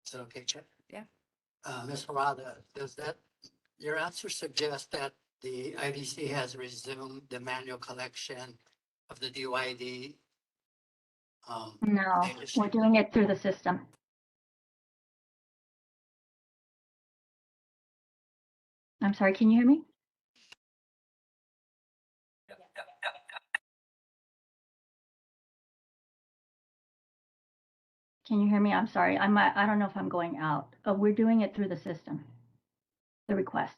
Is it okay, Chair? Yeah. Ms. Harada, does your answer suggest that the IDC has resumed the manual collection of the DYD? No, we're doing it through the system. I'm sorry, can you hear me? Can you hear me? I'm sorry. I don't know if I'm going out. We're doing it through the system, the request.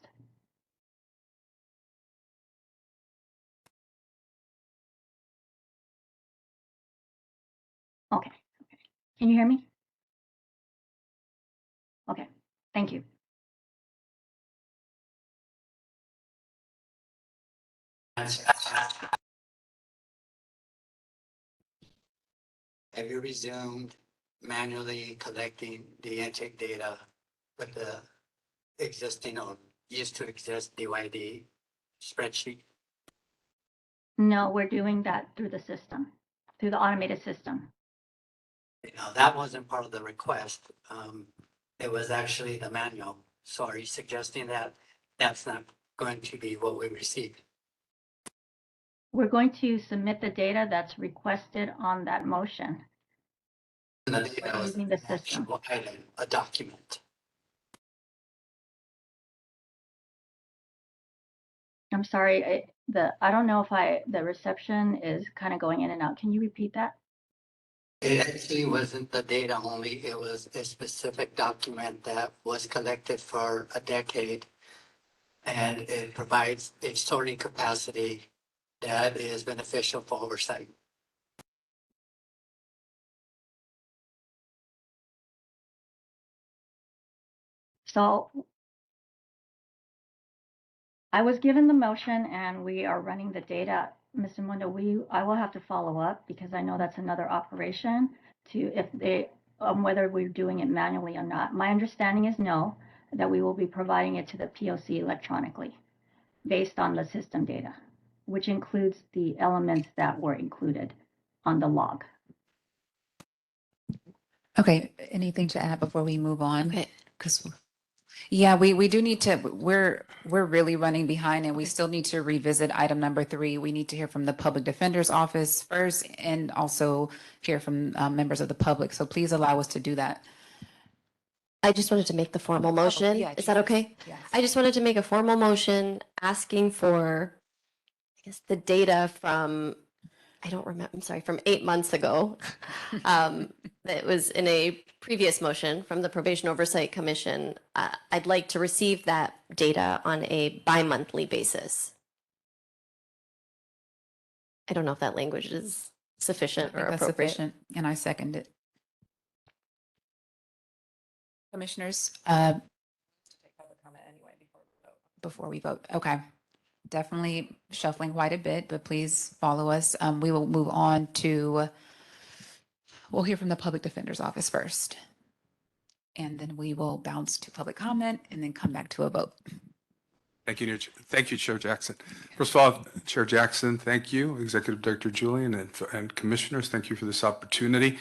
Okay. Can you hear me? Okay. Thank you. Have you resumed manually collecting the intake data with the existing or used to exist DYD spreadsheet? No, we're doing that through the system, through the automated system. That wasn't part of the request. It was actually the manual. So are you suggesting that that's not going to be what we receive? We're going to submit the data that's requested on that motion. And the data was Using the system. actual item, a document. I'm sorry, I don't know if the reception is kind of going in and out. Can you repeat that? It actually wasn't the data only, it was a specific document that was collected for a decade. And it provides a sorting capacity that is beneficial for oversight. So I was given the motion and we are running the data. Mr. Mundo, I will have to follow up because I know that's another operation whether we're doing it manually or not. My understanding is no, that we will be providing it to the POC electronically based on the system data, which includes the elements that were included on the log. Okay, anything to add before we move on? Okay. Because yeah, we do need to, we're really running behind and we still need to revisit item number 3. We need to hear from the Public Defender's Office first and also hear from members of the public. So please allow us to do that. I just wanted to make the formal motion. yeah, Is that okay? Yes. I just wanted to make a formal motion asking for, I guess, the data from, I don't remember, I'm sorry, from 8 months ago. That was in a previous motion from the Probation Oversight Commission. I'd like to receive that data on a bi-monthly basis. I don't know if that language is I sufficient think or that's appropriate. sufficient, and I second it. Commissioners, before we vote. Okay. Definitely shuffling quite a bit, but please follow us. We will move on to, we'll hear from the Public Defender's Office first. And then we will bounce to public comment and then come back to a vote. Thank you, Chair Jackson. First of all, Chair Jackson, thank you. Executive Director Julian and Commissioners, thank you for this opportunity.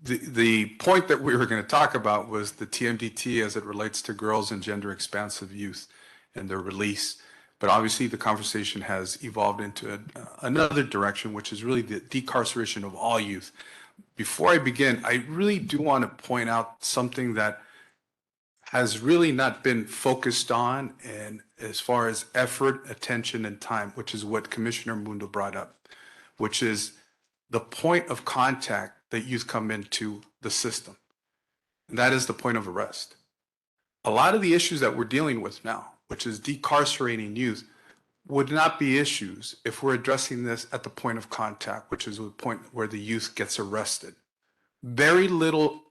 The point that we were going to talk about was the TMDT as it relates to girls and gender expansive youth and their release. But obviously the conversation has evolved into another direction, which is really the decarceration of all youth. Before I begin, I really do want to point out something that has really not been focused on, and as far as effort, attention, and time, which is what Commissioner Mundo brought up, which is the point of contact that youth come into the system. And that is the point of arrest. A lot of the issues that we're dealing with now, which is decarcerating youth, would not be issues if we're addressing this at the point of contact, which is the point where the youth gets arrested. Very little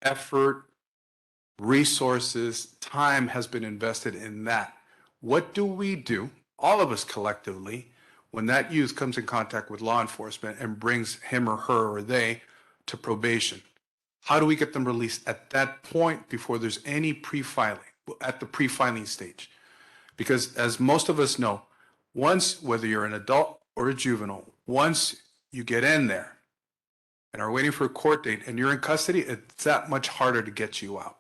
effort, resources, time has been invested in that. What do we do, all of us collectively, when that youth comes in contact with law enforcement and brings him or her or they to probation? How do we get them released at that point before there's any pre-filing, at the pre-filing stage? Because as most of us know, once, whether you're an adult or a juvenile, once you get in there and are waiting for a court date and you're in custody, it's that much harder to get you out.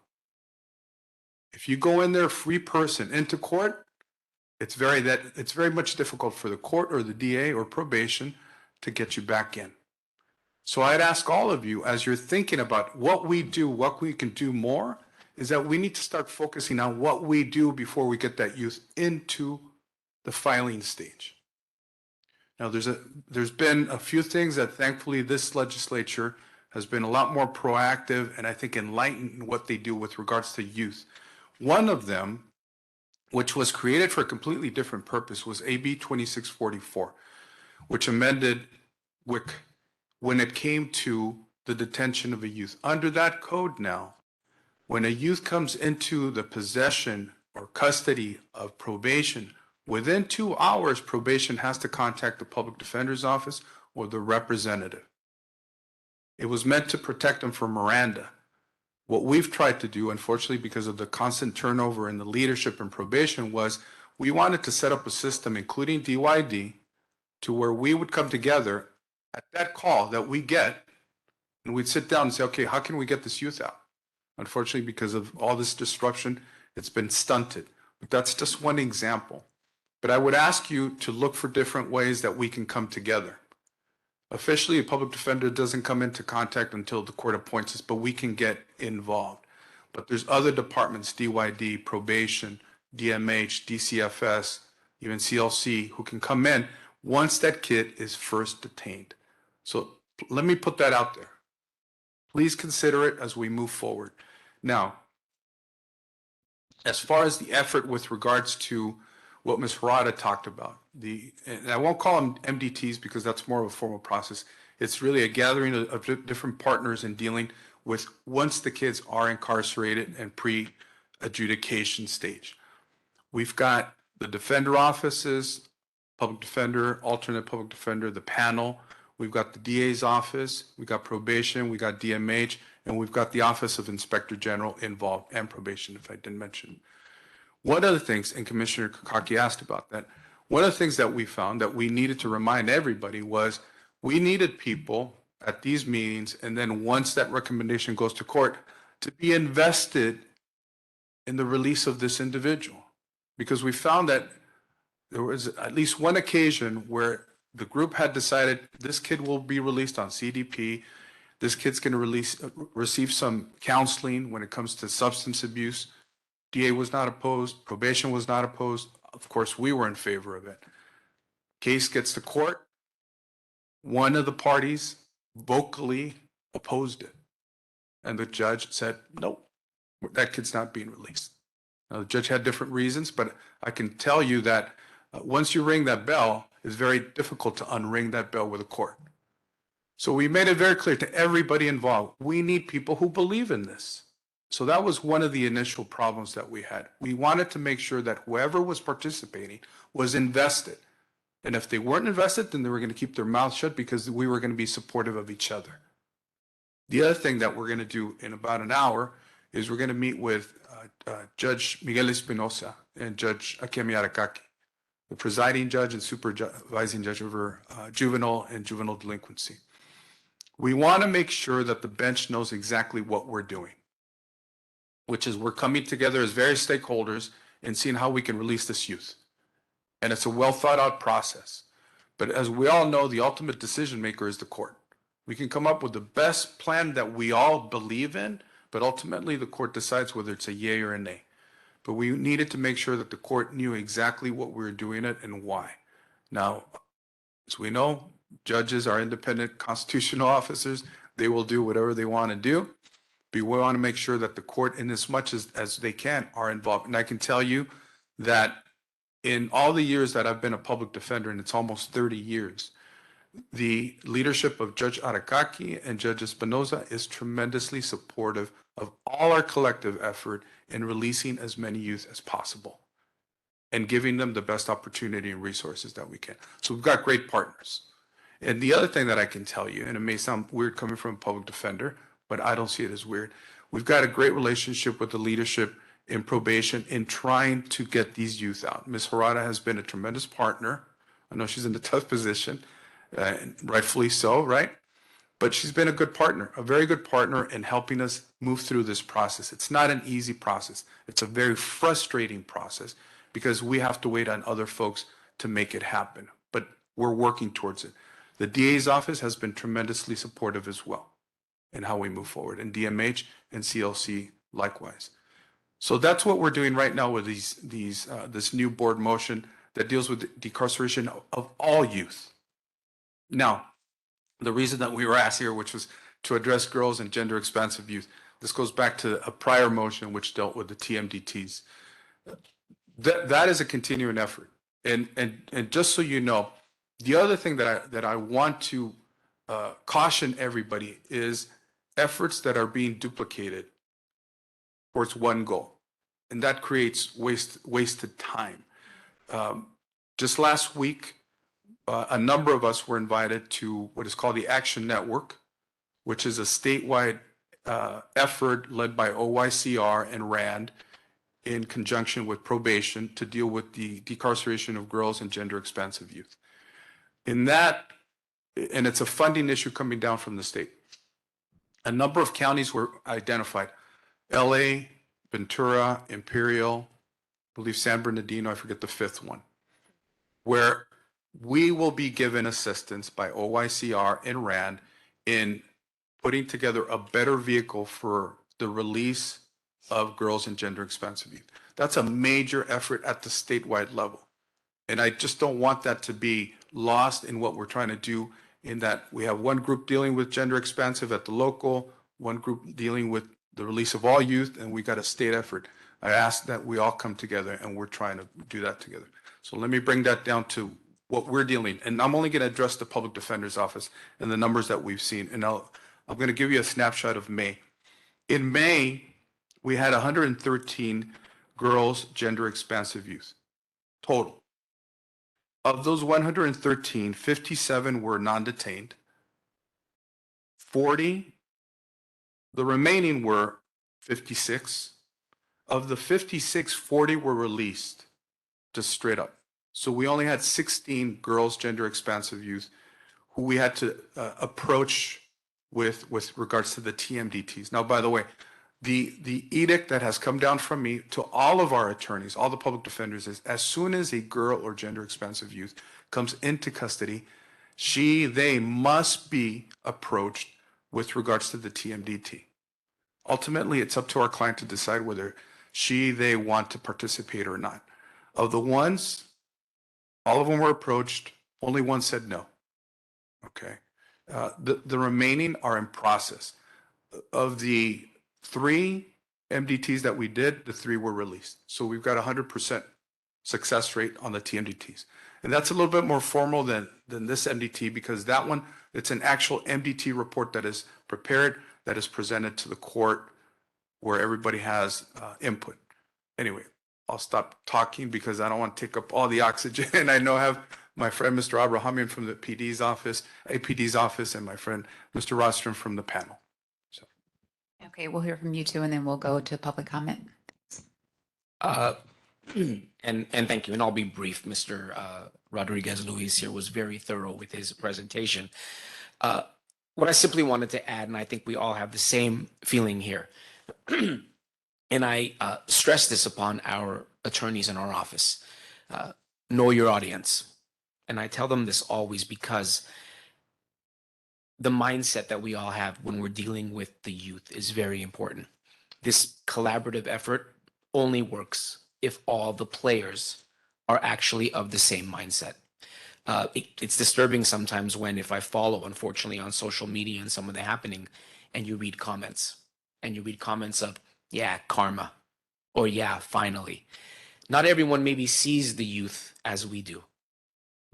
If you go in there free person into court, it's very much difficult for the court or the DA or probation to get you back in. So I'd ask all of you, as you're thinking about what we do, what we can do more, is that we need to start focusing on what we do before we get that youth into the filing stage. Now, there's been a few things that thankfully this legislature has been a lot more proactive and I think enlightened in what they do with regards to youth. One of them, which was created for a completely different purpose, was AB 2644, which amended WIC when it came to the detention of a youth. Under that code now, when a youth comes into the possession or custody of probation, within 2 hours, probation has to contact the public defender's office or the representative. It was meant to protect them from Miranda. What we've tried to do, unfortunately, because of the constant turnover in the leadership and probation, was we wanted to set up a system, including DYD, to where we would come together at that call that we get, and we'd sit down and say, okay, how can we get this youth out? Unfortunately, because of all this disruption, it's been stunted. But that's just one example. But I would ask you to look for different ways that we can come together. Officially, a public defender doesn't come into contact until the court appoints us, but we can get involved. But there's other departments, DYD, probation, DMH, DCFS, even CLC, who can come in once that kid is first detained. So let me put that out there. Please consider it as we move forward. Now, as far as the effort with regards to what Ms. Harada talked about, and I won't call them MDTs because that's more of a formal process. It's really a gathering of different partners in dealing with once the kids are incarcerated and pre-adjudication stage. We've got the defender offices, public defender, alternate public defender, the panel. We've got the DA's office, we got probation, we got DMH, and we've got the Office of Inspector General involved, and probation, if I didn't mention. One of the things, and Commissioner Kakaki asked about that, one of the things that we found that we needed to remind everybody was we needed people at these meetings, and then once that recommendation goes to court, to be invested in the release of this individual. Because we found that there was at least one occasion where the group had decided this kid will be released on CDP. This kid's going to receive some counseling when it comes to substance abuse. DA was not opposed. Probation was not opposed. Of course, we were in favor of it. Case gets to court. One of the parties vocally opposed it. And the judge said, nope, that kid's not being released. Now, the judge had different reasons, but I can tell you that Once you ring that bell, it's very difficult to unring that bell with a court. So we made it very clear to everybody involved, we need people who believe in this. So that was one of the initial problems that we had. We wanted to make sure that whoever was participating was invested. And if they weren't invested, then they were going to keep their mouths shut because we were going to be supportive of each other. The other thing that we're going to do in about an hour is we're going to meet with Judge Miguel Espinosa and Judge Akemi Arakaki, the presiding judge and supervising judge over juvenile and juvenile delinquency. We want to make sure that the bench knows exactly what we're doing, which is we're coming together as various stakeholders and seeing how we can release this youth. And it's a well thought out process. But as we all know, the ultimate decision maker is the court. We can come up with the best plan that we all believe in, but ultimately the court decides whether it's a yay or a nay. But we needed to make sure that the court knew exactly what we were doing it and why. Now, as we know, judges are independent constitutional officers. They will do whatever they want to do. But we want to make sure that the court, in as much as they can, are involved. And I can tell you that in all the years that I've been a public defender, and it's almost 30 years, the leadership of Judge Arakaki and Judge Espinosa is tremendously supportive of all our collective effort in releasing as many youth as possible and giving them the best opportunity and resources that we can. So we've got great partners. And the other thing that I can tell you, and it may sound weird coming from a public defender, but I don't see it as weird. We've got a great relationship with the leadership in probation in trying to get these youth out. Ms. Harada has been a tremendous partner. I know she's in a tough position, and rightfully so, right? But she's been a good partner, a very good partner in helping us move through this process. It's not an easy process. It's a very frustrating process because we have to wait on other folks to make it happen. But we're working towards it. The DA's office has been tremendously supportive as well in how we move forward, and DMH and CLC likewise. So that's what we're doing right now with this new board motion that deals with decarceration of all youth. Now, the reason that we were asked here, which was to address girls and gender expansive youth, this goes back to a prior motion which dealt with the TMDTs. That is a continuing effort. And just so you know, the other thing that I want to caution everybody is efforts that are being duplicated towards one goal, and that creates wasted time. Just last week, a number of us were invited to what is called the Action Network, which is a statewide effort led by OYCR and RAND in conjunction with probation to deal with the decarceration of girls and gender expansive youth. In that, and it's a funding issue coming down from the state, a number of counties were identified: LA, Ventura, Imperial, I believe San Bernardino, I forget the fifth one, where we will be given assistance by OYCR and RAND in putting together a better vehicle for the release of girls and gender expansive youth. That's a major effort at the statewide level. And I just don't want that to be lost in what we're trying to do, in that we have one group dealing with gender expansive at the local, one group dealing with the release of all youth, and we got a state effort. I ask that we all come together, and we're trying to do that together. So let me bring that down to what we're dealing. And I'm only going to address the public defender's office and the numbers that we've seen. And I'm going to give you a snapshot of May. In May, we had 113 girls, gender expansive youth total. Of those 113, 57 were non-detained. 40, the remaining were 56. Of the 56, 40 were released, just straight up. So we only had 16 girls, gender expansive youth who we had to approach with regards to the TMDTs. Now, by the way, the edict that has come down from me to all of our attorneys, all the public defenders, is as soon as a girl or gender expansive youth comes into custody, they must be approached with regards to the TMDT. Ultimately, it's up to our client to decide whether they want to participate or not. Of the ones, all of them were approached, only one said no. Okay. The remaining are in process. Of the 3 MDTs that we did, the 3 were released. So we've got 100% success rate on the TMDTs. And that's a little bit more formal than this MDT, because that one, it's an actual MDT report that is prepared, that is presented to the court, where everybody has input. Anyway, I'll stop talking because I don't want to take up all the oxygen. And I know I have my friend, Mr. Abrahamian from the PD's office, APD's office, and my friend, Mr. Rostrom from the panel. Okay, we'll hear from you two and then we'll go to public comment. And thank you, and I'll be brief. Mr. Rodriguez Luis here was very thorough with his presentation. What I simply wanted to add, and I think we all have the same feeling here, and I stress this upon our attorneys in our office, know your audience. And I tell them this always because the mindset that we all have when we're dealing with the youth is very important. This collaborative effort only works if all the players are actually of the same mindset. It's disturbing sometimes when, if I follow, unfortunately, on social media and some of the happening, and you read comments of, yeah, karma, or yeah, finally. Not everyone maybe sees the youth as we do.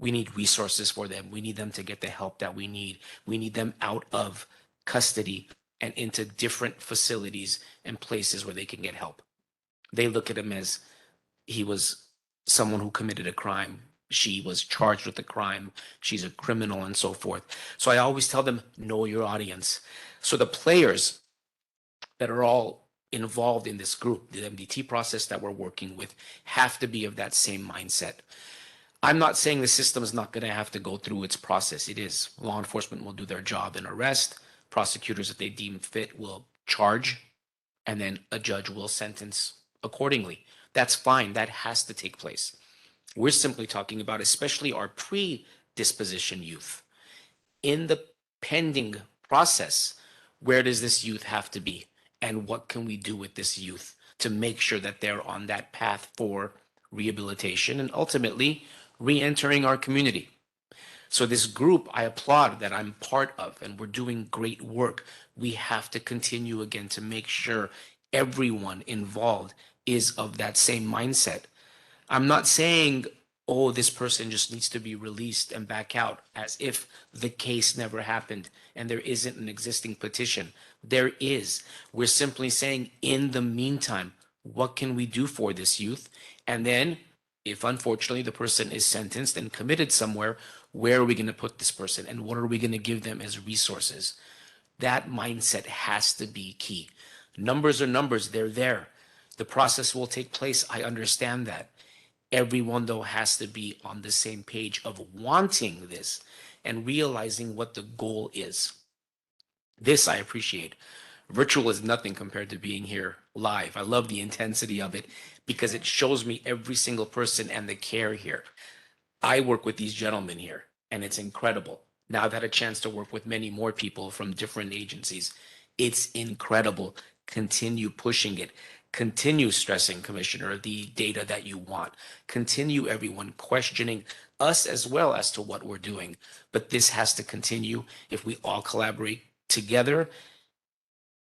We need resources for them. We need them to get the help that we need. We need them out of custody and into different facilities and places where they can get help. They look at him as he was someone who committed a crime. She was charged with a crime. She's a criminal and so forth. So I always tell them, know your audience. So the players that are all involved in this group, the MDT process that we're working with, have to be of that same mindset. I'm not saying the system is not going to have to go through its process. It is. Law enforcement will do their job and arrest. Prosecutors, if they deem fit, will charge, and then a judge will sentence accordingly. That's fine. That has to take place. We're simply talking about, especially our predisposition youth. In the pending process, where does this youth have to be? And what can we do with this youth to make sure that they're on that path for rehabilitation and ultimately re-entering our community? So this group, I applaud that I'm part of, and we're doing great work. We have to continue again to make sure everyone involved is of that same mindset. I'm not saying, oh, this person just needs to be released and back out, as if the case never happened and there isn't an existing petition. There is. We're simply saying, in the meantime, what can we do for this youth? And then, if unfortunately the person is sentenced and committed somewhere, where are we going to put this person and what are we going to give them as resources? That mindset has to be key. Numbers are numbers, they're there. The process will take place, I understand that. Everyone, though, has to be on the same page of wanting this and realizing what the goal is. This I appreciate. Virtual is nothing compared to being here live. I love the intensity of it because it shows me every single person and the care here. I work with these gentlemen here, and it's incredible. Now I've had a chance to work with many more people from different agencies. It's incredible. Continue pushing it. Continue stressing, Commissioner, the data that you want. Continue, everyone, questioning us as well as to what we're doing. But this has to continue. If we all collaborate together,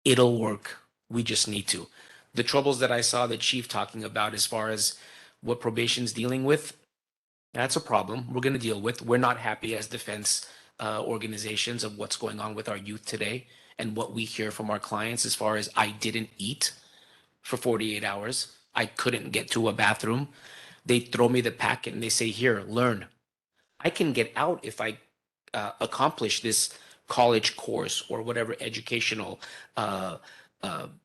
it'll work. We just need to. The troubles that I saw the chief talking about as far as what probation's dealing with, that's a problem we're going to deal with. We're not happy as defense organizations of what's going on with our youth today and what we hear from our clients as far as I didn't eat for 48 hours. I couldn't get to a bathroom. They throw me the packet and they say, here, learn. I can get out if I accomplish this college course or whatever educational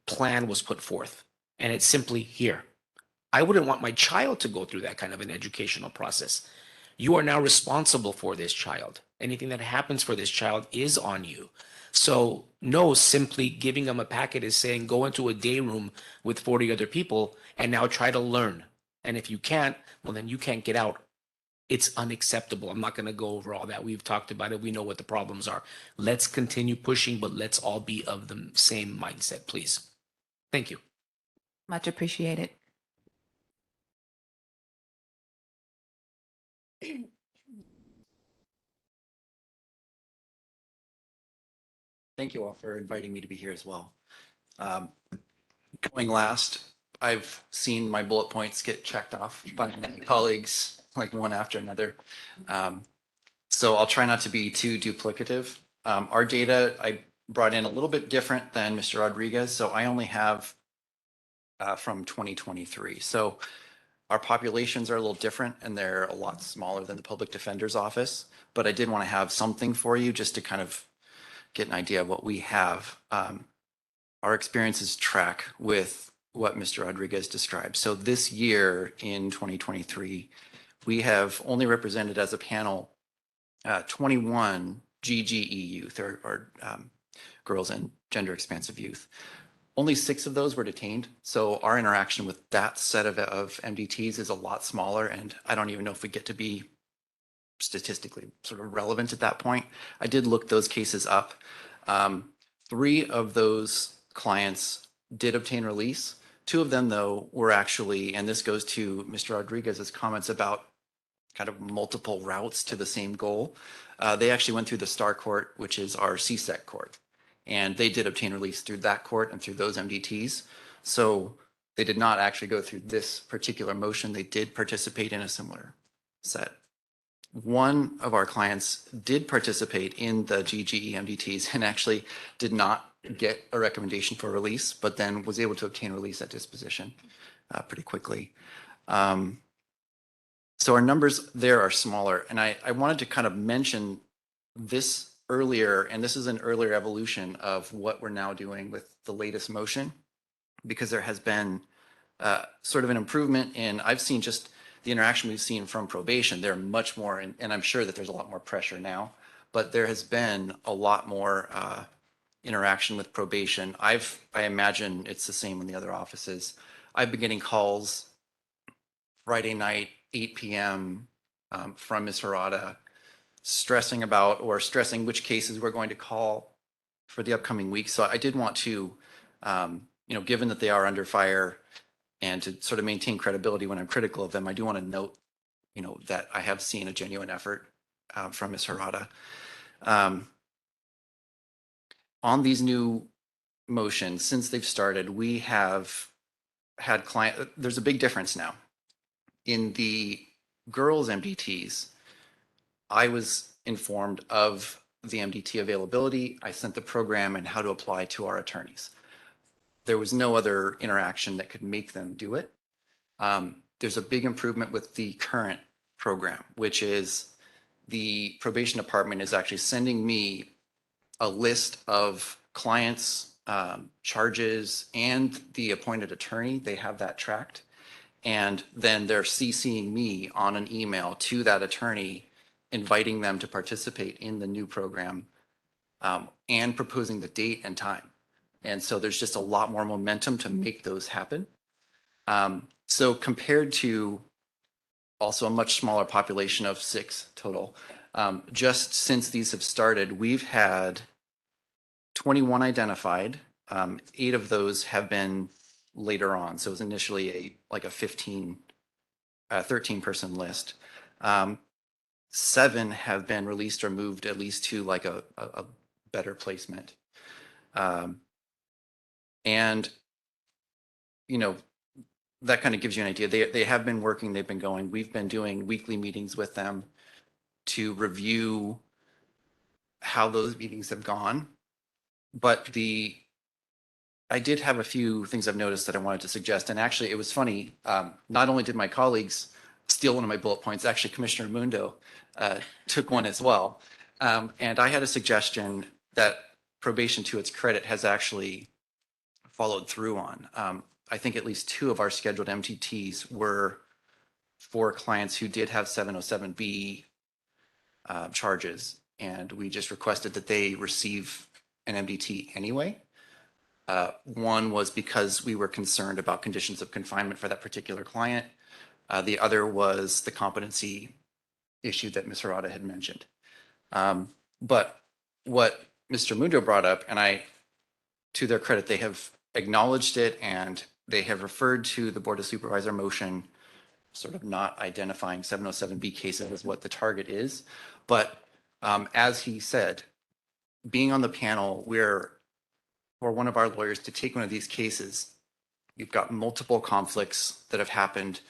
plan was put forth. And it's simply here. I wouldn't want my child to go through that kind of an educational process. You are now responsible for this child. Anything that happens for this child is on you. So no, simply giving them a packet is saying, go into a day room with 40 other people and now try to learn. And if you can't, well, then you can't get out. It's unacceptable. I'm not going to go over all that. We've talked about it. We know what the problems are. Let's continue pushing, but let's all be of the same mindset, please. Thank you. Much appreciated. Thank you all for inviting me to be here as well. Going last, I've seen my bullet points get checked off by my colleagues, like one after another. So I'll try not to be too duplicative. Our data I brought in a little bit different than Mr. Rodriguez, so I only have from 2023. So our populations are a little different and they're a lot smaller than the public defender's office, but I did want to have something for you just to kind of get an idea of what we have. Our experiences track with what Mr. Rodriguez described. So this year in 2023, we have only represented as a panel 21 GGE youth or girls and gender expansive youth. Only 6 of those were detained. So our interaction with that set of MDTs is a lot smaller. And I don't even know if we get to be statistically sort of relevant at that point. I did look those cases up. 3 of those clients did obtain release. 2 of them, though, were actually, and this goes to Mr. Rodriguez's comments about kind of multiple routes to the same goal. They actually went through the STAR court, which is our CSEC court. And they did obtain release through that court and through those MDTs. So they did not actually go through this particular motion. They did participate in a similar set. One of our clients did participate in the GGE MDTs and actually did not get a recommendation for release, but then was able to obtain release at disposition pretty quickly. So our numbers there are smaller. And I wanted to kind of mention this earlier, and this is an earlier evolution of what we're now doing with the latest motion, because there has been sort of an improvement in, I've seen just the interaction we've seen from probation. They're much more, and I'm sure that there's a lot more pressure now, but there has been a lot more interaction with probation. I imagine it's the same in the other offices. I've been getting calls Friday night, 8 p.m. From Ms. Harada, stressing which cases we're going to call for the upcoming week. So I did want to, given that they are under fire and to sort of maintain credibility when I'm critical of them, I do want to note, that I have seen a genuine effort from Ms. Harada. On these new motions, since they've started, we have had there's a big difference now. In the girls' MDTs, I was informed of the MDT availability. I sent the program and how to apply to our attorneys. There was no other interaction that could make them do it. There's a big improvement with the current program, which is the probation department is actually sending me a list of clients, charges, and the appointed attorney. They have that tracked. And then they're CCing me on an email to that attorney, inviting them to participate in the new program and proposing the date and time. And so there's just a lot more momentum to make those happen. So compared to also a much smaller population of 6 total, just since these have started, we've had 21 identified. 8 of those have been later on. So it was initially a 13-person list. 7 have been released or moved at least to like a better placement. And, that kind of gives you an idea. They have been working, they've been going. We've been doing weekly meetings with them to review how those meetings have gone. But I did have a few things I've noticed that I wanted to suggest. And actually, it was funny. Not only did my colleagues steal one of my bullet points, actually, Commissioner Mundo took one as well. And I had a suggestion that probation, to its credit, has actually followed through on. I think at least 2 of our scheduled MTTs were for clients who did have 707B charges. And we just requested that they receive an MDT anyway. One was because we were concerned about conditions of confinement for that particular client. The other was the competency issue that Ms. Harada had mentioned. But what Mr. Mundo brought up, and to their credit, they have acknowledged it and they have referred to the Board of Supervisor motion, sort of not identifying 707B cases as what the target is. But as he said, being on the panel, for one of our lawyers to take one of these cases You've got multiple conflicts that have happened.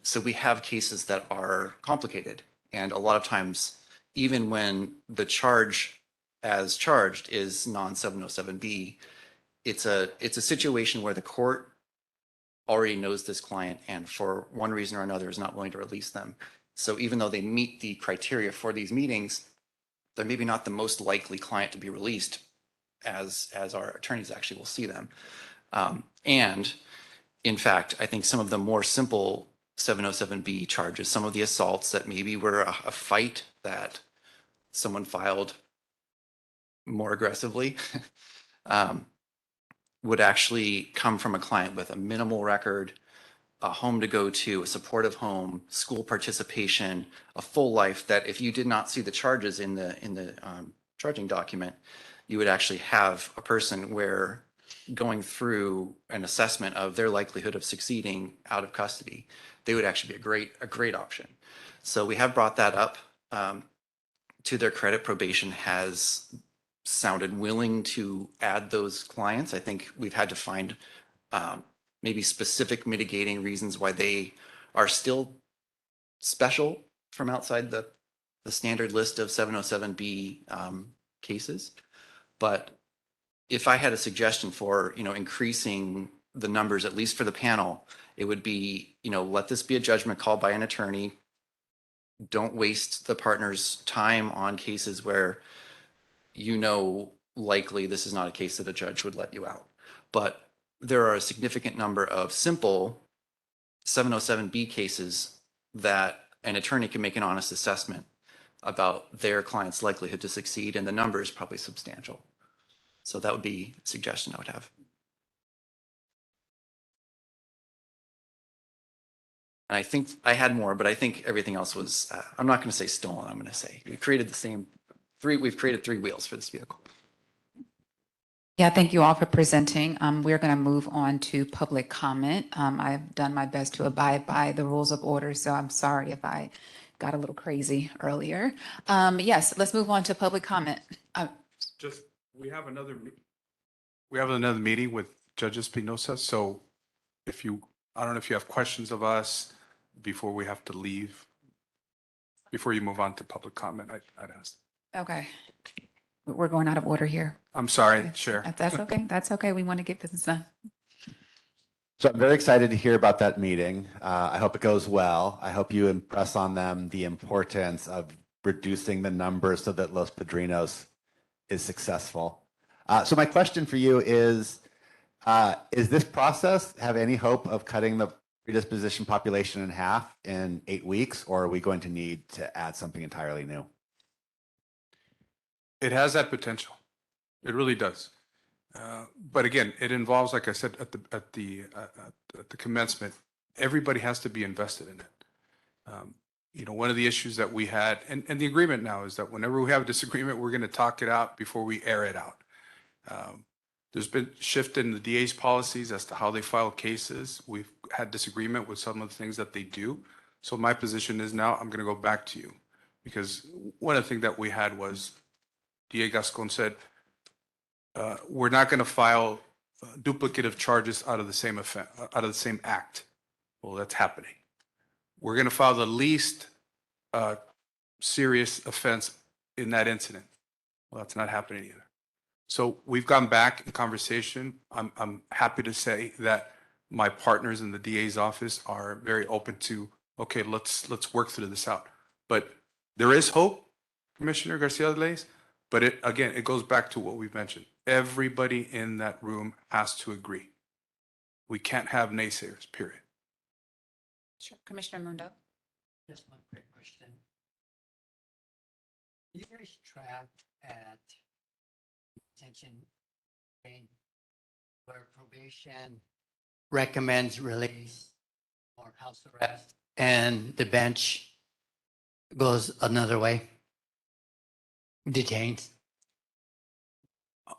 So we have cases that are complicated. And a lot of times, even when the charge as charged is non-707B, it's a situation where the court already knows this client and for one reason or another is not willing to release them. So even though they meet the criteria for these meetings, they're maybe not the most likely client to be released as our attorneys actually will see them. And in fact, I think some of the more simple 707B charges, some of the assaults that maybe were a fight that someone filed more aggressively, would actually come from a client with a minimal record, a home to go to, a supportive home, school participation, a full life, that if you did not see the charges in the charging document, you would actually have a person where going through an assessment of their likelihood of succeeding out of custody, they would actually be a great option. So we have brought that up. To their credit, probation has sounded willing to add those clients. I think we've had to find maybe specific mitigating reasons why they are still special from outside the standard list of 707B cases. But if I had a suggestion for, increasing the numbers, at least for the panel, it would be, let this be a judgment call by an attorney. Don't waste the partner's time on cases where likely this is not a case that a judge would let you out. But there are a significant number of simple 707B cases that an attorney can make an honest assessment about their client's likelihood to succeed, and the number is probably substantial. So that would be a suggestion I would have. And I think I had more, but I think everything else was, I'm not going to say stolen, I'm going to say we've created three wheels for this vehicle. Yeah, thank you all for presenting. We're going to move on to public comment. I've done my best to abide by the rules of order, so I'm sorry if I got a little crazy earlier. Yes, let's move on to public comment. We have another meeting with Judge Espinosa. So I don't know if you have questions of us before we have to leave, before you move on to public comment, I'd ask. Okay. We're going out of order here. I'm sorry, Chair. That's okay. That's okay. We want to get business done. So I'm very excited to hear about that meeting. I hope it goes well. I hope you impress on them the importance of reducing the numbers so that Los Padrinos is successful. So my question for you is this process have any hope of cutting the predisposition population in half in 8 weeks, or are we going to need to add something entirely new? It has that potential. It really does. But again, it involves, like I said, at the commencement, everybody has to be invested in it. One of the issues that we had, and the agreement now is that whenever we have a disagreement, we're going to talk it out before we air it out. There's been shift in the DA's policies as to how they file cases. We've had disagreement with some of the things that they do. So my position is now I'm going to go back to you, because one of the things that we had was DA Gascon said, we're not going to file duplicative charges out of the same act. Well, that's happening. We're going to file the least serious offense in that incident. Well, that's not happening either. So we've gone back in conversation. I'm happy to say that my partners in the DA's office are very open to, okay, let's work through this out. But there is hope, Commissioner Garcia de Leyes. But it goes back to what we've mentioned. Everybody in that room has to agree. We can't have naysayers, period. Sure. Commissioner Mundo. Just one quick question. You guys track at detention where probation recommends release or house arrest and the bench goes another way? Detained?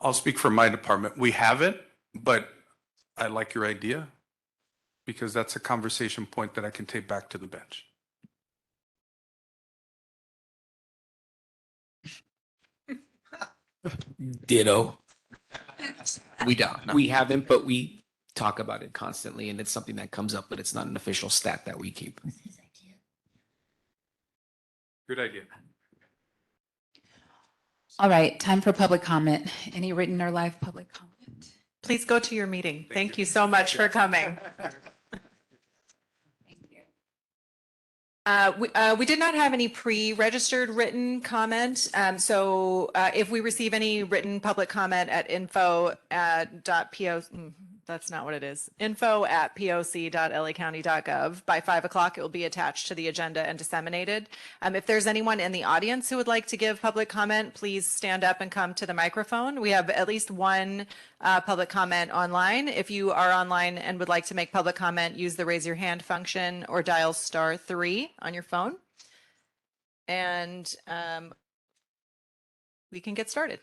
I'll speak for my department. We haven't, but I like your idea because that's a conversation point that I can take back to the bench. Ditto. We don't. No. We haven't, but we talk about it constantly, and it's something that comes up, but it's not an official stat that we keep. Good idea. All right, time for public comment. Any written or live public comment? Please go to your meeting. Thank you so much for coming. We did not have any pre-registered written comment. So if we receive any written public comment at that's not what it is. info@poc.lacounty.gov. By 5 o'clock, it will be attached to the agenda and disseminated. If there's anyone in the audience who would like to give public comment, please stand up and come to the microphone. We have at least one public comment online. If you are online and would like to make public comment, use the raise your hand function or dial *3 on your phone. And we can get started.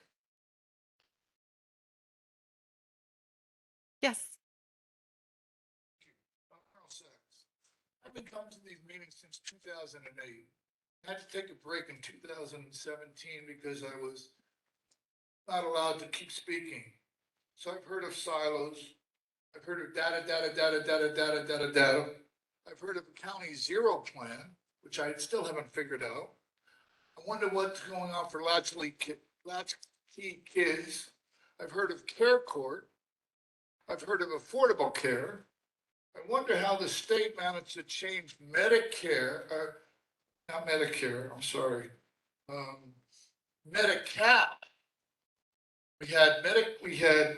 Yes. I've been coming to these meetings since 2008. I had to take a break in 2017 because I was not allowed to keep speaking. So I've heard of silos. I've heard of data. I've heard of a county zero plan, which I still haven't figured out. I wonder what's going on for latchkey kids. I've heard of care court. I've heard of affordable care. I wonder how the state managed to change Medicare, not Medicare, I'm sorry, Medi-Cal. We had Medicare,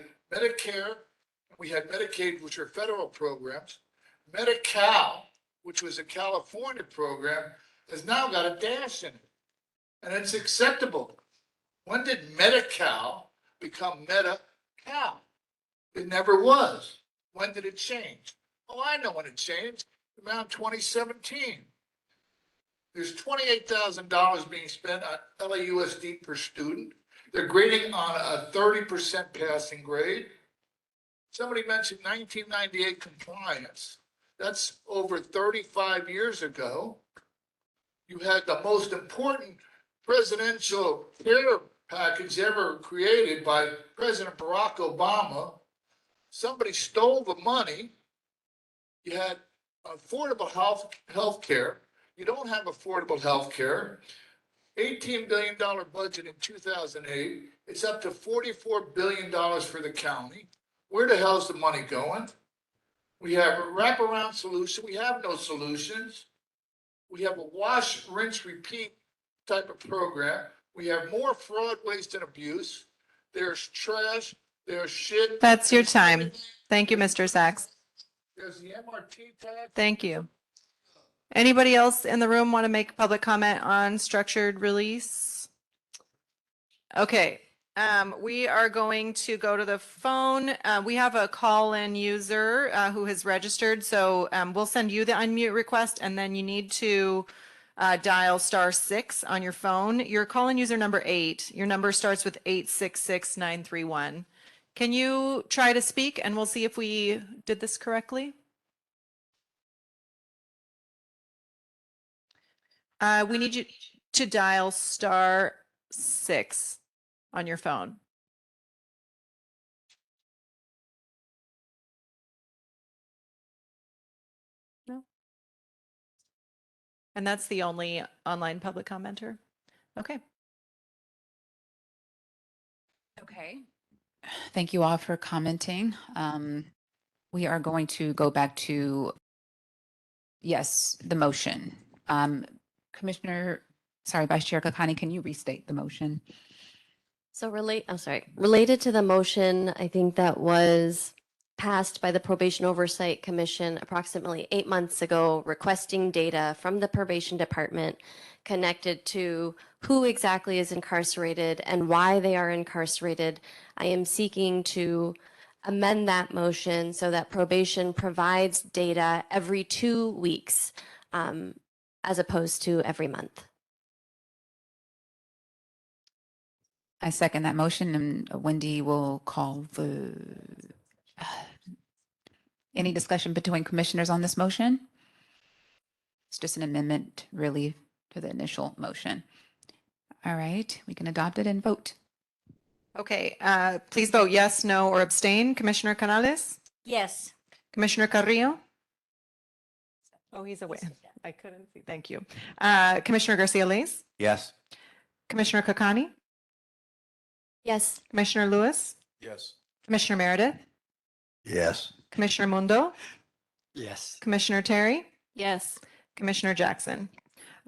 we had Medicaid, which are federal programs. Medi-Cal, which was a California program, has now got a dash in it. And it's acceptable. When did Medi-Cal become Medi-Cal? It never was. When did it change? Oh, I know when it changed. Around 2017. There's $28,000 being spent on LAUSD per student. They're grading on a 30% passing grade. Somebody mentioned 1998 compliance. That's over 35 years ago. You had the most important presidential care package ever created by President Barack Obama. Somebody stole the money. You had affordable health care. You don't have affordable health care. $18 billion budget in 2008. It's up to $44 billion for the county. Where the hell's the money going? We have a wraparound solution. We have no solutions. We have a wash, rinse, repeat type of program. We have more fraud, waste, and abuse. There's trash. There's shit. That's your time. Thank you, Mr. Sachs. There's the MRT tax. Thank you. Anybody else in the room want to make public comment on structured release? Okay, we are going to go to the phone. We have a call-in user who has registered, so we'll send you the unmute request, and then you need to dial *6 on your phone. Your call-in user number 8. Your number starts with 866-931. Can you try to speak, and we'll see if we did this correctly? We need you to dial *6 on your phone. No. And that's the only online public commenter. Okay. Okay. Thank you all for commenting. We are going to go back to, yes, the motion. Vice Chair Kakani, can you restate the motion? So related to the motion, I think that was passed by the Probation Oversight Commission approximately 8 months ago, requesting data from the probation department connected to who exactly is incarcerated and why they are incarcerated. I am seeking to amend that motion so that probation provides data every 2 weeks, as opposed to every month. I second that motion, and Wendy will call the, any discussion between commissioners on this motion? It's just an amendment really to the initial motion. All right, we can adopt it and vote. Okay, please vote yes, no, or abstain. Commissioner Canales? Yes. Commissioner Carrillo? Oh, he's away. I couldn't see. Thank you. Commissioner Garcia-Lez? Yes. Commissioner Kakani? Yes. Commissioner Lewis? Yes. Commissioner Meredith? Yes. Commissioner Mundo? Yes. Commissioner Terry? Yes. Commissioner Jackson?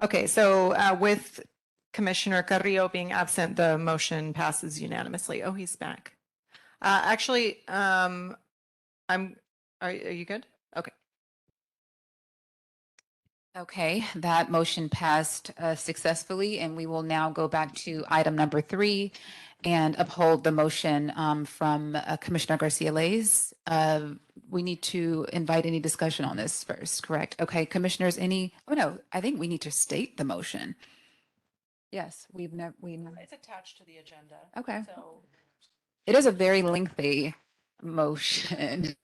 Okay, so with Commissioner Carrillo being absent, the motion passes unanimously. Oh, he's back. Actually, are you good? Okay. Okay, that motion passed successfully, and we will now go back to item number 3 and uphold the motion from Commissioner Garcia-Lez. We need to invite any discussion on this first, correct? Okay, commissioners, oh no, I think we need to state the motion. Yes, It's attached to the agenda. Okay. So It is a very lengthy motion.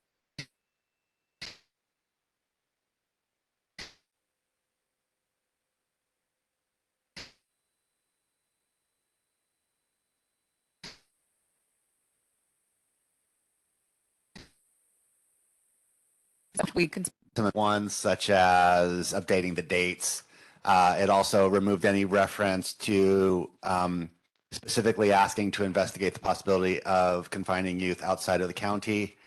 We can. Some ones such as updating the dates. It also removed any reference to specifically asking to investigate the possibility of confining youth outside of the county.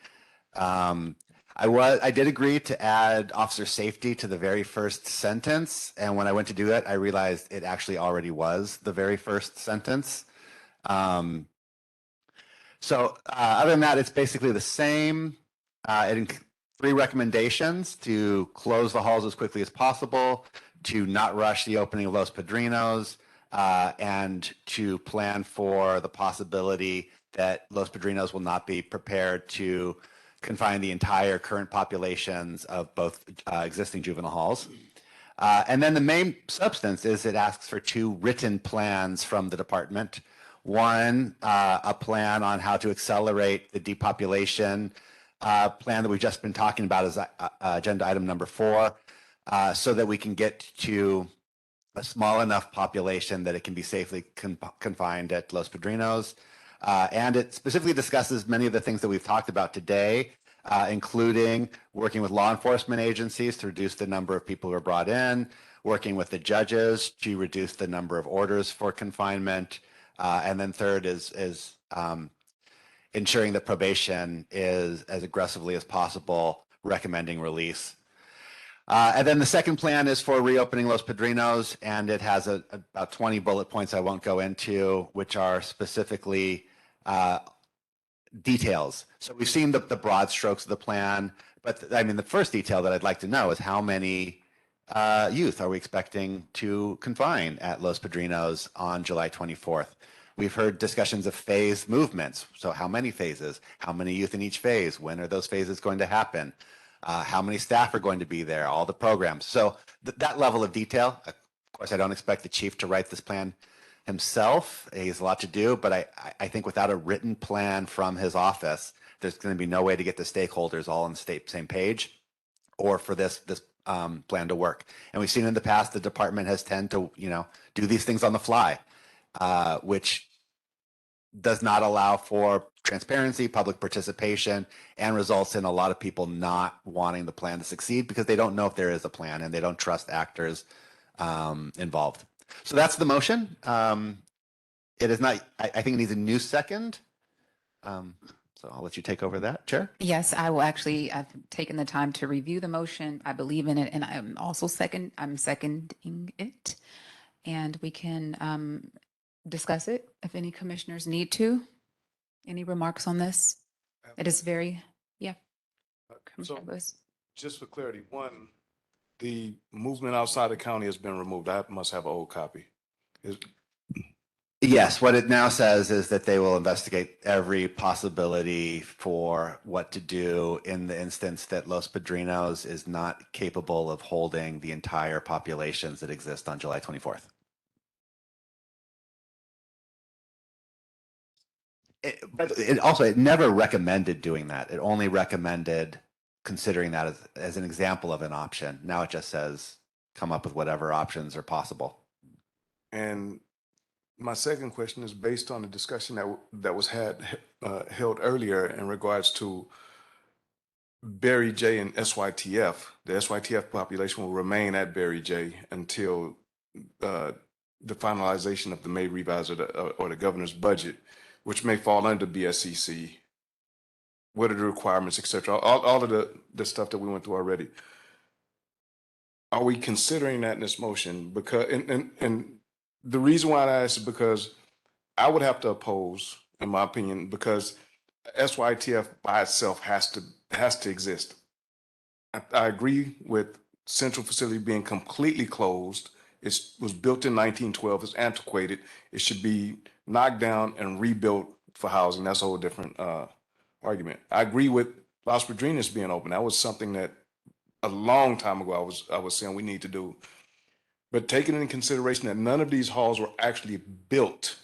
I did agree to add officer safety to the very first sentence, and when I went to do it, I realized it actually already was the very first sentence. So other than that, it's basically the same. It 3 recommendations: to close the halls as quickly as possible, to not rush the opening of Los Padrinos, and to plan for the possibility that Los Padrinos will not be prepared to confine the entire current populations of both existing juvenile halls. And then the main substance is it asks for 2 written plans from the department. One, a plan on how to accelerate the depopulation plan that we've just been talking about is agenda item number 4, so that we can get to a small enough population that it can be safely confined at Los Padrinos. And it specifically discusses many of the things that we've talked about today, including working with law enforcement agencies to reduce the number of people who are brought in, working with the judges to reduce the number of orders for confinement. And then third is ensuring that probation is as aggressively as possible recommending release. And then the second plan is for reopening Los Padrinos, and it has about 20 bullet points I won't go into, which are specifically details. So we've seen the broad strokes of the plan, but I mean, the first detail that I'd like to know is how many youth are we expecting to confine at Los Padrinos on July 24th? We've heard discussions of phased movements. So how many phases? How many youth in each phase? When are those phases going to happen? How many staff are going to be there? All the programs. So that level of detail, of course, I don't expect the chief to write this plan himself. He has a lot to do, but I think without a written plan from his office, there's going to be no way to get the stakeholders all on the same page or for this plan to work. And we've seen in the past, the department has tended to, do these things on the fly, which does not allow for transparency, public participation, and results in a lot of people not wanting the plan to succeed because they don't know if there is a plan and they don't trust actors involved. So that's the motion. It is not, I think it needs a new second. So I'll let you take over that, Chair. Yes, I will actually, I've taken the time to review the motion. I believe in it, and I'm seconding it. And we can discuss it if any commissioners need to. Any remarks on this? It is very, yeah. So just for clarity, one, the movement outside the county has been removed. I must have an old copy. Yes, what it now says is that they will investigate every possibility for what to do in the instance that Los Padrinos is not capable of holding the entire populations that exist on July 24th. But it never recommended doing that. It only recommended considering that as an example of an option. Now it just says come up with whatever options are possible. And my second question is based on the discussion that was held earlier in regards to Barry J and SYTF, the SYTF population will remain at Barry J until the finalization of the May revise or the governor's budget, which may fall under BSCC. What are the requirements, et cetera, all of the stuff that we went through already. Are we considering that in this motion? Because, and the reason why I ask is because I would have to oppose, in my opinion, because SYTF by itself has to exist. I agree with central facility being completely closed. It was built in 1912. It's antiquated. It should be knocked down and rebuilt for housing. That's a whole different argument. I agree with Las Padrinas being open. That was something that a long time ago I was saying we need to do. But taking into consideration that none of these halls were actually built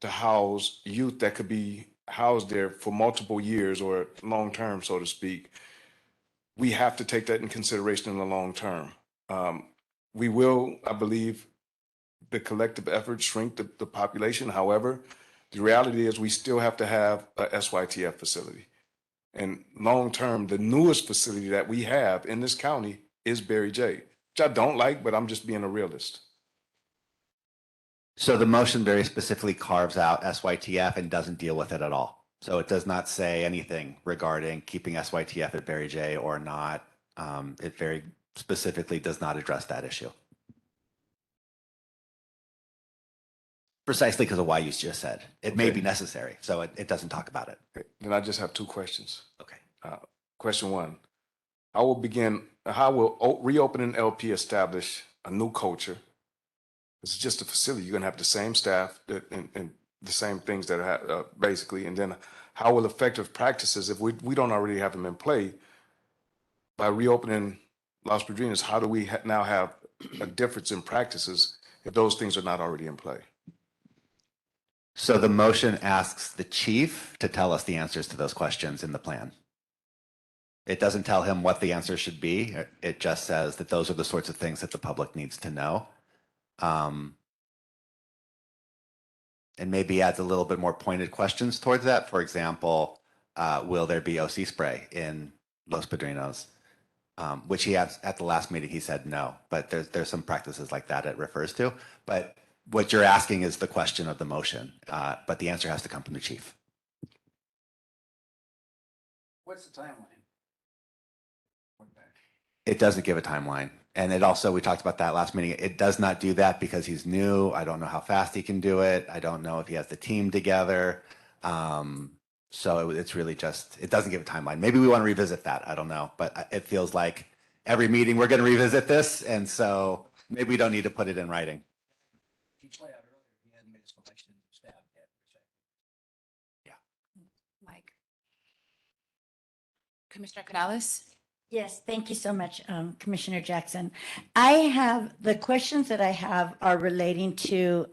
to house youth that could be housed there for multiple years or long term, so to speak, we have to take that in consideration in the long term. We will, I believe, the collective effort shrink the population. However, the reality is we still have to have a SYTF facility. And long term, the newest facility that we have in this county is Barry J, which I don't like, but I'm just being a realist. So the motion very specifically carves out SYTF and doesn't deal with it at all. So it does not say anything regarding keeping SYTF at Barry J or not. It very specifically does not address that issue. Precisely because of why you just said. It may be necessary, so it doesn't talk about it. Okay. Then I just have two questions. Okay. Question one, how will reopening LP establish a new culture? It's just a facility. You're going to have the same staff and the same things that are basically, and then how will effective practices, if we don't already have them in play, by reopening Las Padrinas, how do we now have a difference in practices if those things are not already in play? So the motion asks the chief to tell us the answers to those questions in the plan. It doesn't tell him what the answer should be. It just says that those are the sorts of things that the public needs to know. And maybe adds a little bit more pointed questions towards that. For example, will there be OC spray in Los Padrinos? Which he has at the last meeting, he said no, but there's some practices like that it refers to. But what you're asking is the question of the motion, but the answer has to come from the chief. What's the timeline? It doesn't give a timeline. And it also, we talked about that last meeting, it does not do that because he's new. I don't know how fast he can do it. I don't know if he has the team together. So it's really just, it doesn't give a timeline. Maybe we want to revisit that. I don't know, but it feels like every meeting we're going to revisit this. And so maybe we don't need to put it in writing. Mike. Commissioner Canales? Yes, thank you so much, Commissioner Jackson. The questions that I have are relating to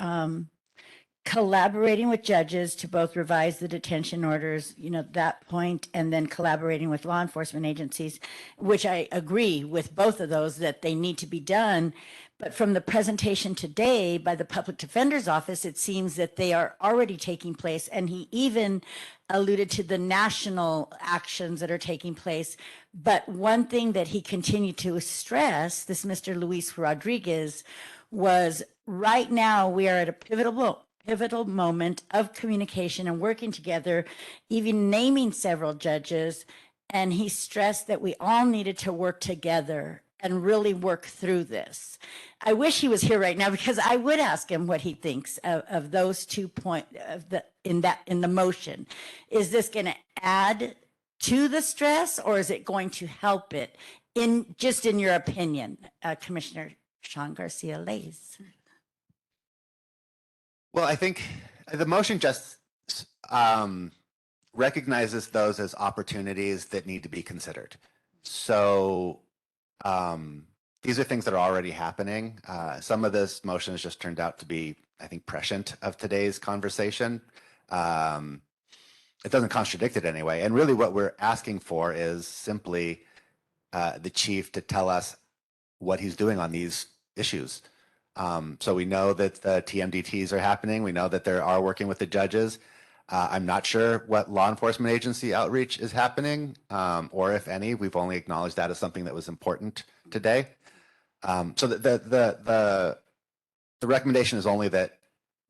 collaborating with judges to both revise the detention orders, that point, and then collaborating with law enforcement agencies, which I agree with both of those that they need to be done. But from the presentation today by the Public Defender's Office, it seems that they are already taking place. And he even alluded to the national actions that are taking place. But one thing that he continued to stress, this Mr. Luis Rodriguez, was right now we are at a pivotal moment of communication and working together, even naming several judges. And he stressed that we all needed to work together and really work through this. I wish he was here right now because I would ask him what he thinks of those 2 points in the motion. Is this going to add to the stress or is it going to help it? In your opinion, Commissioner Sean Garcia Lays. Well, I think the motion just recognizes those as opportunities that need to be considered. So these are things that are already happening. Some of this motion has just turned out to be, I think, prescient of today's conversation. It doesn't contradict it anyway. And really what we're asking for is simply the chief to tell us what he's doing on these issues. So we know that the TMDTs are happening. We know that they are working with the judges. I'm not sure what law enforcement agency outreach is happening, or if any. We've only acknowledged that as something that was important today. So the recommendation is only that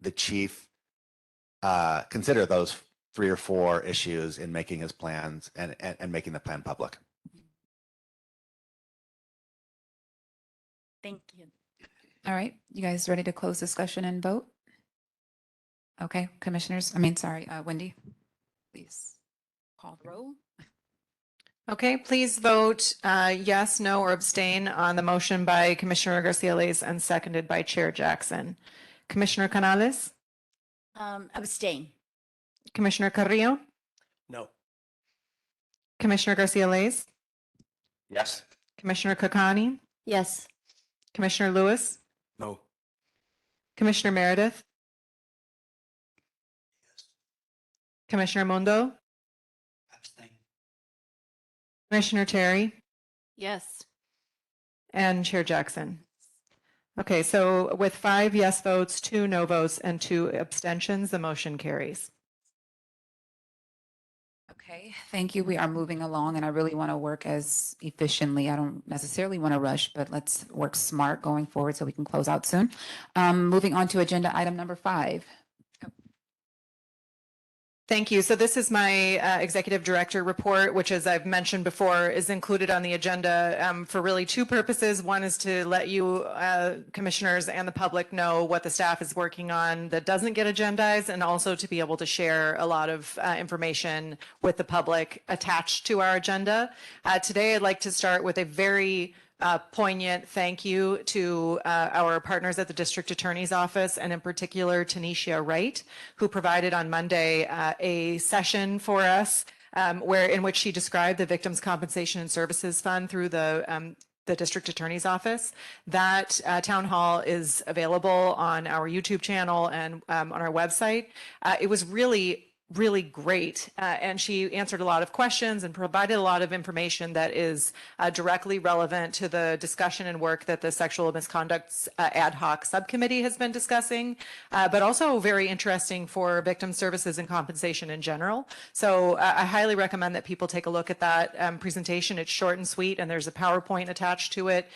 the chief consider those 3 or 4 issues in making his plans and making the plan public. Thank you. All right, you guys ready to close discussion and vote? Okay, commissioners, Wendy, please call the roll. Okay, please vote yes, no, or abstain on the motion by Commissioner Garcia-Leyes and seconded by Chair Jackson. Commissioner Canales, Abstain. Commissioner Carrillo, No. Commissioner Garcia-Leyes, Yes. Commissioner Kakani, Yes. Commissioner Lewis, No. Commissioner Meredith, Commissioner Mundo, Abstain. Commissioner Terry, Yes. and Chair Jackson. Okay, so with 5 yes votes, 2 no votes, and 2 abstentions, the motion carries. Okay, thank you. We are moving along and I really want to work as efficiently. I don't necessarily want to rush, but let's work smart going forward so we can close out soon. Moving on to agenda item number 5. Thank you. So this is my executive director report, which, as I've mentioned before, is included on the agenda for really 2 purposes. One is to let you commissioners and the public know what the staff is working on that doesn't get agendized, and also to be able to share a lot of information with the public attached to our agenda. Today, I'd like to start with a very poignant thank you to our partners at the District Attorney's Office, and in particular, Tanisha Wright, who provided on Monday a session for us in which she described the Victims Compensation and Services Fund through the District Attorney's Office. That town hall is available on our YouTube channel and on our website. It was really great. And she answered a lot of questions and provided a lot of information that is directly relevant to the discussion and work that the Sexual Misconduct Ad Hoc Subcommittee has been discussing, but also very interesting for victim services and compensation in general. So I highly recommend that people take a look at that presentation. It's short and sweet, and there's a PowerPoint attached to it.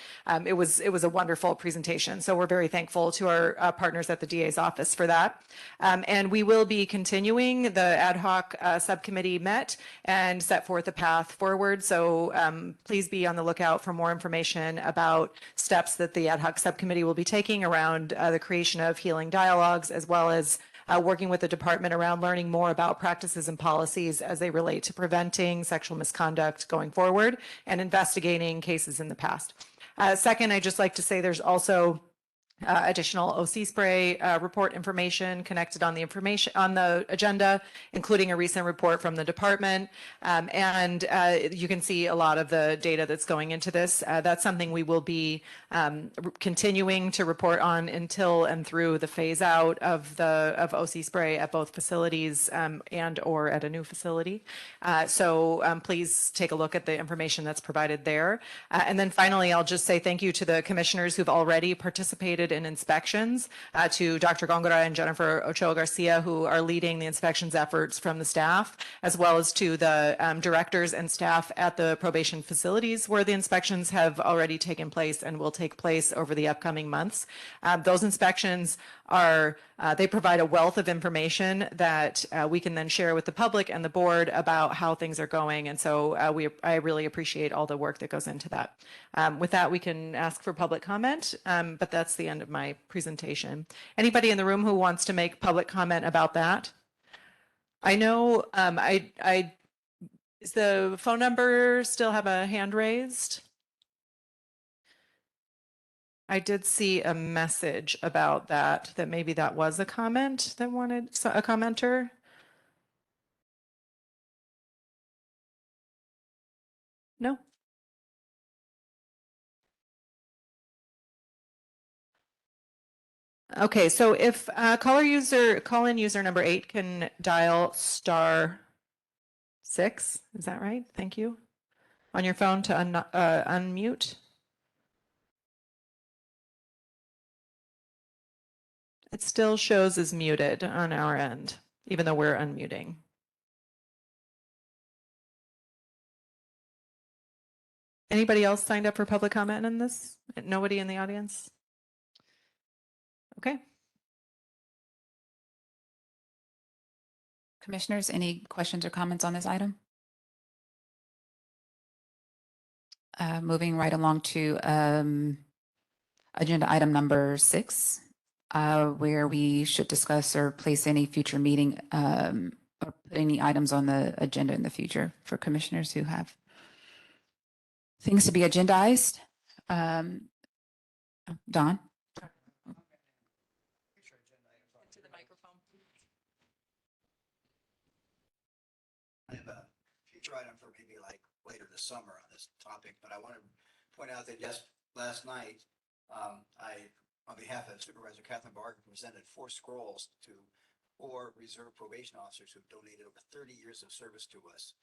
It was a wonderful presentation. So we're very thankful to our partners at the DA's office for that. And we will be continuing. The ad hoc subcommittee met and set forth a path forward. So please be on the lookout for more information about steps that the ad hoc subcommittee will be taking around the creation of healing dialogues, as well as working with the department around learning more about practices and policies as they relate to preventing sexual misconduct going forward and investigating cases in the past. Second, I'd just like to say there's also additional OC spray report information connected on the agenda, including a recent report from the department. And you can see a lot of the data that's going into this. That's something we will be continuing to report on until and through the phase out of OC spray at both facilities and or at a new facility. So please take a look at the information that's provided there. And then finally, I'll just say thank you to the commissioners who've already participated in inspections, to Dr. Gongora and Jennifer Ochoa Garcia, who are leading the inspections efforts from the staff, as well as to the directors and staff at the probation facilities where the inspections have already taken place and will take place over the upcoming months. Those inspections they provide a wealth of information that we can then share with the public and the board about how things are going. And so I really appreciate all the work that goes into that. With that, we can ask for public comment, but that's the end of my presentation. Anybody in the room who wants to make public comment about that? I know, is the phone number still have a hand raised? I did see a message about that maybe that was a comment that wanted a commenter. No? Okay, so if call-in user number 8 can dial *6, is that right? Thank you. On your phone to unmute. It still shows as muted on our end. even though we're unmuting. Anybody else signed up for public comment on this? Nobody in the audience? Okay. Commissioners, any questions or comments on this item? Moving right along to agenda item number 6, where we should discuss or place any future meeting or put any items on the agenda in the future for commissioners who have things to be agendized. Don? I have a future item for maybe like later this summer on this topic, but I want to point out that last night, I, on behalf of Supervisor Catherine Barker, presented 4 scrolls to 4 reserve probation officers who've donated over 30 years of service to us.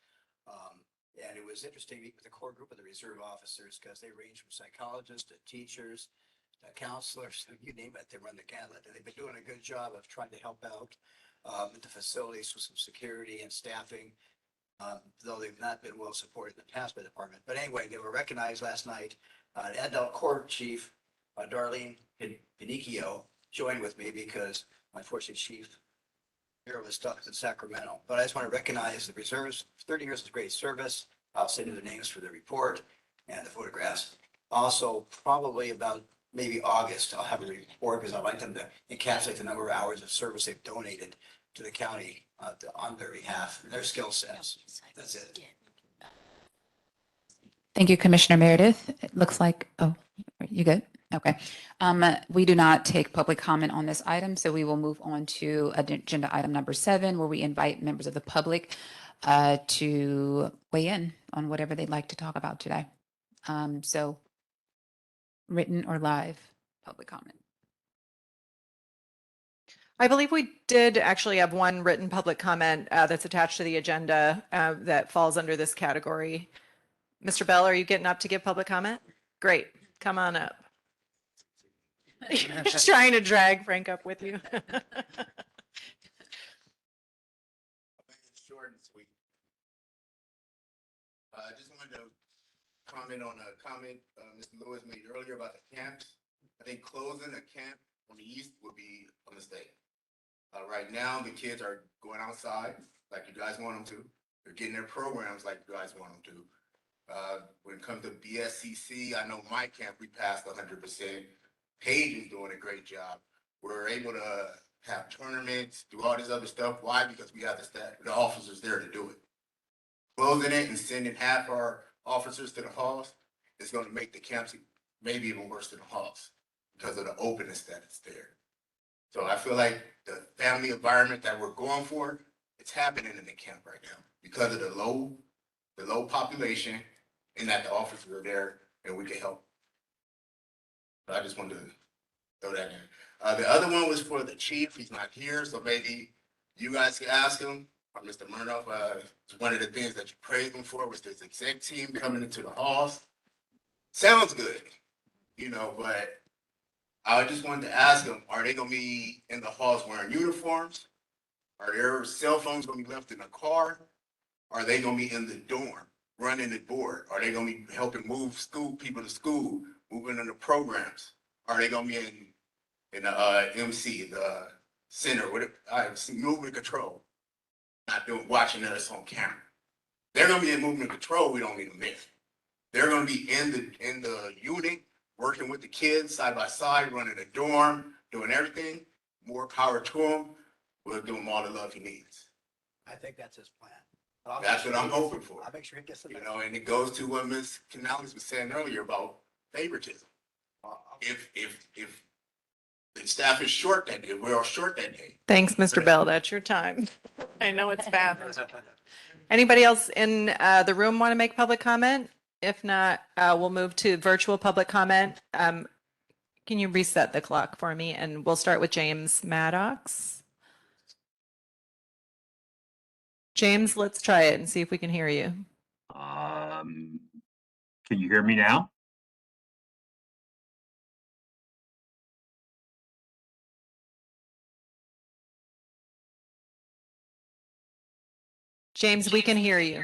And it was interesting to meet with the core group of the reserve officers because they range from psychologists to teachers, to counselors, you name it, they run the gamut. And they've been doing a good job of trying to help out at the facilities with some security and staffing. Though they've not been well supported in the past by the department. But anyway, they were recognized last night. Adult Court Chief Darlene Pinicchio joined with me because unfortunately Chief Mira was stuck in Sacramento. But I just want to recognize the reserves. 30 years of great service. I'll send you the names for the report and the photographs. Also, probably about maybe August, I'll have a report because I'd like them to encapsulate the number of hours of service they've donated to the county on their behalf, their skill sets. That's it. Thank you, Commissioner Meredith. It looks like, oh, you good? Okay. We do not take public comment on this item, so we will move on to agenda item number 7, where we invite members of the public to weigh in on whatever they'd like to talk about today. So written or live public comment. I believe we did actually have one written public comment that's attached to the agenda that falls under this category. Mr. Bell, are you getting up to give public comment? Great. Come on up. Just trying to drag Frank up with you. Short and sweet. I just wanted to comment on a comment Mr. Lewis made earlier about the camps. I think closing a camp on the east would be a mistake. Right now, the kids are going outside like you guys want them to. They're getting their programs like you guys want them to. When it comes to BSCC, I know my camp, we passed 100%. Paige is doing a great job. We're able to have tournaments, do all this other stuff. Why? Because we have the staff, the officers there to do it. Closing it and sending half our officers to the halls is going to make the camps maybe even worse than the halls because of the openness that is there. So I feel like the family environment that we're going for, it's happening in the camp right now because of the low population and that the officers are there and we can help. But I just wanted to throw that in. The other one was for the chief. He's not here, so maybe you guys can ask him, or Mr. Murnoff. One of the things that you praised him for was this exec team coming into the halls. Sounds good, but I just wanted to ask them, are they going to be in the halls wearing uniforms? Are their cell phones going to be left in the car? Are they going to be in the dorm, running the board? Are they going to be helping move people to school, moving in the programs? Are they going to be in the MC, the center, movement control? Not watching us on camera. They're going to be in movement control. We don't need to miss. They're going to be in the unit, working with the kids side by side, running the dorm, doing everything. More power to him. We'll give him all the love he needs. I think that's his plan. That's what I'm hoping for. I'll make sure he gets the And it goes to what Ms. Canales was saying earlier about favoritism. If the staff is short that day, we're all short that day. Thanks, Mr. Bell. That's your time. I know it's fast. Anybody else in the room want to make public comment? If not, we'll move to virtual public comment. Can you reset the clock for me? And we'll start with James Maddox. James, let's try it and see if we can hear you. Can you hear me now? James, we can hear you.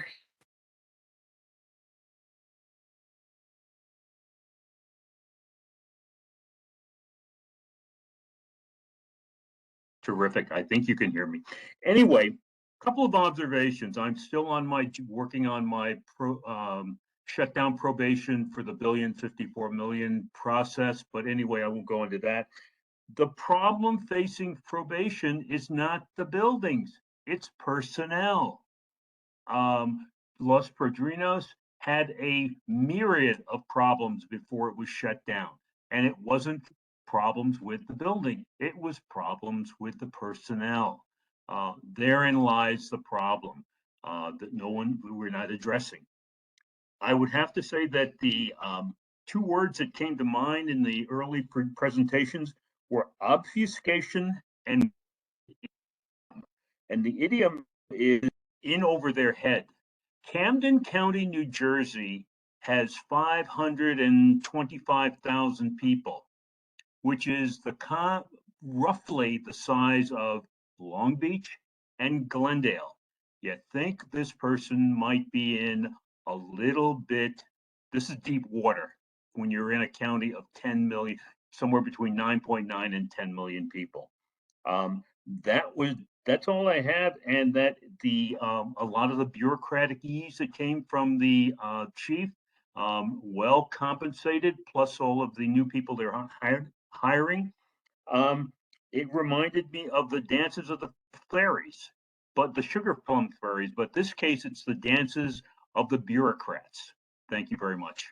Terrific. I think you can hear me. Anyway, couple of observations. I'm still on my working on my shutdown probation for the $1.054 billion process. But anyway, I won't go into that. The problem facing probation is not the buildings, it's personnel. Los Padrinos had a myriad of problems before it was shut down, and it wasn't problems with the building, it was problems with the personnel. Therein lies the problem that we're not addressing. I would have to say that the two words that came to mind in the early presentations were obfuscation and the idiom is in over their head. Camden County, New Jersey has 525,000 people, which is roughly the size of Long Beach and Glendale. You think this person might be in a little bit, this is deep water when you're in a county of 10 million, somewhere between 9.9 and 10 million people. That's all I have, and that a lot of the bureaucratic ease that came from the chief, well compensated, plus all of the new people they're hiring. It reminded me of the dances of the fairies, but the sugar plum fairies. But this case, it's the dances of the bureaucrats. Thank you very much.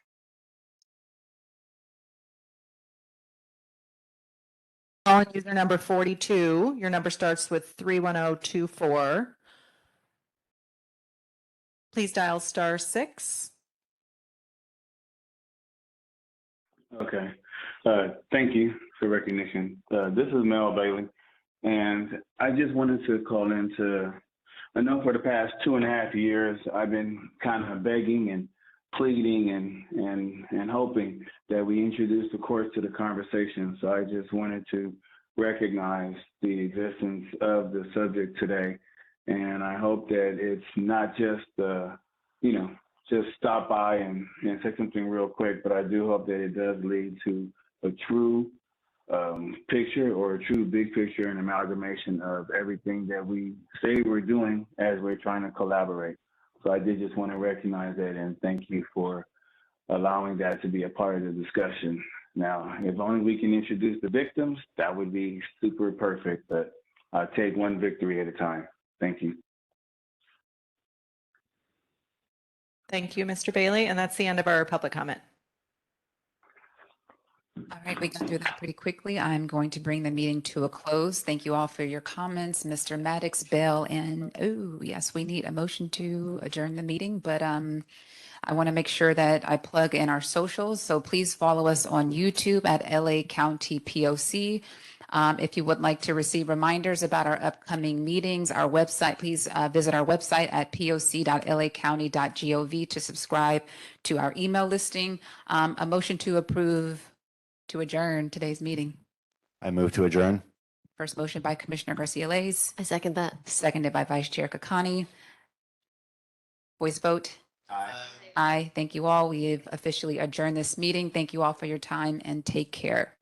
On user number 42, your number starts with 31024. Please dial *6. Okay. Thank you for recognition. This is Mel Bailey, and I just wanted to call in to, I know for the past 2.5 years, I've been kind of begging and pleading and hoping that we introduce the courts to the conversation. So I just wanted to recognize the existence of the subject today. And I hope that it's not just, just stop by and say something real quick, but I do hope that it does lead to a true picture or a true big picture and amalgamation of everything that we say we're doing as we're trying to collaborate. So I did just want to recognize that and thank you for allowing that to be a part of the discussion. Now, if only we can introduce the victims, that would be super perfect, but I'll take one victory at a time. Thank you. Thank you, Mr. Bailey. And that's the end of our public comment. All right, we got through that pretty quickly. I'm going to bring the meeting to a close. Thank you all for your comments, Mr. Maddox, Bill, and oh, yes, we need a motion to adjourn the meeting, but I want to make sure that I plug in our socials. So please follow us on YouTube at LA County POC. If you would like to receive reminders about our upcoming meetings, our website, please visit our website at poc.lacounty.gov to subscribe to our email listing. A motion to approve to adjourn today's meeting. I move to adjourn. First motion by Commissioner Garcia-Lays. I second that. Seconded by Vice Chair Kakani. Voice vote. Aye. Aye. Thank you all. We have officially adjourned this meeting. Thank you all for your time and take care.